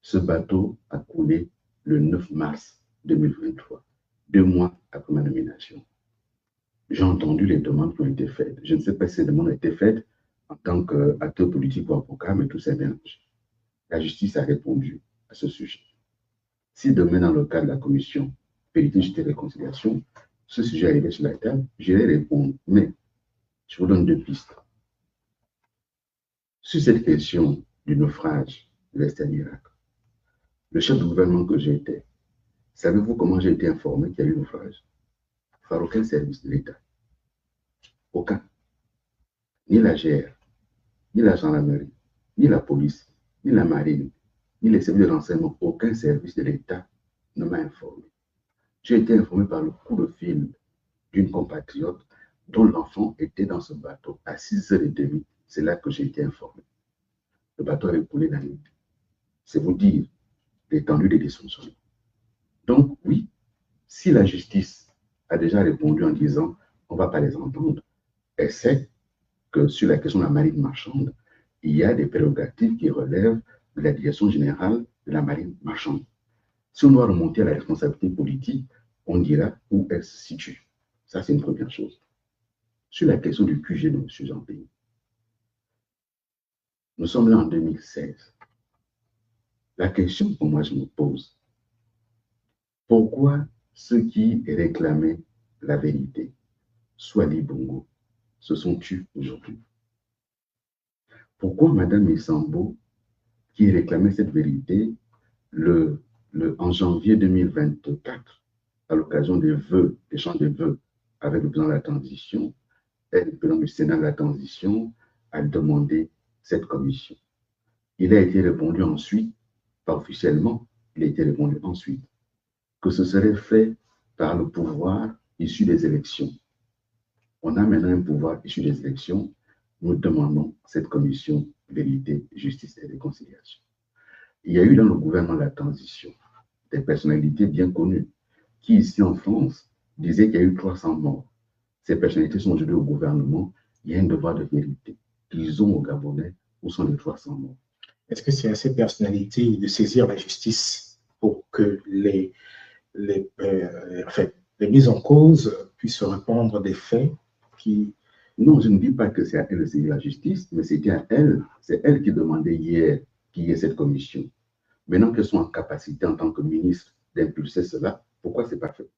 Ce bateau a coulé le 9 mars 2023, 2 mois après ma nomination. J'ai entendu les demandes qui ont été faites. Je ne sais pas si ces demandes ont été faites en tant qu'acteur politique ou avocat, mais tout s'est bien. La justice a répondu à ce sujet. Si demain, dans le cadre de la commission Vérité, Justice et Réconciliation, ce sujet arrivait sur la table, j'irai répondre. Mais je vous donne 2 pistes. Sur cette question du naufrage de l'Esther Miracle, le chef de gouvernement que j'étais, savez-vous comment j'ai été informé qu'il y a eu naufrage? Par aucun service de l'État. Aucun. Ni la GR, ni la gendarmerie, ni la police, ni la marine, ni les services de renseignement, aucun service de l'État ne m'a informé. J'ai été informé par le coup de fil d'une compatriote dont l'enfant était dans ce bateau à 6h30. C'est là que j'ai été informé. Le bateau avait coulé la nuit. C'est vous dire l'étendue des dysfonctionnements. Donc oui, si la justice a déjà répondu en disant on ne va pas les entendre, elle sait que sur la question de la marine marchande, il y a des prérogatives qui relèvent de la direction générale de la marine marchande. Si on doit remonter à la responsabilité politique, on dira où elle se situe. Ça, c'est une première chose. Sur la question du QG de M. Jean-Ping, nous sommes là en 2016. La question que moi je me pose, pourquoi ceux qui réclamaient la vérité, soit Ali Bongo, se sont tués aujourd'hui? Pourquoi Mme Missambo, qui réclamait cette vérité, en janvier 2024, à l'occasion des vœux, des chants des vœux avec le président de la transition, et le président du Sénat de la transition, a demandé cette commission. Il a été répondu ensuite, pas officiellement, il a été répondu ensuite, que ce serait fait par le pouvoir issu des élections. On a maintenant un pouvoir issu des élections. Nous demandons cette commission vérité, justice et réconciliation. Il y a eu dans le gouvernement de la transition des personnalités bien connues qui, ici en France, disaient qu'il y a eu 300 morts. Ces personnalités sont aujourd'hui au gouvernement. Il y a un devoir de vérité. Disons aux Gabonais où sont les 300 morts. Est-ce que c'est à ces personnalités de saisir la justice pour que les mises en cause puissent répondre des faits qui Non, je ne dis pas que c'est à elle de saisir la justice, mais c'était à elle, c'est elle qui demandait hier qu'il y ait cette commission. Maintenant qu'elles sont en capacité en tant que ministre d'impulser cela, pourquoi ce n'est pas fait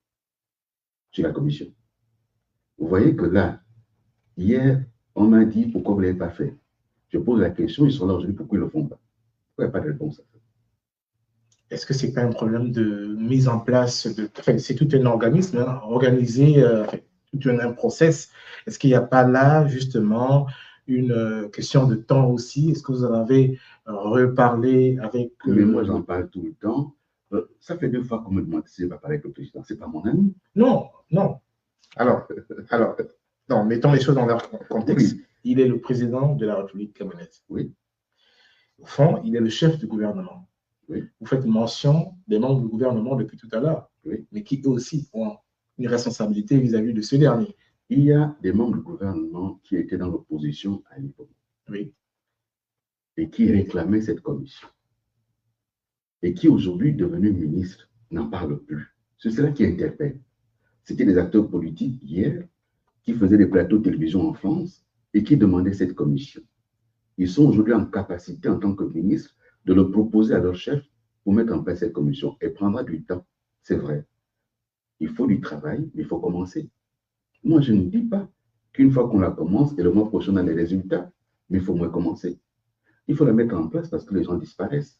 sur la commission? Vous voyez que là, hier, on m'a dit pourquoi vous ne l'avez pas fait. Je pose la question, ils sont là aujourd'hui, pourquoi ils ne le font pas? Pourquoi il n'y a pas de réponse à ça? Est-ce que c'est pas un problème de mise en place de, enfin, c'est tout un organisme hein, organisé, tout un process. Est-ce qu'il n'y a pas là justement une question de temps aussi? Est-ce que vous en avez reparlé avec Mais moi, j'en parle tout le temps. Ça fait 2 fois qu'on me demande si je ne vais pas parler avec le président. Ce n'est pas mon ami. Non, non. Alors, non, mettons les choses dans leur contexte. Oui. Il est le président de la République gabonaise. Oui. Au fond, il est le chef du gouvernement. Oui. Vous faites mention des membres du gouvernement depuis tout à l'heure, oui. mais qui eux aussi ont une responsabilité vis-à-vis de ce dernier. Il y a des membres du gouvernement qui étaient dans l'opposition à l'époque. Oui. Et qui réclamaient cette commission. Et qui aujourd'hui, devenus ministres, n'en parlent plus. C'est cela qui interpelle. C'était des acteurs politiques hier qui faisaient des plateaux de télévision en France et qui demandaient cette commission. Ils sont aujourd'hui en capacité, en tant que ministres, de le proposer à leur chef pour mettre en place cette commission. Elle prendra du temps, c'est vrai. Il faut du travail, mais il faut commencer. Moi, je ne dis pas qu'une fois qu'on la commence, et le mois prochain, on a les résultats, mais il faut moins commencer. Il faut la mettre en place parce que les gens disparaissent,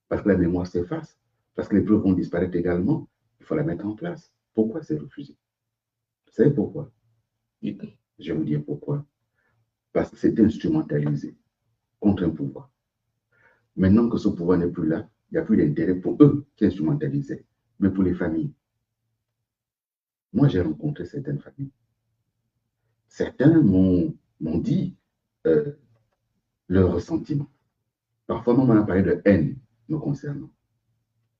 parce que la mémoire s'efface, parce que les preuves vont disparaître également. Il faut la mettre en place. Pourquoi c'est refusé? Vous savez pourquoi? Je vais vous dire pourquoi. Parce que c'est instrumentalisé contre un pouvoir. Maintenant que ce pouvoir n'est plus là, il n'y a plus d'intérêt pour eux qui instrumentalisaient, mais pour les familles. Moi, j'ai rencontré certaines familles. Certains m'ont dit leur ressentiment. Parfois, on m'a parlé de haine me concernant.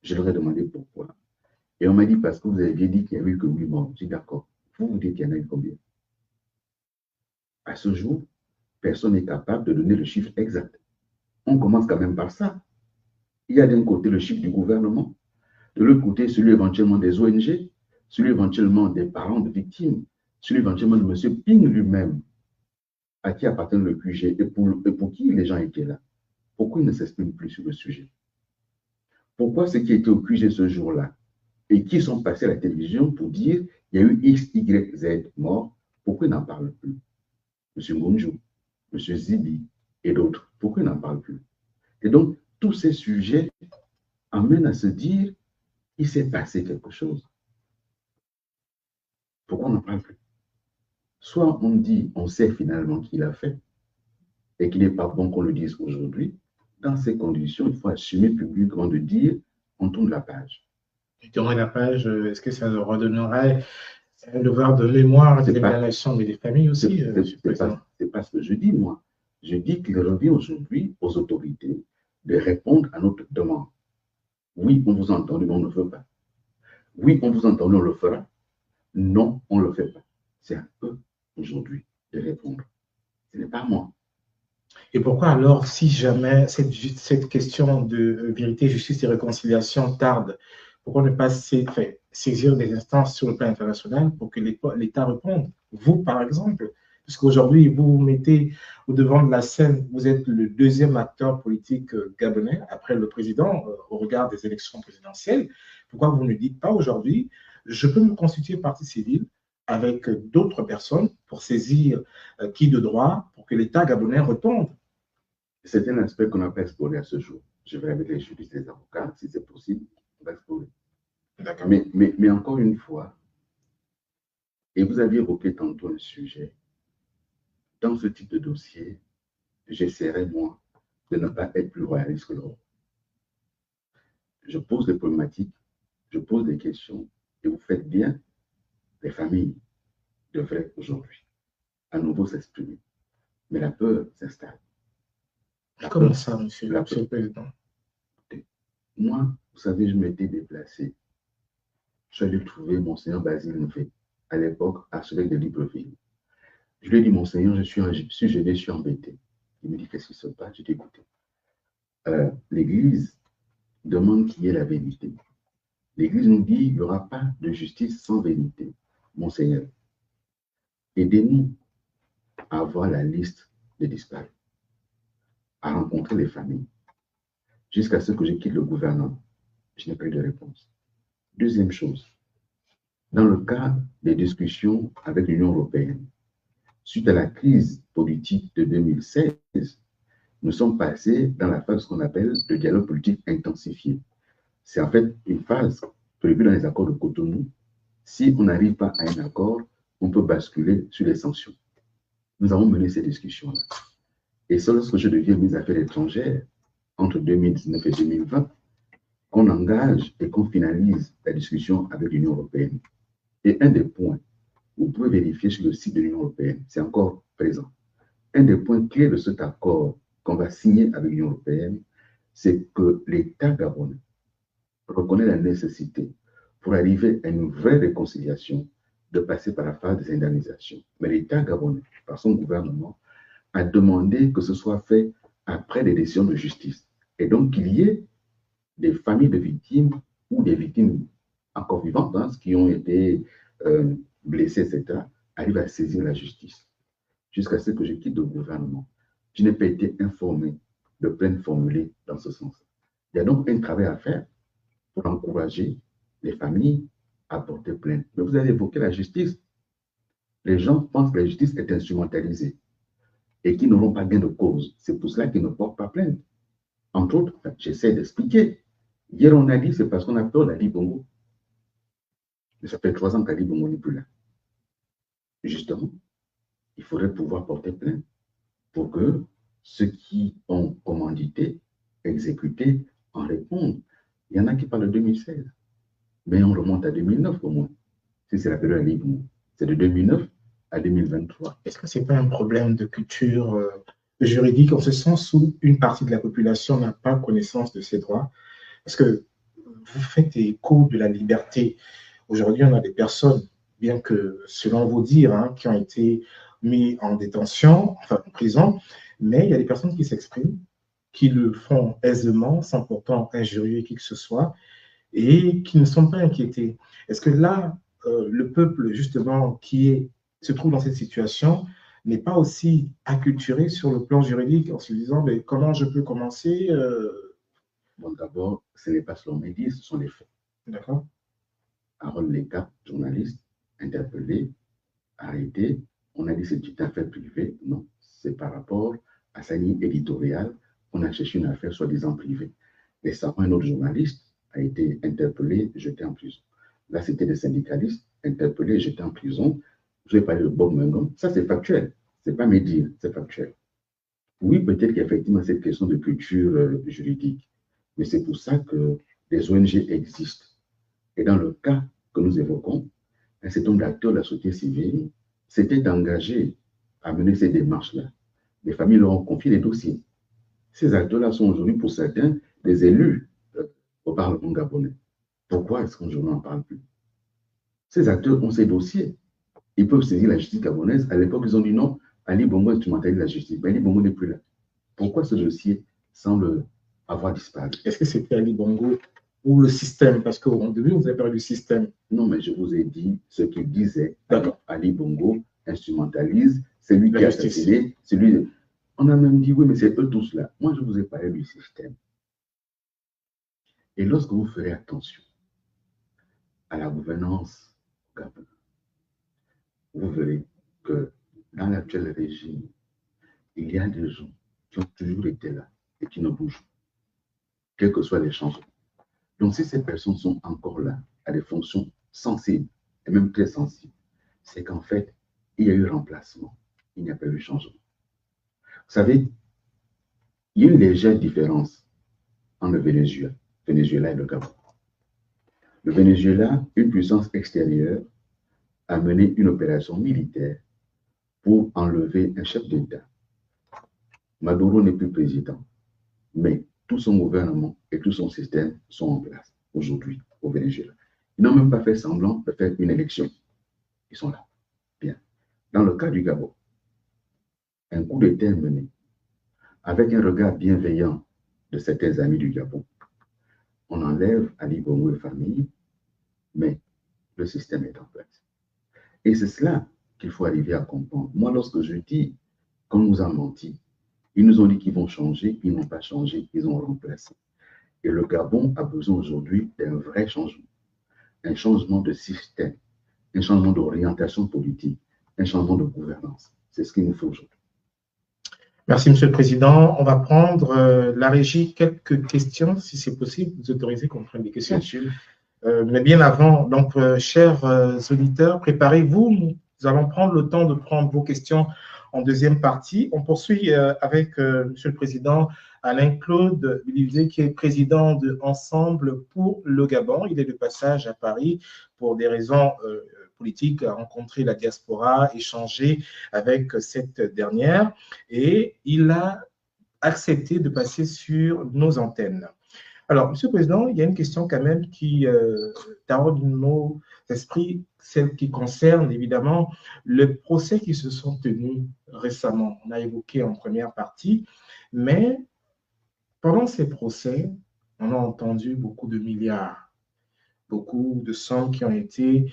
Je leur ai demandé pourquoi. Et on m'a dit parce que vous avez dit qu'il n'y avait eu que 8 morts. Je dis d'accord. Vous dites qu'il y en a eu combien? À ce jour, personne n'est capable de donner le chiffre exact. On commence quand même par ça. Il y a d'un côté le chiffre du gouvernement, de l'autre côté celui éventuellement des ONG, celui éventuellement des parents de victimes, celui éventuellement de M. Ping lui-même, à qui appartient le QG et pour qui les gens étaient là. Pourquoi ils ne s'expriment plus sur le sujet? Pourquoi ceux qui étaient au QG ce jour-là et qui sont passés à la télévision pour dire il y a eu X, Y, Z morts, pourquoi ils n'en parlent plus? M. Ngonjou, M. Zibi et d'autres, pourquoi ils n'en parlent plus? Et donc, tous ces sujets amènent à se dire il s'est passé quelque chose. Pourquoi on n'en parle plus? Soit on dit, on sait finalement qu'il a fait et qu'il n'est pas bon qu'on le dise aujourd'hui. Dans ces conditions, il faut assumer publiquement de dire on tourne la page. Et tourner la page, est-ce que ça redonnerait un devoir de mémoire de l'évaluation des familles aussi? C'est pas ce que je dis, moi. Je dis qu'il revient aujourd'hui aux autorités de répondre à notre demande. Oui, on vous a entendu, mais on ne veut pas. Oui, on vous a entendu, on le fera. Non, on ne le fait pas. C'est à eux aujourd'hui de répondre. Ce n'est pas moi. Et pourquoi alors, si jamais cette question de vérité, justice et réconciliation tarde, pourquoi ne pas saisir des instances sur le plan international pour que l'État réponde? Vous, par exemple, puisqu'aujourd'hui, vous vous mettez au devant de la scène, vous êtes le deuxième acteur politique gabonais, après le président, au regard des élections présidentielles. Pourquoi vous ne dites pas aujourd'hui, je peux me constituer partie civile avec d'autres personnes pour saisir qui de droit pour que l'État gabonais réponde? C'est un aspect qu'on n'a pas exploré à ce jour. Je vais avec les juristes et les avocats, si c'est possible, on va explorer. Mais encore une fois, et vous aviez évoqué tantôt un sujet, dans ce type de dossier, j'essaierai, moi, de ne pas être plus royaliste que l'autre. Je pose des problématiques, je pose des questions, et vous faites bien, les familles devraient aujourd'hui à nouveau s'exprimer. Mais la peur s'installe. Comment ça, monsieur le Président? Moi, vous savez, je m'étais déplacé. Je suis allé trouver Monseigneur Basile Nfé, à l'époque, archevêque de Libreville. Je lui ai dit, Monseigneur, je suis gêné, je suis embêté. Il me dit, qu'est-ce qui se passe? Je dis, écoutez, l'Église demande qu'il y ait la vérité. L'Église nous dit, il n'y aura pas de justice sans vérité. Monseigneur, aidez-nous à avoir la liste des disparus, à rencontrer les familles, jusqu'à ce que je quitte le gouvernement. Je n'ai pas eu de réponse. Deuxième chose, dans le cadre des discussions avec l'Union européenne, suite à la crise politique de 2016, nous sommes passés dans la phase qu'on appelle le dialogue politique intensifié. C'est en fait une phase prévue dans les accords de Cotonou. Si on n'arrive pas à un accord, on peut basculer sur les sanctions. Nous avons mené ces discussions-là. Et c'est lorsque je deviens ministre des Affaires étrangères, entre 2019 et 2020, qu'on engage et qu'on finalise la discussion avec l'Union européenne. Et un des points, vous pouvez vérifier sur le site de l'Union européenne, c'est encore présent. Un des points clés de cet accord qu'on va signer avec l'Union européenne, c'est que l'État gabonais reconnaît la nécessité, pour arriver à une vraie réconciliation, de passer par la phase des indemnisations. Mais l'État gabonais, par son gouvernement, a demandé que ce soit fait après des décisions de justice. Et donc qu'il y ait des familles de victimes ou des victimes encore vivantes, hein, qui ont été blessées, etc., arrivent à saisir la justice. Jusqu'à ce que je quitte le gouvernement, je n'ai pas été informé de plainte formulée dans ce sens. Il y a donc un travail à faire pour encourager les familles à porter plainte. Mais vous avez évoqué la justice. Les gens pensent que la justice est instrumentalisée et qu'ils n'auront pas gain de cause. C'est pour cela qu'ils ne portent pas plainte. Entre autres, j'essaie d'expliquer. Hier, on a dit c'est parce qu'on a peur d'Ali Bongo. Mais ça fait 3 ans qu'Ali Bongo n'est plus là. Justement, il faudrait pouvoir porter plainte pour que ceux qui ont commandité, exécuté, en répondent. Il y en a qui parlent de 2016, mais on remonte à 2009 au moins. Si c'est la période Ali Bongo, c'est de 2009 à 2023. Est-ce que ce n'est pas un problème de culture juridique en ce sens où une partie de la population n'a pas connaissance de ses droits? Parce que vous faites écho de la liberté. Aujourd'hui, on a des personnes, bien que selon vos dires, hein, qui ont été mis en détention, enfin en prison, mais il y a des personnes qui s'expriment, qui le font aisément, sans pourtant injurier qui que ce soit, et qui ne sont pas inquiétés. Est-ce que là, le peuple, justement, se trouve dans cette situation, n'est pas aussi acculturé sur le plan juridique en se disant, mais comment je peux commencer Bon, d'abord, ce n'est pas selon mes dires, ce sont les faits. D'accord. Harold Leka, journaliste, interpellé, arrêté. On a dit c'est une affaire privée. Non, c'est par rapport à sa ligne éditoriale. On a cherché une affaire soi-disant privée. Récemment, un autre journaliste a été interpellé, jeté en prison. Là, c'était des syndicalistes interpellés, jetés en prison. Je vais parler de Bob Mengom. Ça, c'est factuel. Ce n'est pas mes dires, c'est factuel. Oui, peut-être qu'effectivement, cette question de culture juridique. Mais c'est pour ça que les ONG existent. Et dans le cas que nous évoquons, un certain nombre d'acteurs de la société civile s'étaient engagés à mener ces démarches-là. Les familles leur ont confié les dossiers. Ces acteurs-là sont aujourd'hui, pour certains, des élus au Parlement gabonais. Pourquoi est-ce qu'aujourd'hui on n'en parle plus? Ces acteurs ont ces dossiers. Ils peuvent saisir la justice gabonaise. À l'époque, ils ont dit non, Ali Bongo instrumentalise la justice. Mais Ali Bongo n'est plus là. Pourquoi ce dossier semble avoir disparu? Est-ce que c'était Ali Bongo ou le système? Parce qu'au début, vous avez parlé du système. Non, mais je vous ai dit ce qu'il disait. Ali Bongo instrumentalise, c'est lui qui a assassiné, c'est lui. On a même dit, oui, mais c'est eux tous là. Moi, je vous ai parlé du système. Et lorsque vous ferez attention à la gouvernance au Gabon, vous verrez que dans l'actuel régime, il y a des gens qui ont toujours été là et qui ne bougent pas, quels que soient les changements. Donc, si ces personnes sont encore là, à des fonctions sensibles, et même très sensibles, c'est qu'en fait, il y a eu remplacement, il n'y a pas eu changement. Vous savez, il y a une légère différence entre le Venezuela et le Gabon. Le Venezuela, une puissance extérieure, a mené une opération militaire pour enlever un chef d'État. Maduro n'est plus président, mais tout son gouvernement et tout son système sont en place aujourd'hui au Venezuela. Ils n'ont même pas fait semblant de faire une élection. Ils sont là. Bien. Dans le cas du Gabon, un coup d'État est mené avec un regard bienveillant de certains amis du Gabon. On enlève Ali Bongo et famille, mais le système est en place. Et c'est cela qu'il faut arriver à comprendre. Moi, lorsque je dis qu'on nous a menti, ils nous ont dit qu'ils vont changer, ils n'ont pas changé, ils ont remplacé. Et le Gabon a besoin aujourd'hui d'un vrai changement, un changement de système, un changement d'orientation politique, un changement de gouvernance. C'est ce qu'il nous faut aujourd'hui. Merci, Monsieur le Président. On va prendre la régie quelques questions, si c'est possible. Vous autorisez qu'on prenne des questions. Bien sûr. Mais bien avant, donc, chers auditeurs, préparez-vous. Nous allons prendre le temps de prendre vos questions en deuxième partie. On poursuit avec Monsieur le Président Alain-Claude Bilizé, qui est président de Ensemble pour le Gabon. Il est de passage à Paris pour des raisons politiques, à rencontrer la diaspora, échanger avec cette dernière. Et il a accepté de passer sur nos antennes. Alors, Monsieur le Président, il y a une question quand même qui taraude nos esprits, celle qui concerne évidemment le procès qui se sont tenus récemment. On a évoqué en première partie, mais pendant ces procès, on a entendu beaucoup de milliards, beaucoup de sommes qui ont été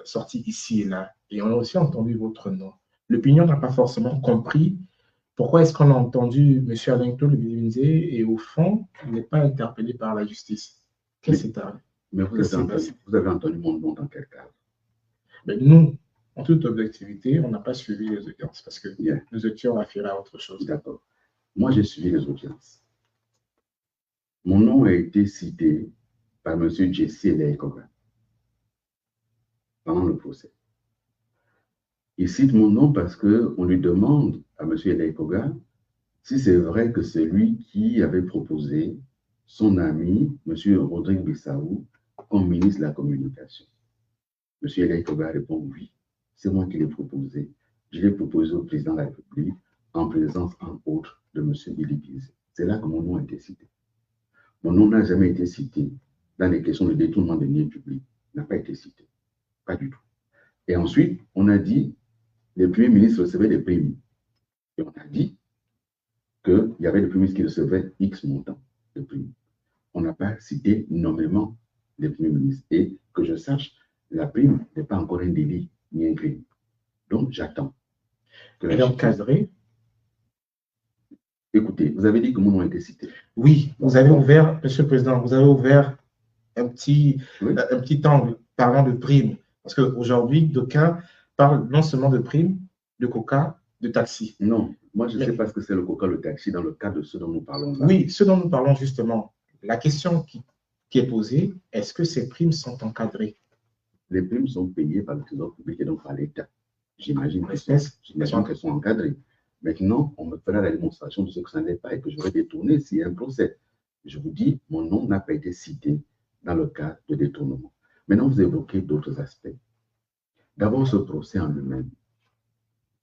sorties ici et là. Et on a aussi entendu votre nom. L'opinion n'a pas forcément compris pourquoi est-ce qu'on a entendu M. Alain-Claude Bilizé et au fond, il n'est pas interpellé par la justice? Qu'est-ce qui s'est arrivé? Mais vous avez entendu mon nom dans quel cadre? Mais nous, en toute objectivité, on n'a pas suivi les audiences parce que nous étions affairés à autre chose. D'accord. Moi, j'ai suivi les audiences. Mon nom a été cité par M. Jesse Eleikoga pendant le procès. Il cite mon nom parce qu'on lui demande à M. Eleikoga si c'est vrai que c'est lui qui avait proposé son ami, M. Rodrigue Bissaou, comme ministre de la Communication. M. Eleikoga répond oui, c'est moi qui l'ai proposé. Je l'ai proposé au président de la République en présence, entre autres, de M. Bilibizé. C'est là que mon nom a été cité. Mon nom n'a jamais été cité dans les questions de détournement de deniers publics. Il n'a pas été cité. Pas du tout. Et ensuite, on a dit les premiers ministres recevaient des primes. Et on a dit qu'il y avait des premiers ministres qui recevaient X montant de primes. On n'a pas cité nommément les premiers ministres. Et que je sache, la prime n'est pas encore un délit ni un crime. Donc, j'attends. Elle est encadrée. Écoutez, vous avez dit que mon nom a été cité. Oui, vous avez ouvert, Monsieur le Président, vous avez ouvert un petit angle parlant de primes. Parce qu'aujourd'hui, d'aucuns parlent non seulement de primes, de coca, de taxi. Non, moi je ne sais pas ce que c'est le coca, le taxi dans le cadre de ce dont nous parlons là. Oui, ce dont nous parlons justement. La question qui est posée, est-ce que ces primes sont encadrées? Les primes sont payées par le trésor public et donc par l'État. J'imagine qu'elles sont encadrées. Maintenant, on me fera la démonstration de ce que ça n'est pas et que je vais détourner s'il y a un procès. Je vous dis, mon nom n'a pas été cité dans le cas de détournement. Maintenant, vous évoquez d'autres aspects. D'abord, ce procès en lui-même,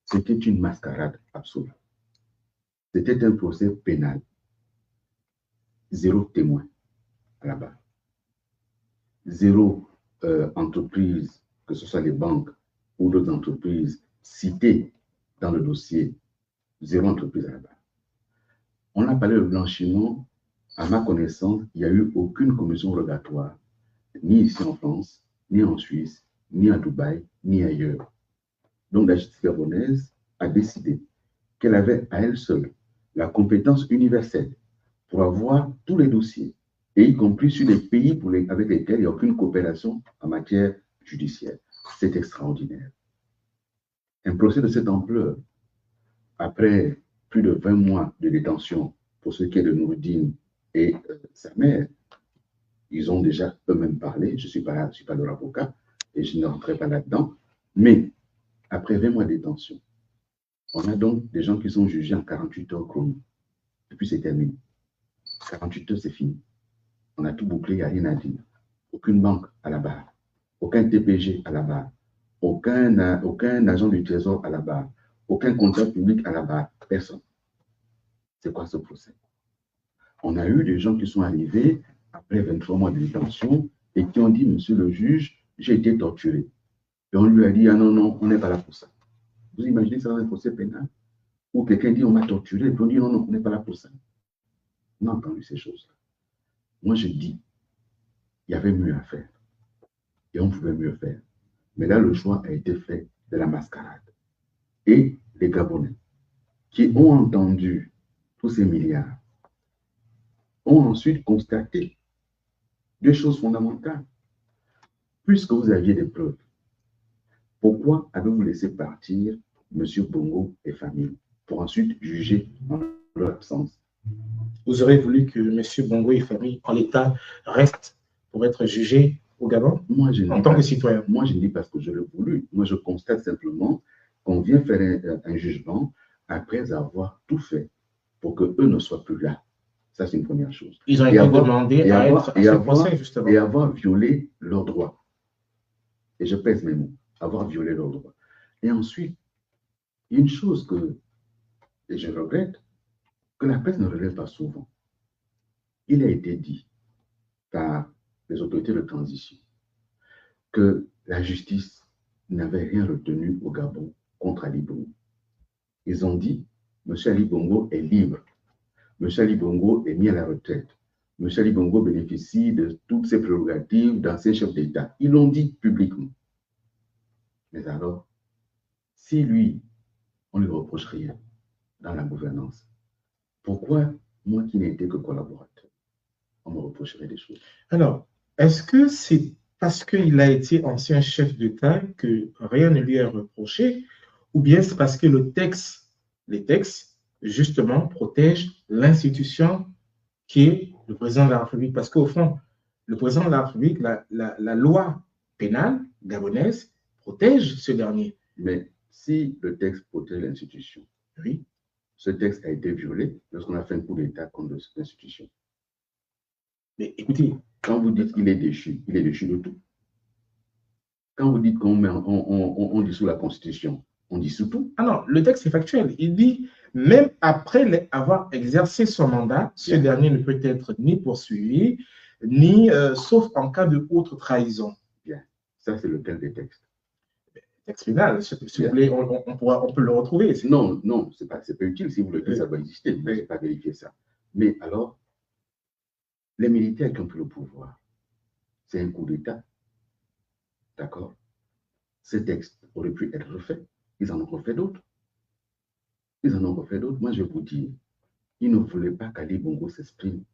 c'était une mascarade absolue. C'était un procès pénal. 0 témoin à la barre. 0 entreprise, que ce soit les banques ou d'autres entreprises citées dans le dossier. 0 entreprise à la barre. On a parlé de blanchiment. À ma connaissance, il n'y a eu aucune commission rogatoire, ni ici en France, ni en Suisse, ni à Dubaï, ni ailleurs. Donc la justice gabonaise a décidé qu'elle avait à elle seule la compétence universelle pour avoir tous les dossiers, et y compris sur les pays avec lesquels il n'y a aucune coopération en matière judiciaire. C'est extraordinaire. Un procès de cette ampleur, après plus de 20 mois de détention pour ce qui est de Noureddine et sa mère, ils ont déjà eux-mêmes parlé. Je ne suis pas leur avocat et je ne rentrerai pas là-dedans. Mais après 20 mois de détention, on a donc des gens qui sont jugés en 48 heures chrono. Et puis c'est terminé. 48 heures, c'est fini. On a tout bouclé, il n'y a rien à dire. Aucune banque à la barre, aucun TPG à la barre, aucun agent du Trésor à la barre, aucun comptable public à la barre, personne. C'est quoi ce procès? On a eu des gens qui sont arrivés après 23 mois de détention et qui ont dit, monsieur le juge, j'ai été torturé. Et on lui a dit, ah non, non, on n'est pas là pour ça. Vous imaginez ça dans un procès pénal? Où quelqu'un dit, on m'a torturé, et puis on dit, non, non, on n'est pas là pour ça. On a entendu ces choses-là. Moi, je dis, il y avait mieux à faire. Et on pouvait mieux faire. Mais là, le choix a été fait de la mascarade. Et les Gabonais, qui ont entendu tous ces milliards, ont ensuite constaté deux choses fondamentales. Puisque vous aviez des preuves, pourquoi avez-vous laissé partir M. Bongo et famille pour ensuite juger en leur absence? Vous aurez voulu que M. Bongo et famille, en l'état, restent pour être jugés au Gabon en tant que citoyen? Moi, je ne dis pas ce que je l'ai voulu. Moi, je constate simplement qu'on vient faire un jugement après avoir tout fait pour qu'eux ne soient plus là. Ça, c'est une première chose. Ils ont été demandés à être à ce procès, justement. Et avoir violé leurs droits. Et je pèse mes mots, avoir violé leurs droits. Et ensuite, une chose que, et je regrette, que la presse ne relève pas souvent. Il a été dit par les autorités de transition que la justice n'avait rien retenu au Gabon contre Ali Bongo. Ils ont dit, M. Ali Bongo est libre. M. Ali Bongo est mis à la retraite. M. Ali Bongo bénéficie de toutes ses prérogatives d'ancien chef d'État. Ils l'ont dit publiquement. Mais alors, si lui, on ne lui reproche rien dans la gouvernance, pourquoi moi qui n'ai été que collaborateur, on me reprocherait des choses? Alors, est-ce que c'est parce qu'il a été ancien chef d'État que rien ne lui est reproché, ou bien c'est parce que les textes, justement, protègent l'institution qui est le président de la République? Parce qu'au fond, le président de la République, la loi pénale gabonaise protège ce dernier. Mais si le texte protège l'institution, oui, ce texte a été violé lorsqu'on a fait un coup d'État contre cette institution. Mais écoutez, quand vous dites qu'il est déchu de tout. Quand vous dites qu'on dissout la Constitution, on dissout tout. Ah non, le texte est factuel. Il dit, même après avoir exercé son mandat, ce dernier ne peut être ni poursuivi, ni sauf en cas de haute trahison. Bien. Ça, c'est lequel des textes? Texte pénal. Si vous voulez, on peut le retrouver. Non, non, c'est pas utile. Si vous le dites, ça doit exister. Je n'ai pas vérifié ça. Mais alors, les militaires qui ont pris le pouvoir, c'est un coup d'État. D'accord? Ces textes auraient pu être refaits. Ils en ont refait d'autres. Moi, je vais vous dire, ils ne voulaient pas qu'Ali Bongo s'exprime.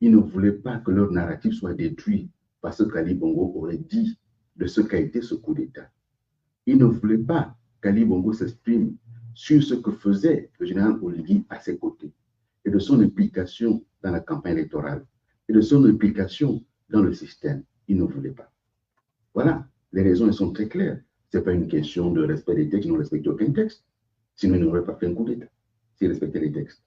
Ils ne voulaient pas que leur narratif soit détruit parce qu'Ali Bongo aurait dit de ce qu'a été ce coup d'État. Ils ne voulaient pas qu'Ali Bongo s'exprime sur ce que faisait le général Oligui à ses côtés et de son implication dans la campagne électorale et de son implication dans le système. Ils ne voulaient pas. Voilà, les raisons elles sont très claires. Ce n'est pas une question de respect des textes, ils n'ont respecté aucun texte. Sinon, ils n'auraient pas fait un coup d'État s'ils respectaient les textes.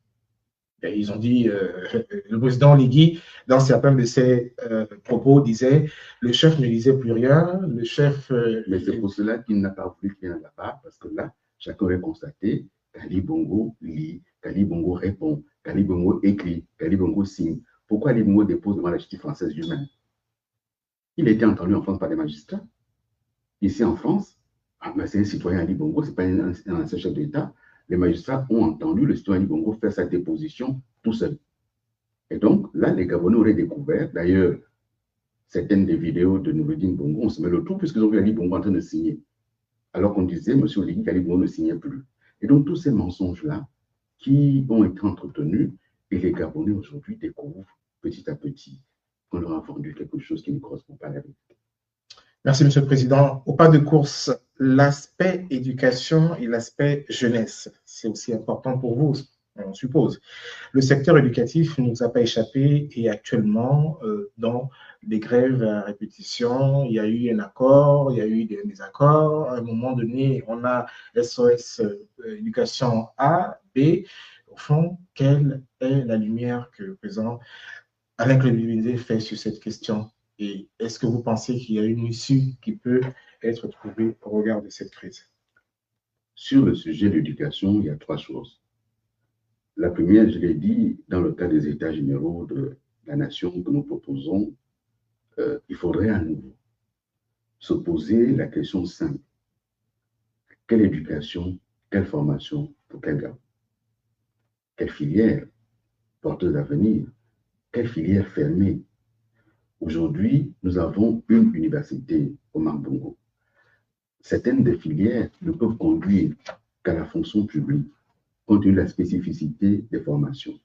Et ils ont dit, le président Oligui, dans certains de ses propos, disait, le chef ne disait plus rien, le chef... Mais c'est pour cela qu'il n'a pas voulu qu'il y ait là-bas, parce que là, chacun aurait constaté qu'Ali Bongo lit, qu'Ali Bongo répond, qu'Ali Bongo écrit, qu'Ali Bongo signe. Pourquoi Ali Bongo dépose devant la justice française lui-même? Il a été entendu en France par des magistrats. Ici en France, c'est un citoyen Ali Bongo, ce n'est pas un ancien chef d'État. Les magistrats ont entendu le citoyen Ali Bongo faire sa déposition tout seul. Et donc, là, les Gabonais auraient découvert, d'ailleurs, certaines des vidéos de Noureddine Bongo, on se met le tout, puisqu'ils ont vu Ali Bongo en train de signer. Alors qu'on disait, M. Oligui, qu'Ali Bongo ne signait plus. Et donc, tous ces mensonges-là qui ont été entretenus, et les Gabonais aujourd'hui découvrent petit à petit qu'on leur a vendu quelque chose qui ne correspond pas à la vérité. Merci, M. le Président. Au pas de course, l'aspect éducation et l'aspect jeunesse, c'est aussi important pour vous, on suppose. Le secteur éducatif ne nous a pas échappé et actuellement, dans des grèves à répétition, il y a eu un accord, il y a eu des désaccords. À un moment donné, on a SOS éducation A, B. Au fond, quelle est la lumière que le président Alain-Claude Bibendet fait sur cette question? Et est-ce que vous pensez qu'il y a une issue qui peut être trouvée au regard de cette crise? Sur le sujet de l'éducation, il y a trois choses. La première, je l'ai dit, dans le cas des États généraux de la nation que nous proposons, il faudrait à nouveau se poser la question simple. Quelle éducation, quelle formation pour quel gars? Quelle filière porteuse d'avenir? Quelle filière fermée? Aujourd'hui, nous avons une université au Mambongo. certaines des filières ne peuvent conduire qu'à la fonction publique, compte tenu de la spécificité des formations.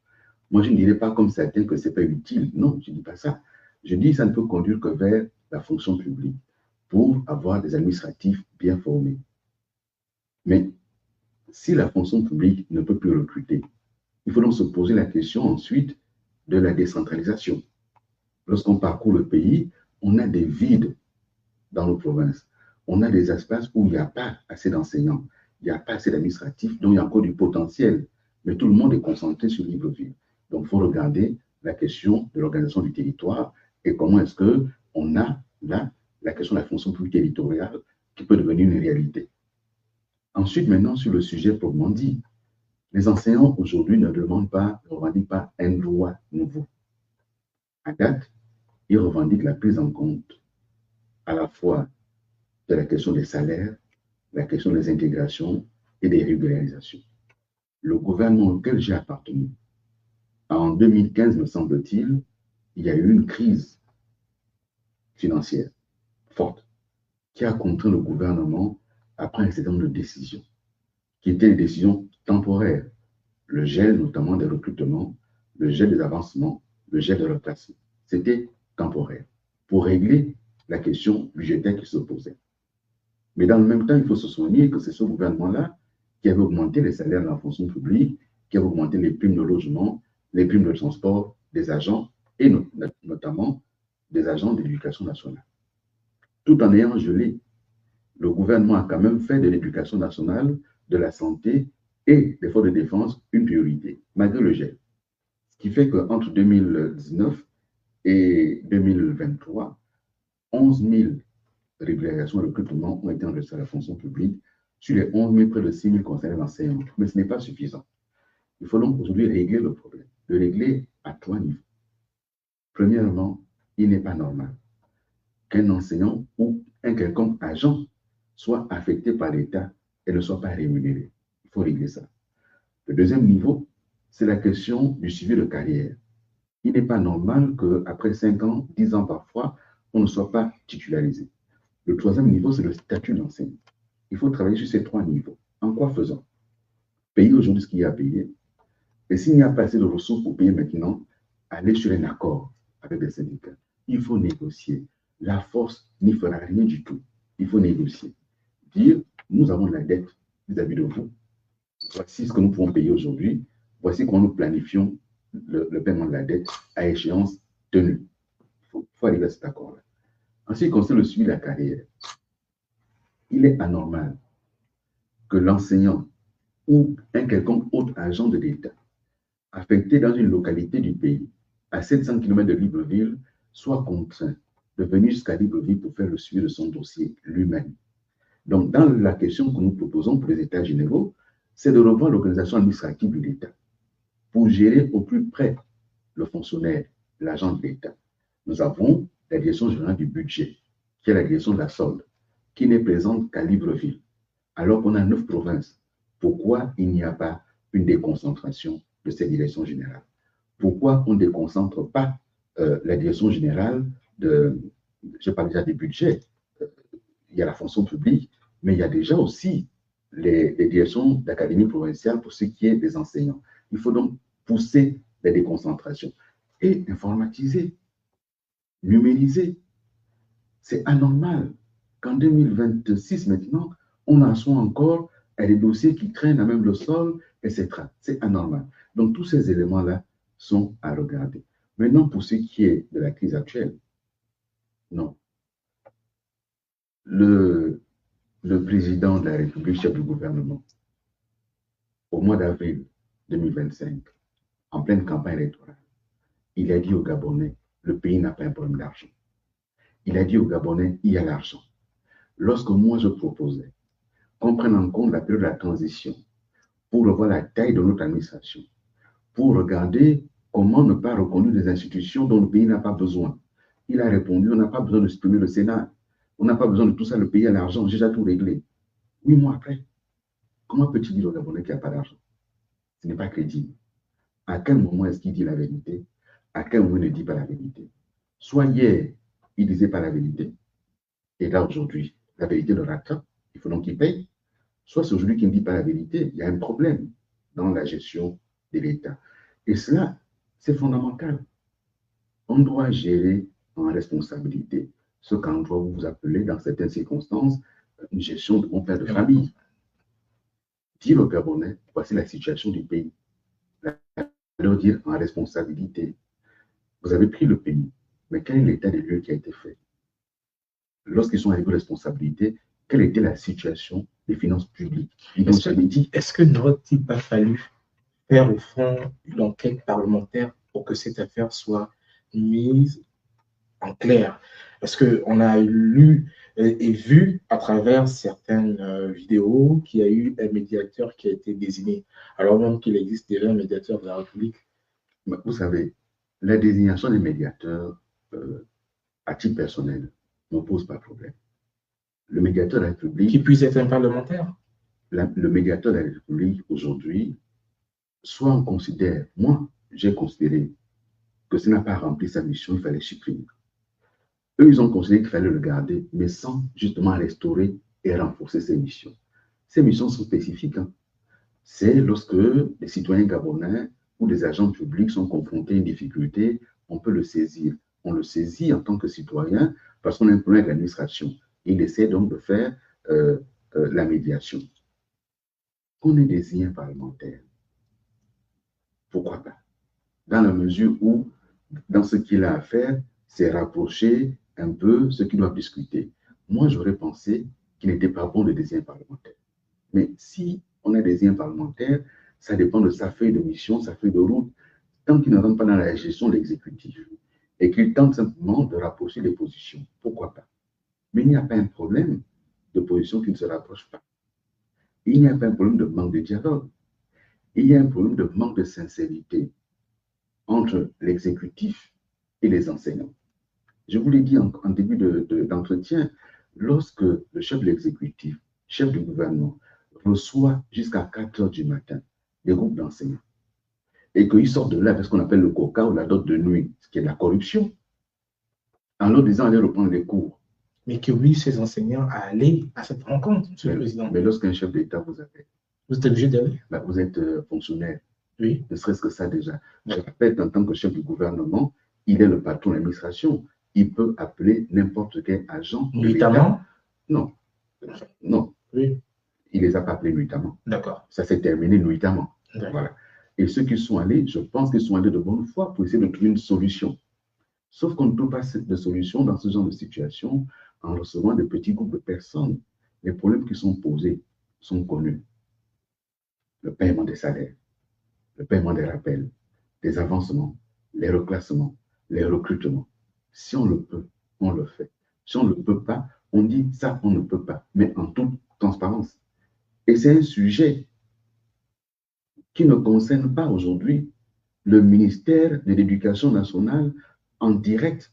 Moi, je ne dirais pas comme certains que ce n'est pas utile. Non, je ne dis pas ça. Je dis que ça ne peut conduire que vers la fonction publique pour avoir des administratifs bien formés. Mais si la fonction publique ne peut plus recruter, il faut donc se poser la question ensuite de la décentralisation. Lorsqu'on parcourt le pays, on a des vides dans nos provinces. On a des espaces où il n'y a pas assez d'enseignants, il n'y a pas assez d'administratifs, donc il y a encore du potentiel. Mais tout le monde est concentré sur Libreville. Donc, il faut regarder la question de l'organisation du territoire et comment est-ce qu'on a là la question de la fonction publique territoriale qui peut devenir une réalité. Ensuite, maintenant, sur le sujet proprement dit, les enseignants aujourd'hui ne revendiquent pas un droit nouveau. À date, ils revendiquent la prise en compte à la fois de la question des salaires, la question des intégrations et des régularisations. Le gouvernement auquel j'ai appartenu, en 2015, me semble-t-il, il y a eu une crise financière forte qui a contraint le gouvernement à prendre un certain nombre de décisions, qui étaient des décisions temporaires. Le gel notamment des recrutements, le gel des avancements, le gel des remplacements. C'était temporaire pour régler la question budgétaire qui se posait. Mais dans le même temps, il faut se souvenir que c'est ce gouvernement-là qui avait augmenté les salaires de la fonction publique, qui avait augmenté les primes de logement, les primes de transport des agents et notamment des agents d'éducation nationale. Tout en ayant gelé, le gouvernement a quand même fait de l'éducation nationale, de la santé et des forces de défense une priorité, malgré le gel. Ce qui fait qu'entre 2019 et 2023, 11 000 régularisations et recrutements ont été enregistrés à la fonction publique. Sur les 11 000, près de 6 000 concernent l'enseignement. Mais ce n'est pas suffisant. Il faut donc aujourd'hui régler le problème. Le régler à 3 niveaux. Premièrement, il n'est pas normal qu'un enseignant ou un quelconque agent soit affecté par l'État et ne soit pas rémunéré. Il faut régler ça. Le deuxième niveau, c'est la question du suivi de carrière. Il n'est pas normal qu'après 5 ans, 10 ans parfois, on ne soit pas titularisé. Le troisième niveau, c'est le statut d'enseignant. Il faut travailler sur ces 3 niveaux. En quoi faisant? Payer aujourd'hui ce qu'il y a à payer. Et s'il n'y a pas assez de ressources pour payer maintenant, aller sur un accord avec les syndicats. Il faut négocier. La force n'y fera rien du tout. Il faut négocier. Dire, nous avons de la dette vis-à-vis de vous. Voici ce que nous pouvons payer aujourd'hui. Voici comment nous planifions le paiement de la dette à échéance tenue. Il faut arriver à cet accord-là. En ce qui concerne le suivi de la carrière, il est anormal que l'enseignant ou un quelconque autre agent de l'État affecté dans une localité du pays à 700 km de Libreville soit contraint de venir jusqu'à Libreville pour faire le suivi de son dossier lui-même. Donc, dans la question que nous proposons pour les États généraux, c'est de revoir l'organisation administrative de l'État pour gérer au plus près le fonctionnaire, l'agent de l'État. Nous avons la direction générale du budget, qui est la direction de la solde, qui n'est présente qu'à Libreville, alors qu'on a 9 provinces. Pourquoi il n'y a pas une déconcentration de cette direction générale? Pourquoi on ne déconcentre pas la direction générale je parle déjà des budgets, il y a la fonction publique, mais il y a déjà aussi les directions d'académie provinciale pour ce qui est des enseignants. Il faut donc pousser la déconcentration et informatiser, numériser. C'est anormal qu'en 2026 maintenant, on en soit encore à des dossiers qui traînent à même le sol, etc. C'est anormal. Donc tous ces éléments-là sont à regarder. Maintenant, pour ce qui est de la crise actuelle, non. Le président de la République, chef du gouvernement, au mois d'avril 2025, en pleine campagne électorale, il a dit aux Gabonais, le pays n'a pas un problème d'argent. Il a dit aux Gabonais, il y a l'argent. Lorsque moi je proposais qu'on prenne en compte la période de la transition pour revoir la taille de notre administration, pour regarder comment ne pas reconduire des institutions dont le pays n'a pas besoin. Il a répondu, on n'a pas besoin de supprimer le Sénat, on n'a pas besoin de tout ça, le pays a l'argent, j'ai déjà tout réglé. 8 mois après, comment peut-il dire aux Gabonais qu'il n'y a pas d'argent? Ce n'est pas crédible. À quel moment est-ce qu'il dit la vérité? À quel moment il ne dit pas la vérité? Soit hier, il ne disait pas la vérité, et là aujourd'hui, la vérité le rattrape, il faut donc qu'il paye. Soit c'est aujourd'hui qui ne dit pas la vérité, il y a un problème dans la gestion de l'État. Et cela, c'est fondamental. On doit gérer en responsabilité ce qu'on doit vous appeler dans certaines circonstances une gestion de bon père de famille. Dire aux Gabonais, voici la situation du pays. Leur dire en responsabilité, vous avez pris le pays, mais quel est l'état des lieux qui a été fait? Lorsqu'ils sont arrivés aux responsabilités, quelle était la situation des finances publiques? Est-ce que n'aurait-il pas fallu faire au fond une enquête parlementaire pour que cette affaire soit mise en clair? Parce qu'on a lu et vu à travers certaines vidéos qu'il y a eu un médiateur qui a été désigné, alors même qu'il existe déjà un médiateur de la République. Vous savez, la désignation des médiateurs, à titre personnel, ne pose pas de problème. Le médiateur de la République... Qui puisse être un parlementaire. Le médiateur de la République, aujourd'hui, soit on considère, moi, j'ai considéré que ça n'a pas rempli sa mission, il fallait supprimer. Eux, ils ont considéré qu'il fallait le garder, mais sans justement restaurer et renforcer ses missions. Ces missions sont spécifiques. Hein. C'est lorsque les citoyens gabonais ou des agents publics sont confrontés à une difficulté, on peut le saisir. On le saisit en tant que citoyen parce qu'on a un problème avec l'administration. Il essaie donc de faire la médiation. On est désigné parlementaire. Pourquoi pas? Dans la mesure où, dans ce qu'il a à faire, c'est rapprocher un peu ce qu'ils doivent discuter. Moi, j'aurais pensé qu'il n'était pas bon de désigner un parlementaire. Mais si on a désigné un parlementaire, ça dépend de sa feuille de mission, sa feuille de route. Tant qu'il ne rentre pas dans la gestion de l'exécutif et qu'il tente simplement de rapprocher les positions, pourquoi pas? Mais il n'y a pas un problème de position qui ne se rapproche pas. Il n'y a pas un problème de manque de dialogue. Il y a un problème de manque de sincérité entre l'exécutif et les enseignants. Je vous l'ai dit en début d'entretien, lorsque le chef de l'exécutif, chef du gouvernement, reçoit jusqu'à 4 heures du matin des groupes d'enseignants et qu'ils sortent de là avec ce qu'on appelle le coca ou la dot de nuit, ce qui est de la corruption, en leur disant allez reprendre les cours. Mais qui oblige ces enseignants à aller à cette rencontre, M. le Président. Mais lorsqu'un chef d'État vous appelle, vous êtes obligé d'aller. Vous êtes fonctionnaire. Oui. Ne serait-ce que ça déjà. Je rappelle qu'en tant que chef du gouvernement, il est le patron de l'administration. Il peut appeler n'importe quel agent. Nuitamment? Non. Non. Oui. Il ne les a pas appelés nuitamment. D'accord. Ça s'est terminé nuitamment. Voilà. Et ceux qui sont allés, je pense qu'ils sont allés de bonne foi pour essayer de trouver une solution. Sauf qu'on ne trouve pas de solution dans ce genre de situation en recevant des petits groupes de personnes. Les problèmes qui sont posés sont connus. Le paiement des salaires, le paiement des rappels, des avancements, les reclassements, les recrutements. Si on le peut, on le fait. Si on ne le peut pas, on dit ça, on ne peut pas, mais en toute transparence. Et c'est un sujet qui ne concerne pas aujourd'hui le ministère de l'Éducation nationale en direct.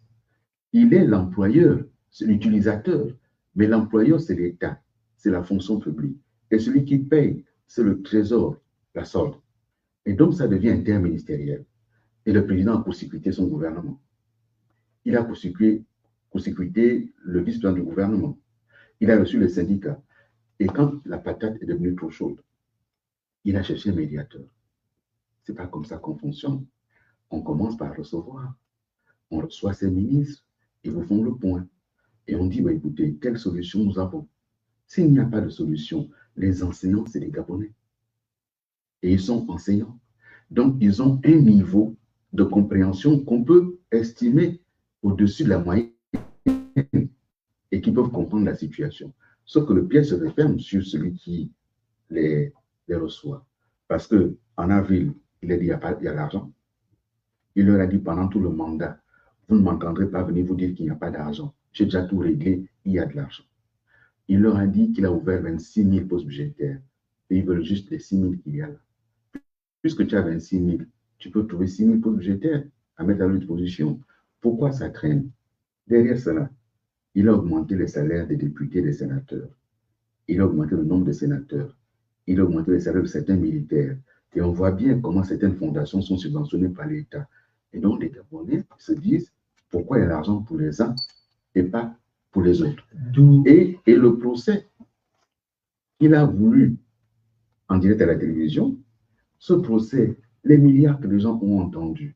Il est l'employeur, c'est l'utilisateur, mais l'employeur, c'est l'État, c'est la fonction publique. Et celui qui paye, c'est le trésor, la solde. Et donc, ça devient interministériel. Et le président a court-circuité son gouvernement. Il a court-circuité le vice-président du gouvernement. Il a reçu les syndicats. Et quand la patate est devenue trop chaude, il a cherché un médiateur. Ce n'est pas comme ça qu'on fonctionne. On commence par recevoir. On reçoit ses ministres, ils vous font le point. Et on dit, bah, écoutez, quelle solution nous avons? S'il n'y a pas de solution, les enseignants, c'est les Gabonais. Et ils sont enseignants. Donc, ils ont un niveau de compréhension qu'on peut estimer au-dessus de la moyenne et qui peuvent comprendre la situation. Sauf que le piège se referme sur celui qui les reçoit. Parce qu'en avril, il a dit il y a l'argent. Il leur a dit pendant tout le mandat, vous ne m'entendrez pas venir vous dire qu'il n'y a pas d'argent. J'ai déjà tout réglé, il y a de l'argent. Il leur a dit qu'il a ouvert 26 000 postes budgétaires. Et ils veulent juste les 6 000 qu'il y a là. Puisque tu as 26 000, tu peux trouver 6 000 postes budgétaires à mettre à leur disposition. Pourquoi ça traîne? Derrière cela, il a augmenté les salaires des députés et des sénateurs. Il a augmenté le nombre de sénateurs. Il a augmenté les salaires de certains militaires. Et on voit bien comment certaines fondations sont subventionnées par l'État. Et donc, les Gabonais se disent, pourquoi il y a l'argent pour les uns et pas pour les autres? Et le procès Il a voulu, en direct à la télévision, ce procès, les milliards que les gens ont entendus.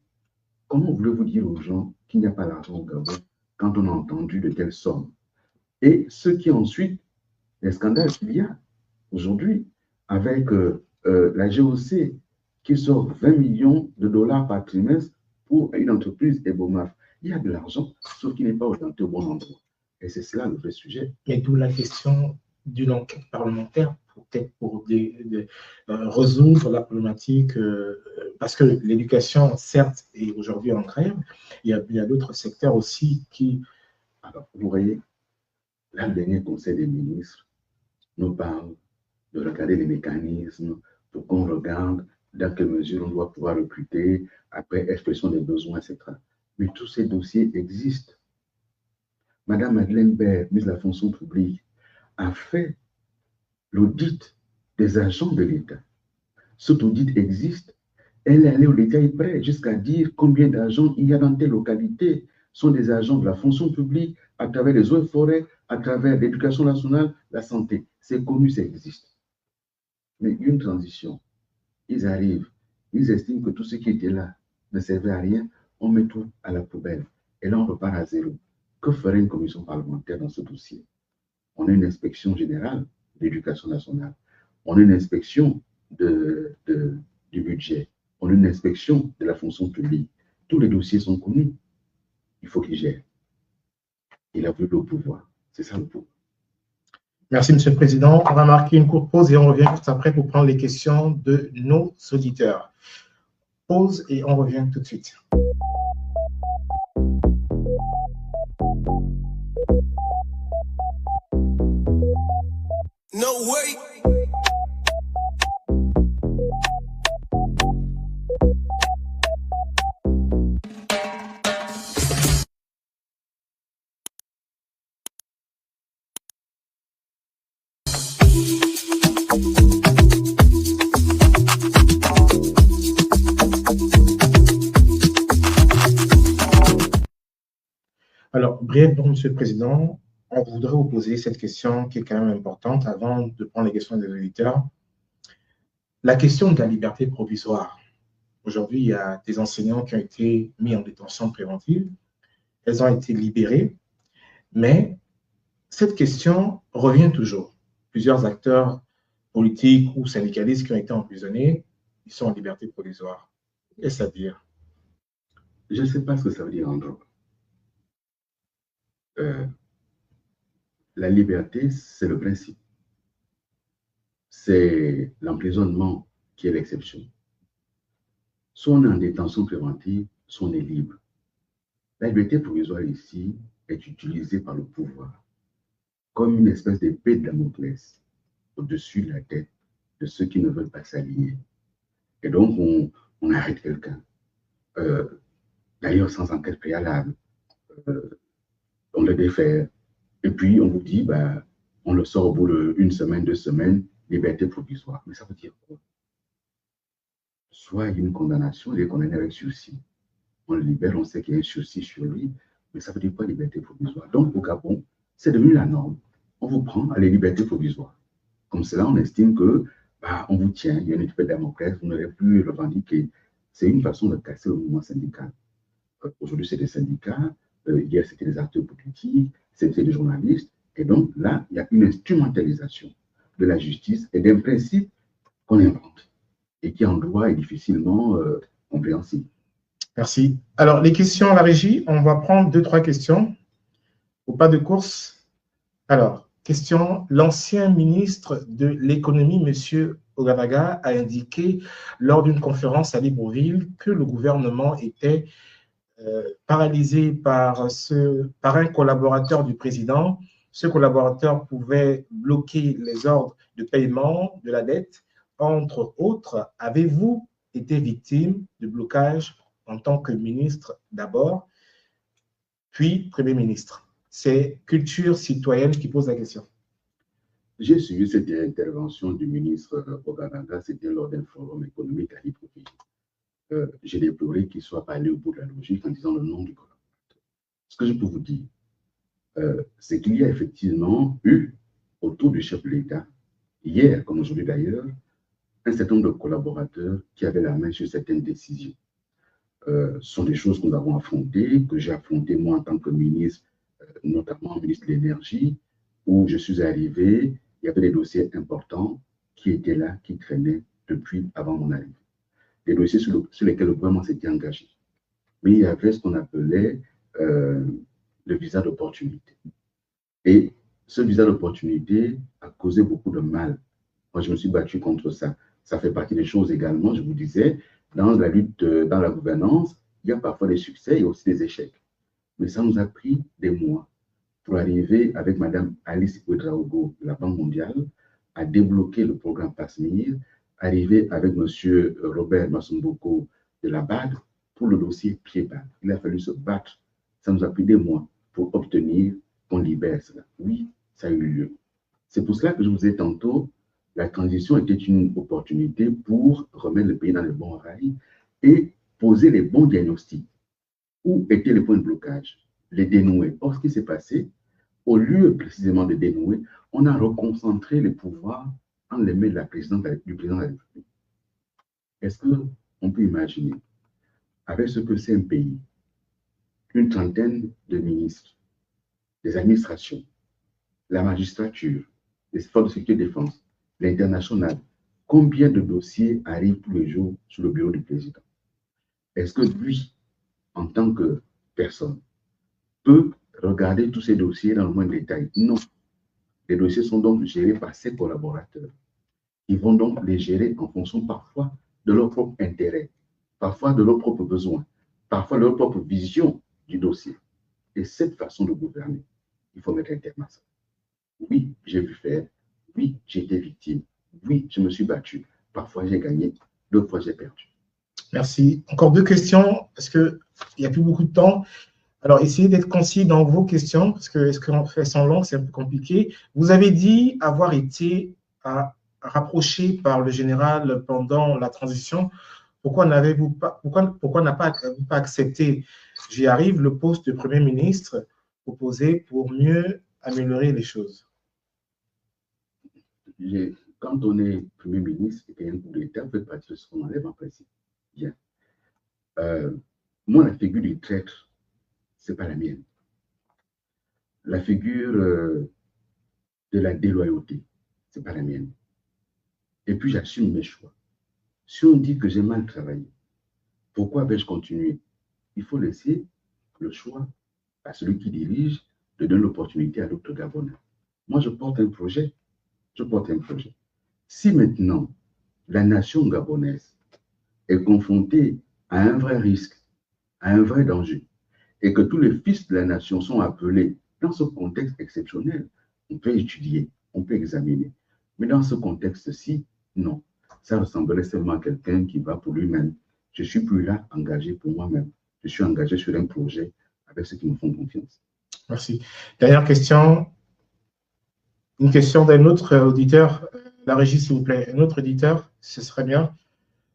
Comment voulez-vous dire aux gens qu'il n'y a pas d'argent au Gabon quand on a entendu de telles sommes? Et ce qui ensuite, les scandales qu'il y a aujourd'hui avec la GOC qui sort 20 millions de dollars par trimestre pour une entreprise Ebomaf. Il y a de l'argent, sauf qu'il n'est pas orienté au bon endroit. Et c'est cela le vrai sujet. Mais d'où la question d'une enquête parlementaire, peut-être pour résoudre la problématique, parce que l'éducation, certes, est aujourd'hui en grève, il y a d'autres secteurs aussi qui... Alors, vous voyez, là, le dernier conseil des ministres nous parle de regarder les mécanismes pour qu'on regarde dans quelle mesure on doit pouvoir recruter, après expression des besoins, etc. Mais tous ces dossiers existent. Madame Madeleine Baird, ministre de la fonction publique, a fait l'audit des agents de l'État. Cet audit existe. Elle est allée au détail près jusqu'à dire combien d'agents il y a dans telle localité sont des agents de la fonction publique à travers les eaux et forêts, à travers l'éducation nationale, la santé. C'est connu, ça existe. Mais une transition, ils arrivent, ils estiment que tout ce qui était là ne servait à rien, on met tout à la poubelle. Et là, on repart à zéro. Que ferait une commission parlementaire dans ce dossier? On a une inspection générale de l'éducation nationale. On a une inspection du budget. On a une inspection de la fonction publique. Tous les dossiers sont connus. Il faut qu'il gère. Il a voulu le pouvoir. C'est ça le pouvoir. Merci, Monsieur le Président. On va marquer une courte pause et on revient juste après pour prendre les questions de nos auditeurs. Pause et on revient tout de suite. No way. Alors, brièvement, Monsieur le Président, on voudrait vous poser cette question qui est quand même importante avant de prendre les questions des auditeurs. La question de la liberté provisoire. Aujourd'hui, il y a des enseignants qui ont été mis en détention préventive. Elles ont été libérées, mais cette question revient toujours. Plusieurs acteurs politiques ou syndicalistes qui ont été emprisonnés, ils sont en liberté provisoire. Qu'est-ce à dire? Je ne sais pas ce que ça veut dire en droit. La liberté, c'est le principe. C'est l'emprisonnement qui est l'exception. Soit on est en détention préventive, soit on est libre. La liberté provisoire ici est utilisée par le pouvoir comme une espèce d'épée de Damoclès au-dessus de la tête de ceux qui ne veulent pas s'aligner. Et donc, on arrête quelqu'un. D'ailleurs, sans enquête préalable. On le défère. Et puis, on vous dit, bah, on le sort au bout d'une semaine, 2 semaines, liberté provisoire. Mais ça veut dire quoi? Soit il y a une condamnation, il est condamné avec sursis. On le libère, on sait qu'il y a un sursis sur lui, mais ça veut dire quoi, liberté provisoire? Donc, au Gabon, c'est devenu la norme. On vous prend à la liberté provisoire. Comme cela, on estime que bah, on vous tient, il y a une épée de Damoclès, vous n'aurez plus revendiquer. C'est une façon de casser le mouvement syndical. Aujourd'hui, c'est des syndicats, hier, c'était des acteurs politiques, c'était des journalistes. Et donc, là, il y a une instrumentalisation de la justice et d'un principe qu'on invente et qui, en droit, est difficilement compréhensible. Merci. Alors, les questions à la régie, on va prendre 2-3 questions. Au pas de course. Alors, question, l'ancien ministre de l'économie, M. Oganaga, a indiqué lors d'une conférence à Libreville que le gouvernement était paralysé par un collaborateur du président. Ce collaborateur pouvait bloquer les ordres de paiement de la dette. Entre autres, avez-vous été victime de blocage en tant que ministre d'abord, puis Premier ministre? C'est Culture Citoyenne qui pose la question. J'ai suivi cette intervention du ministre Oganaga, c'était lors d'un forum économique à Libreville. J'ai déploré qu'il soit pas allé au bout de la logique en disant le nom du collaborateur. Ce que je peux vous dire, c'est qu'il y a effectivement eu, autour du chef de l'État, hier, comme aujourd'hui d'ailleurs, un certain nombre de collaborateurs qui avaient la main sur certaines décisions. Ce sont des choses que nous avons affrontées, que j'ai affrontées moi en tant que ministre, notamment ministre de l'Énergie, où je suis arrivé, il y avait des dossiers importants qui étaient là, qui traînaient depuis avant mon arrivée. Des dossiers sur lesquels le gouvernement s'était engagé. Mais il y avait ce qu'on appelait le visa d'opportunité. Et ce visa d'opportunité a causé beaucoup de mal. Moi, je me suis battu contre ça. Ça fait partie des choses également, je vous disais, dans la lutte, dans la gouvernance, il y a parfois des succès et aussi des échecs. Mais ça nous a pris des mois pour arriver avec Mme Alice Ouedraogo de la Banque mondiale à débloquer le programme PASMIR, arriver avec M. Robert Massomboko de la BAD pour le dossier pied-bas. Il a fallu se battre. Ça nous a pris des mois pour obtenir qu'on libère cela. Oui, ça a eu lieu. C'est pour cela que je vous ai tantôt, la transition était une opportunité pour remettre le pays dans les bons rails et poser les bons diagnostics. Où étaient les points de blocage? Les dénouer. Or, ce qui s'est passé, au lieu précisément de dénouer, on a reconcentré les pouvoirs en les mains du président de la République. Est-ce qu'on peut imaginer, avec ce que c'est un pays, une trentaine de ministres, des administrations, la magistrature, les forces de sécurité et de défense, l'international, combien de dossiers arrivent tous les jours sur le bureau du président? Est-ce que lui, en tant que personne, peut regarder tous ces dossiers dans le moindre détail? Non. Les dossiers sont donc gérés par ses collaborateurs. Ils vont donc les gérer en fonction parfois de leur propre intérêt, parfois de leurs propres besoins, parfois de leur propre vision du dossier. Et cette façon de gouverner, il faut mettre un terme à ça. Oui, j'ai vu faire. Oui, j'ai été victime. Oui, je me suis battu. Parfois, j'ai gagné. D'autres fois, j'ai perdu. Merci. Encore deux questions, parce qu'il n'y a plus beaucoup de temps. Alors, essayez d'être concis dans vos questions, parce que est-ce qu'on fait sans langue, c'est un peu compliqué. Vous avez dit avoir été rapproché par le général pendant la transition. Pourquoi n'a pas accepté, j'y arrive, le poste de Premier ministre proposé pour mieux améliorer les choses? Quand on est Premier ministre et qu'il y a un coup d'État, vous faites partie de ce qu'on enlève en principe. Bien. Moi, la figure du traître, ce n'est pas la mienne. La figure de la déloyauté, ce n'est pas la mienne. Et puis, j'assume mes choix. Si on dit que j'ai mal travaillé, pourquoi vais-je continuer? Il faut laisser le choix à celui qui dirige de donner l'opportunité à d'autres Gabonais. Moi, je porte un projet. Si maintenant, la nation gabonaise est confrontée à un vrai risque, à un vrai danger, et que tous les fils de la nation sont appelés dans ce contexte exceptionnel, on peut étudier, on peut examiner. Mais dans ce contexte-ci, non. Ça ressemblerait seulement à quelqu'un qui va pour lui-même. Je ne suis plus là engagé pour moi-même. Je suis engagé sur un projet avec ceux qui me font confiance. Merci. Dernière question. Une question d'un autre auditeur. La régie, s'il vous plaît. Un autre auditeur, ce serait bien.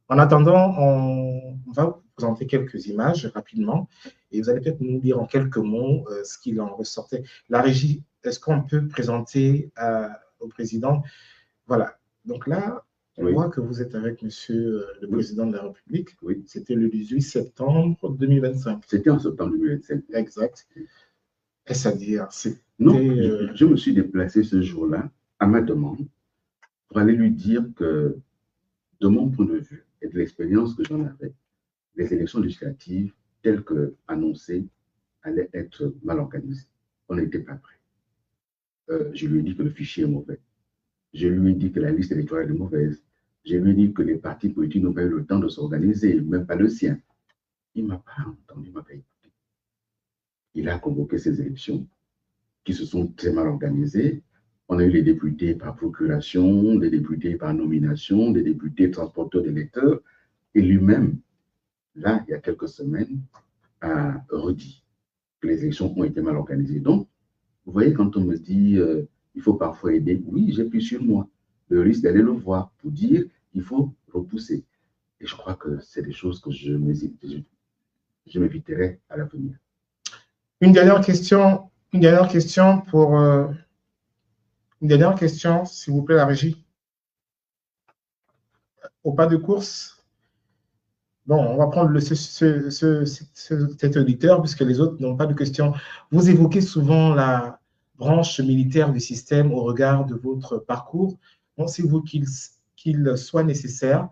En attendant, on va vous présenter quelques images rapidement et vous allez peut-être nous dire en quelques mots ce qu'il en ressortait. La régie, est-ce qu'on peut présenter au président? Voilà. Donc là, on voit que vous êtes avec monsieur le président de la République. Oui. C'était le 18 septembre 2025. C'était en septembre 2025. Exact. Est-ce à dire? Non, je me suis déplacé ce jour-là à ma demande pour aller lui dire que, de mon point de vue et de l'expérience que j'en avais, les élections législatives telles que annoncées allaient être mal organisées. On n'était pas prêt. Je lui ai dit que le fichier est mauvais. Je lui ai dit que la liste électorale est mauvaise. Je lui ai dit que les partis politiques n'ont pas eu le temps de s'organiser, même pas le sien. Il ne m'a pas entendu, il ne m'a pas écouté. Il a convoqué ces élections qui se sont très mal organisées. On a eu les députés par procuration, des députés par nomination, des députés transporteurs d'électeurs. Et lui-même, là, il y a quelques semaines, a redit que les élections ont été mal organisées. Donc, vous voyez, quand on me dit il faut parfois aider, oui, j'ai pris sur moi le risque d'aller le voir pour dire qu'il faut repousser. Et je crois que c'est des choses que je m'éviterai à l'avenir. Une dernière question, s'il vous plaît, la régie. Au pas de course, bon, on va prendre cet auditeur, puisque les autres n'ont pas de questions. Vous évoquez souvent la branche militaire du système au regard de votre parcours. Pensez-vous qu'il soit nécessaire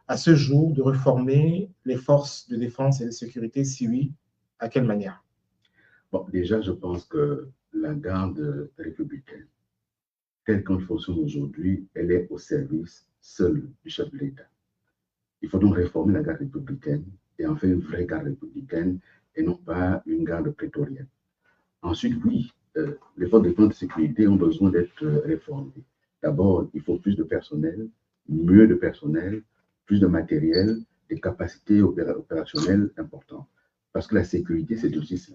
à ce jour de réformer les forces de défense et de sécurité? Si oui, à quelle manière? Bon, déjà, je pense que la garde républicaine, telle qu'elle fonctionne aujourd'hui, elle est au service seul du chef de l'État. Il faut donc réformer la garde républicaine et en faire une vraie garde républicaine et non pas une garde prétorienne. Ensuite, oui, les forces de défense et de sécurité ont besoin d'être réformées. D'abord, il faut plus de personnel, mieux de personnel, plus de matériel, des capacités opérationnelles importantes. Parce que la sécurité, c'est aussi ça.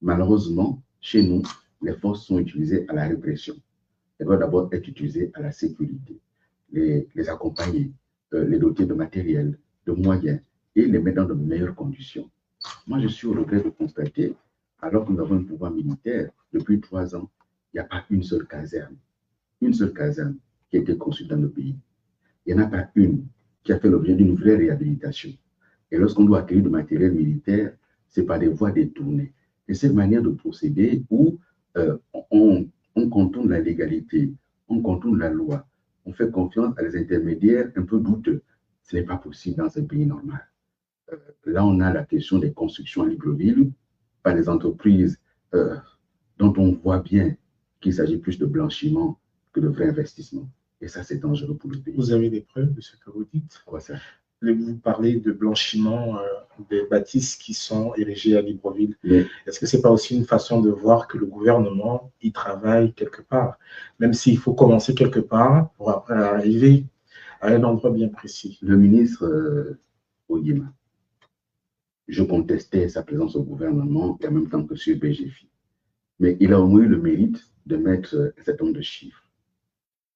Malheureusement, chez nous, les forces sont utilisées à la répression. Elles doivent d'abord être utilisées à la sécurité, les accompagner, les doter de matériel, de moyens et les mettre dans de meilleures conditions. Moi, je suis au regret de constater, alors que nous avons un pouvoir militaire, depuis 3 ans, il n'y a pas une seule caserne qui a été construite dans le pays. Il n'y en a pas une qui a fait l'objet d'une vraie réhabilitation. Et lorsqu'on doit acquérir du matériel militaire, c'est par des voies détournées. Et cette manière de procéder où on contourne la légalité, on contourne la loi, on fait confiance à des intermédiaires un peu douteux. Ce n'est pas possible dans un pays normal. Là, on a la question des constructions à Libreville par des entreprises dont on voit bien qu'il s'agit plus de blanchiment que de vrai investissement. Et ça, c'est dangereux pour le pays. Vous avez des preuves de ce que vous dites? Quoi ça? Vous parlez de blanchiment des bâtisses qui sont érigées à Libreville. Mais est-ce que ce n'est pas aussi une façon de voir que le gouvernement y travaille quelque part, même s'il faut commencer quelque part pour après arriver à un endroit bien précis? Le ministre Oyema, je contestais sa présence au gouvernement et en même temps que sur BGFI. Mais il a au moins eu le mérite de mettre un certain nombre de chiffres.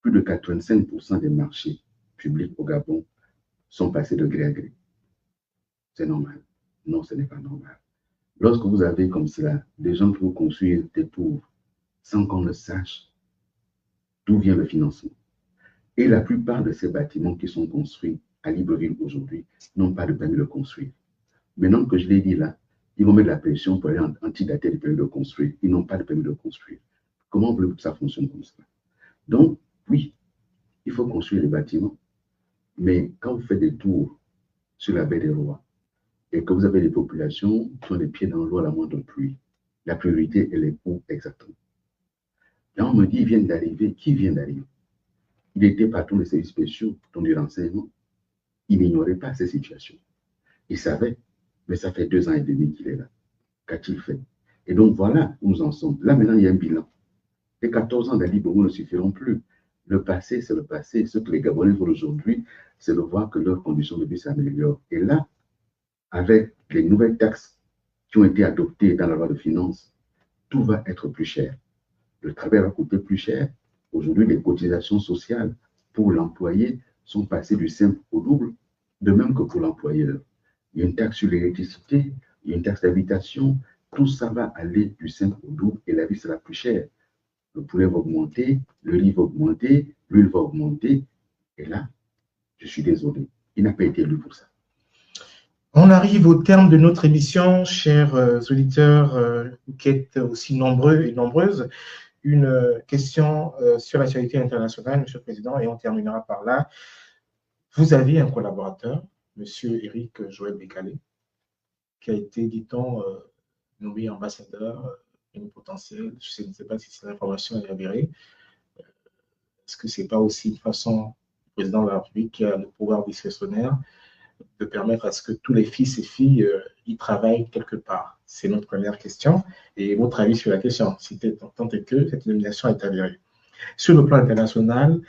Plus de 85% des marchés publics au Gabon sont passés de gré à gré. C'est normal. Non, ce n'est pas normal. Lorsque vous avez comme cela des gens qui vont construire des tours sans qu'on ne sache d'où vient le financement. Et la plupart de ces bâtiments qui sont construits à Libreville aujourd'hui n'ont pas de permis de construire. Maintenant que je l'ai dit là, ils vont mettre la pression pour aller antidater les permis de construire. Ils n'ont pas de permis de construire. Comment voulez-vous que ça fonctionne comme ça? Donc, oui, il faut construire les bâtiments. Mais quand vous faites des tours sur la baie des Rois et que vous avez des populations qui ont les pieds dans l'eau à la moindre pluie, la priorité, elle est où exactement? Là, on me dit, ils viennent d'arriver. Qui vient d'arriver? Il était patron des services spéciaux, dont du renseignement. Il n'ignorait pas ces situations. Il savait, mais ça fait 2 ans et demi qu'il est là. Qu'a-t-il fait? Et donc, voilà où nous en sommes. Là, maintenant, il y a un bilan. Les 14 ans d'Ali Bongo ne suffiront plus. Le passé, c'est le passé. Ce que les Gabonais veulent aujourd'hui, c'est de voir que leurs conditions de vie s'améliorent. Et là, avec les nouvelles taxes qui ont été adoptées dans la loi de finances, tout va être plus cher. Le travail va coûter plus cher. Aujourd'hui, les cotisations sociales pour l'employé sont passées du simple au double, de même que pour l'employeur. Il y a une taxe sur l'électricité, il y a une taxe d'habitation. Tout ça va aller du simple au double et la vie sera plus chère. Le poulet va augmenter, le riz va augmenter, l'huile va augmenter. Et là, je suis désolé, il n'a pas été élu pour ça. On arrive au terme de notre émission, chers auditeurs, qui êtes aussi nombreux et nombreuses. Une question sur l'actualité internationale, Monsieur le Président, et on terminera par là. Vous avez un collaborateur, Monsieur Éric Joël Bécalé, qui a été, dit-on, nommé ambassadeur potentiel. Je ne sais pas si cette information est avérée. Est-ce que ce n'est pas aussi une façon, le président de la République qui a le pouvoir discrétionnaire de permettre à ce que tous les fils et filles y travaillent quelque part? C'est notre première question. Et votre avis sur la question, si tant est que cette nomination est avérée. Sur le plan international,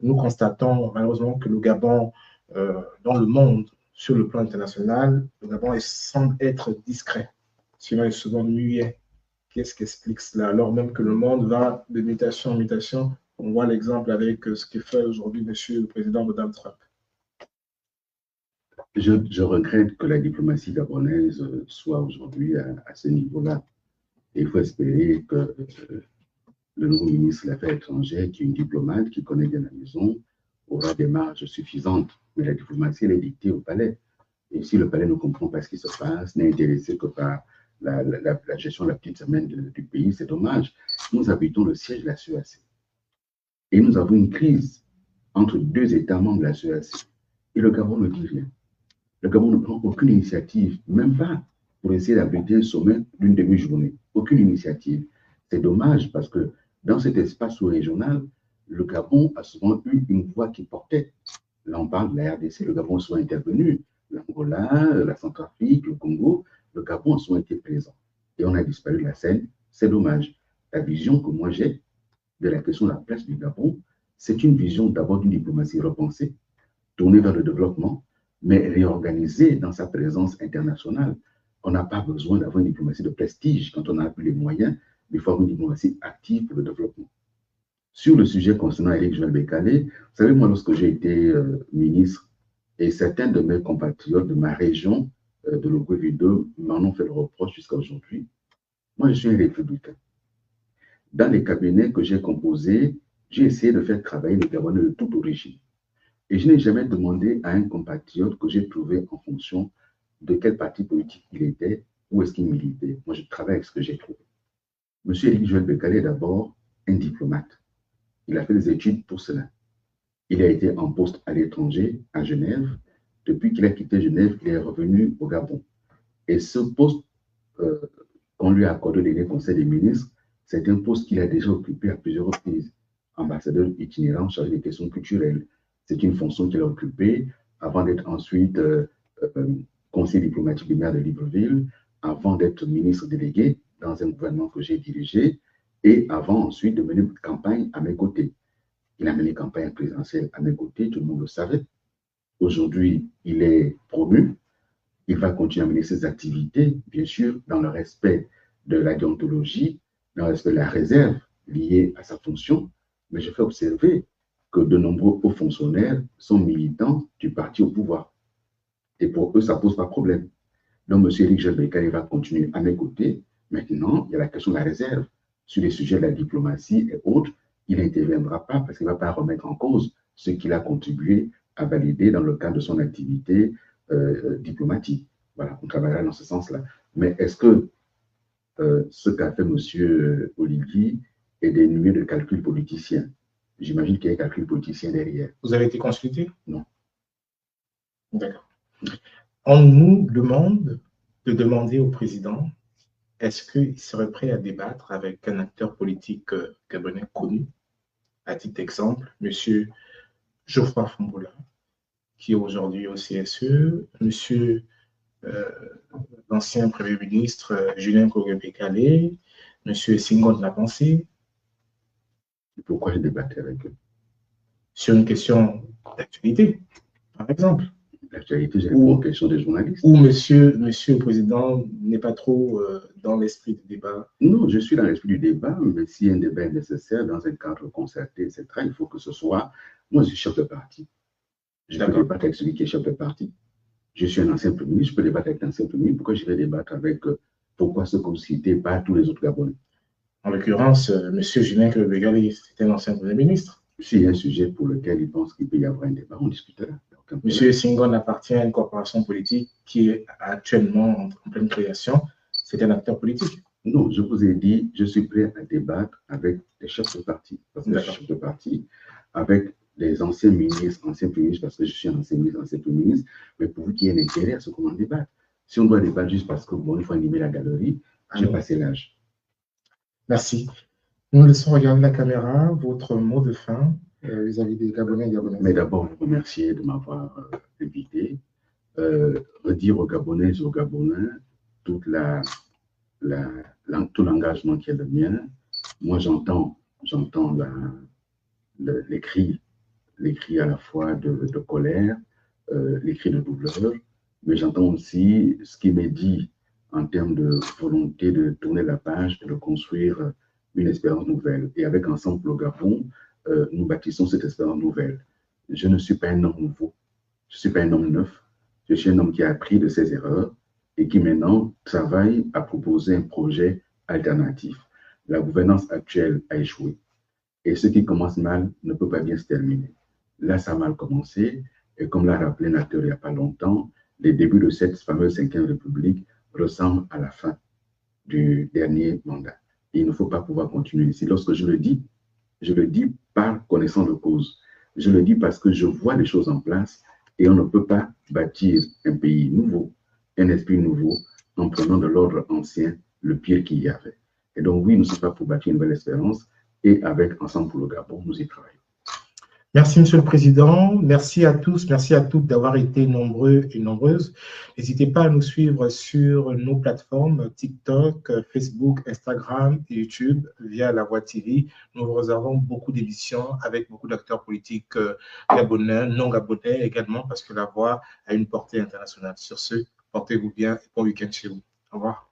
nous constatons malheureusement que le Gabon, dans le monde, sur le plan international, le Gabon semble être discret. Sinon, il est souvent muet. Qu'est-ce qui explique cela? Alors même que le monde va de mutation en mutation, on voit l'exemple avec ce que fait aujourd'hui Monsieur le Président Donald Trump. Je regrette que la diplomatie gabonaise soit aujourd'hui à ce niveau-là. Et il faut espérer que le nouveau ministre des Affaires étrangères, qui est une diplomate, qui connaît bien la maison, aura des marges suffisantes. Mais la diplomatie, elle est dictée au palais. Et si le palais ne comprend pas ce qui se passe, n'est intéressé que par la gestion de la petite semaine du pays, c'est dommage. Nous habitons le siège de la CEAC. Et nous avons une crise entre deux États membres de la CEAC. Et le Gabon ne dit rien. Le Gabon ne prend aucune initiative, même pas pour essayer d'abriter un sommet d'une demi-journée. Aucune initiative. C'est dommage parce que dans cet espace sous-régional, le Gabon a souvent eu une voix qui portait. Là, on parle de la RDC, le Gabon a souvent intervenu. L'Angola, la Centrafrique, le Congo, le Gabon a souvent été présent. Et on a disparu de la scène. C'est dommage. La vision que moi j'ai de la question de la place du Gabon, c'est une vision d'abord d'une diplomatie repensée, tournée vers le développement, mais réorganisée dans sa présence internationale. On n'a pas besoin d'avoir une diplomatie de prestige quand on n'a plus les moyens, mais il faut avoir une diplomatie active pour le développement. Sur le sujet concernant Éric Joël Bécalé, vous savez, moi, lorsque j'ai été ministre, et certains de mes compatriotes de ma région, de l'Ogooué-Vido, m'en ont fait le reproche jusqu'à aujourd'hui. Moi, je suis un républicain. Dans les cabinets que j'ai composés, j'ai essayé de faire travailler les Gabonais de toute origine. Et je n'ai jamais demandé à un compatriote que j'ai trouvé en fonction de quel parti politique il était, où est-ce qu'il militait. Moi, je travaille avec ce que j'ai trouvé. M. Éric Joël Bécalé est d'abord un diplomate. Il a fait des études pour cela. Il a été en poste à l'étranger, à Genève. Depuis qu'il a quitté Genève, il est revenu au Gabon. Et ce poste qu'on lui a accordé au dernier Conseil des ministres, c'est un poste qu'il a déjà occupé à plusieurs reprises. Ambassadeur itinérant chargé des questions culturelles. C'est une fonction qu'il a occupée avant d'être ensuite conseiller diplomatique du maire de Libreville, avant d'être ministre délégué dans un gouvernement que j'ai dirigé et avant ensuite de mener une campagne à mes côtés. Il a mené campagne présidentielle à mes côtés, tout le monde le savait. Aujourd'hui, il est promu. Il va continuer à mener ses activités, bien sûr, dans le respect de la déontologie, dans le respect de la réserve liée à sa fonction. Mais je fais observer que de nombreux hauts fonctionnaires sont militants du parti au pouvoir. Et pour eux, ça ne pose pas de problème. Donc, M. Éric Joël Bécalé va continuer à mes côtés. Maintenant, il y a la question de la réserve. Sur les sujets de la diplomatie et autres, il n'interviendra pas parce qu'il ne va pas remettre en cause ce qu'il a contribué à valider dans le cadre de son activité diplomatique. Voilà, on travaillera dans ce sens-là. Mais est-ce que ce qu'a fait M. Olivier est dénué de calcul politicien? J'imagine qu'il y a un calcul politicien derrière. Vous avez été consulté? Non. D'accord. On nous demande de demander au président est-ce qu'il serait prêt à débattre avec un acteur politique gabonais connu, à titre d'exemple, M. Geoffroy Famboula, qui est aujourd'hui au CSE, M. l'ancien Premier ministre Julien Kogue-Bécalé, M. Senghor Nabansi. Pourquoi je débattais avec eux? Sur une question d'actualité, par exemple. L'actualité, j'ai répondu aux questions des journalistes. Ou monsieur le Président n'est pas trop dans l'esprit du débat? Non, je suis dans l'esprit du débat, mais si un débat est nécessaire dans un cadre concerté, etc., il faut que ce soit... Moi, je suis chef de parti. Je peux débattre avec celui qui est chef de parti. Je suis un ancien Premier ministre, je peux débattre avec un ancien Premier ministre. Pourquoi je vais débattre avec... pourquoi ce que vous citez, pas tous les autres Gabonais? En l'occurrence, M. Julien Kogue-Bécalé, c'était l'ancien Premier ministre. S'il y a un sujet pour lequel il pense qu'il peut y avoir un débat, on discutera. M. Senghor appartient à une corporation politique qui est actuellement en pleine création. C'est un acteur politique. Non, je vous ai dit, je suis prêt à débattre avec les chefs de parti, parce que je suis chef de parti, avec les anciens ministres, anciens premiers ministres, parce que je suis un ancien ministre, ancien premier ministre, mais pour vous qu'il y ait un intérêt à ce qu'on en débatte. Si on doit débattre juste parce que, bon, il faut animer la galerie, j'ai passé l'âge. Merci. Nous laissons regarder la caméra. Votre mot de fin vis-à-vis des Gabonais et Gabonaises. Mais d'abord, vous remercier de m'avoir invité. Redire aux Gabonais et aux Gabonais tout l'engagement qui est le mien. Moi, j'entends les cris à la fois de colère, les cris de douleur, mais j'entends aussi ce qui m'est dit en termes de volonté de tourner la page et de construire une espérance nouvelle. Et avec Ensemble au Gabon, nous bâtissons cette espérance nouvelle. Je ne suis pas un homme nouveau, je ne suis pas un homme neuf, je suis un homme qui a appris de ses erreurs et qui maintenant travaille à proposer un projet alternatif. La gouvernance actuelle a échoué et ce qui commence mal ne peut pas bien se terminer. Là, ça a mal commencé. Et comme l'a rappelé Nateur il n'y a pas longtemps, les débuts de cette fameuse 5e République ressemblent à la fin du dernier mandat. Et il ne faut pas pouvoir continuer ici. Lorsque je le dis par connaissance de cause. Je le dis parce que je vois les choses en place et on ne peut pas bâtir un pays nouveau, un esprit nouveau, en prenant de l'ordre ancien le pire qu'il y avait. Et donc, oui, nous ne sommes pas pour bâtir une nouvelle espérance et avec Ensemble pour le Gabon, nous y travaillons. Merci, Monsieur le Président. Merci à tous, merci à toutes d'avoir été nombreux et nombreuses. N'hésitez pas à nous suivre sur nos plateformes TikTok, Facebook, Instagram et YouTube via La Voix TV. Nous réservons beaucoup d'émissions avec beaucoup d'acteurs politiques gabonais, non gabonais également, parce que La Voix a une portée internationale. Sur ce, portez-vous bien et bon week-end chez vous. Au revoir.